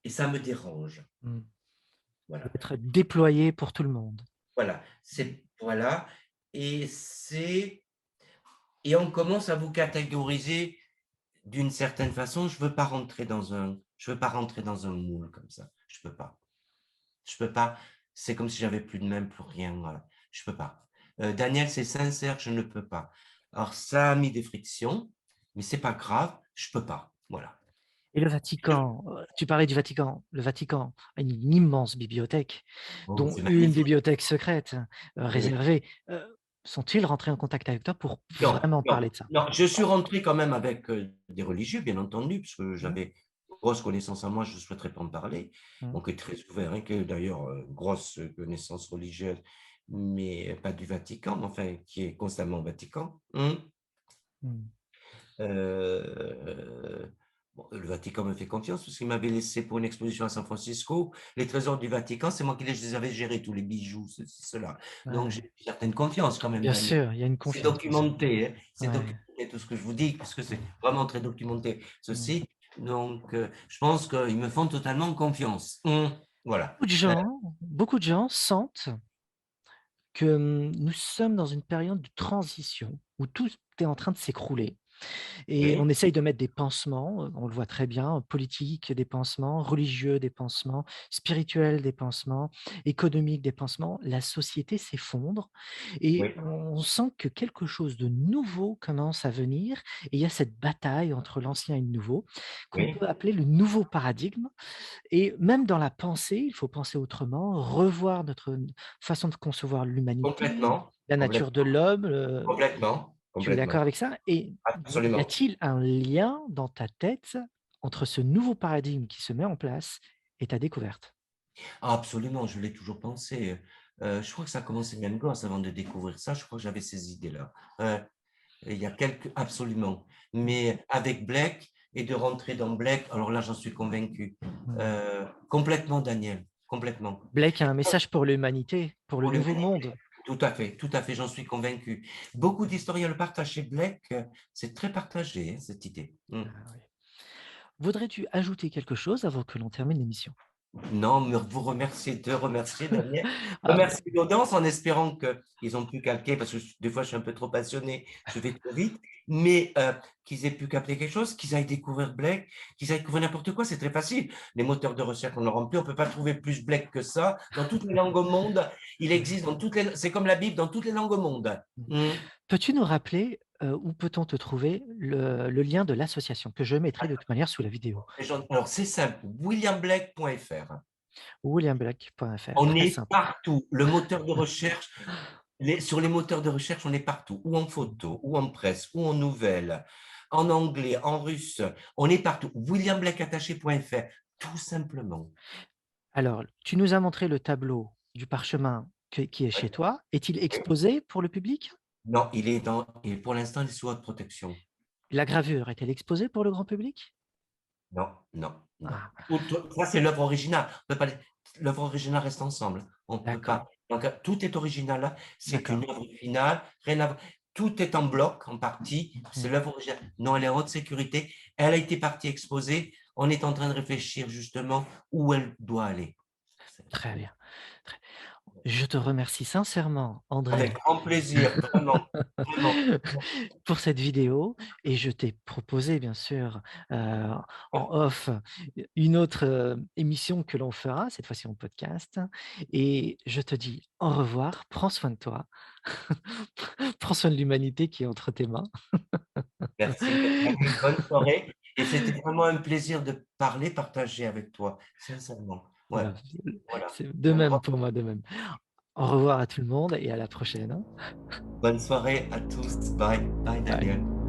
et ça me dérange. Mmh. Voilà. D'être déployé pour tout le monde. Voilà, c'est voilà et c'est et on commence à vous catégoriser d'une certaine façon. Je veux pas rentrer dans un moule comme ça. Je peux pas. Je peux pas. C'est comme si j'avais plus de même, plus rien, voilà. Je peux pas. Daniel, c'est sincère, je ne peux pas. Alors ça a mis des frictions, mais c'est pas grave, je peux pas. Voilà. Et le Vatican, tu parlais du Vatican. Le Vatican a une immense bibliothèque, Oh, dont c'est une magnifique. bibliothèque secrète, Oui. réservée. Sont-ils rentrés en contact avec toi pour Non, vraiment non, parler de ça? non, je suis rentré quand même avec, des religieux, bien entendu, parce que Mmh, j'avais grosse connaissance en moi, je ne souhaiterais pas en parler. mmh, Donc très ouvert, hein, que d'ailleurs, grosse connaissance religieuse, mais pas du Vatican, mais enfin, qui est constamment au Vatican. Mmh. mmh. Bon, le Vatican me fait confiance parce qu'il m'avait laissé pour une exposition à San Francisco. Les trésors du Vatican, c'est moi qui les avais gérés, tous les bijoux, ceci, cela. Donc j'ai Ouais. une certaine confiance quand même, Bien Daniel. sûr, il y a une C'est confiance, bien sûr. documenté, hein, c'est Ouais. documenté tout ce que je vous dis, puisque c'est vraiment très documenté, Mmh. ceci. Donc, je pense qu'ils me font totalement confiance. Voilà. Beaucoup de gens sentent que, nous sommes dans une période de transition où tout est en train de s'écrouler. Et Oui, on essaye de mettre des pansements, on le voit très bien, politiques, des pansements, religieux, des pansements, spirituels, des pansements, économiques, des pansements. La société s'effondre et oui, on sent que quelque chose de nouveau commence à venir et il y a cette bataille entre l'ancien et le nouveau qu'on oui, peut appeler le nouveau paradigme et même dans la pensée, il faut penser autrement, revoir notre façon de concevoir l'humanité, complètement, la nature de complètement, l'homme, complètement, tu es complètement. d'accord avec ça? Et y Absolument. a-t-il un lien dans ta tête entre ce nouveau paradigme qui se met en place et ta découverte? Ah, absolument, je l'ai toujours pensé. Je crois que ça a commencé même gosse avant de découvrir ça. Je crois que j'avais ces idées-là. Il y a quelques absolument. Mmh, Mais avec Blake et de rentrer dans Blake, alors là, j'en suis convaincu. mmh. Complètement, Daniel, complètement. Blake a un message pour l'humanité, pour le Pour nouveau l'humanité, monde. tout à fait, j'en suis convaincu. Beaucoup d'historiens le partagent chez Blake, c'est très partagé, hein, cette idée. Ah oui. Voudrais-tu ajouter quelque chose avant que l'on termine l'émission? Non, me vous remercier, te remercier, Daniel. Ah ben, Remercier l'audience en espérant qu'ils ont pu calquer, parce que des fois, je suis un peu trop passionné, je vais trop vite, mais qu'ils aient pu capter quelque chose, qu'ils aillent découvrir Blake, qu'ils aillent découvrir n'importe quoi, c'est très facile. Les moteurs de recherche, on en remplit, on ne peut pas trouver plus Blake que ça. Dans toutes les langues au monde, il existe dans toutes les... C'est comme la Bible, dans toutes les langues au monde. mmh. Mmh. Peux-tu nous rappeler, où peut-on te trouver? Le lien de l'association que je mettrai de toute manière sous la vidéo. Alors, c'est simple, williamblake.fr. williamblake.fr, On très est simple. partout. Le moteur de recherche, sur les moteurs de recherche, on est partout, ou en Mmh. photo, ou en presse, ou en nouvelles, en anglais, en russe, on est partout. williamblakeattaché.fr, tout simplement. Alors, tu nous as montré le tableau du parchemin qui est Oui, chez toi. Est-il oui. exposé pour le public? Non, et pour l'instant, il est sous haute protection. La gravure est-elle exposée pour le grand public? Non, non, non. Ah, Ça, c'est l'œuvre originale. On peut pas, l'œuvre originale reste ensemble. On ne peut d'accord, pas. Donc, tout est original là. C'est une d'accord. œuvre finale. Rien à voir. Tout est en bloc, en partie. C'est Mmh. l'œuvre originale. Non, elle est en haute sécurité. Elle a été partie exposée. On est en train de réfléchir justement où elle doit aller. Très bien. Très Je te remercie sincèrement, Avec André, grand plaisir, vraiment, vraiment. pour cette vidéo et je t'ai proposé bien sûr, en off, une autre, émission que l'on fera, cette fois-ci en podcast et je te dis au revoir, prends soin de toi, prends soin de l'humanité qui est entre tes mains. Merci. Allez, bonne soirée. Et c'était vraiment un plaisir de parler, partager avec toi, sincèrement. Ouais, Bah, voilà. c'est de Un même grand pour moi, de même. Au revoir à tout le monde et à la prochaine, hein. Bonne soirée à tous. Bye. Bye Bye. Daniel.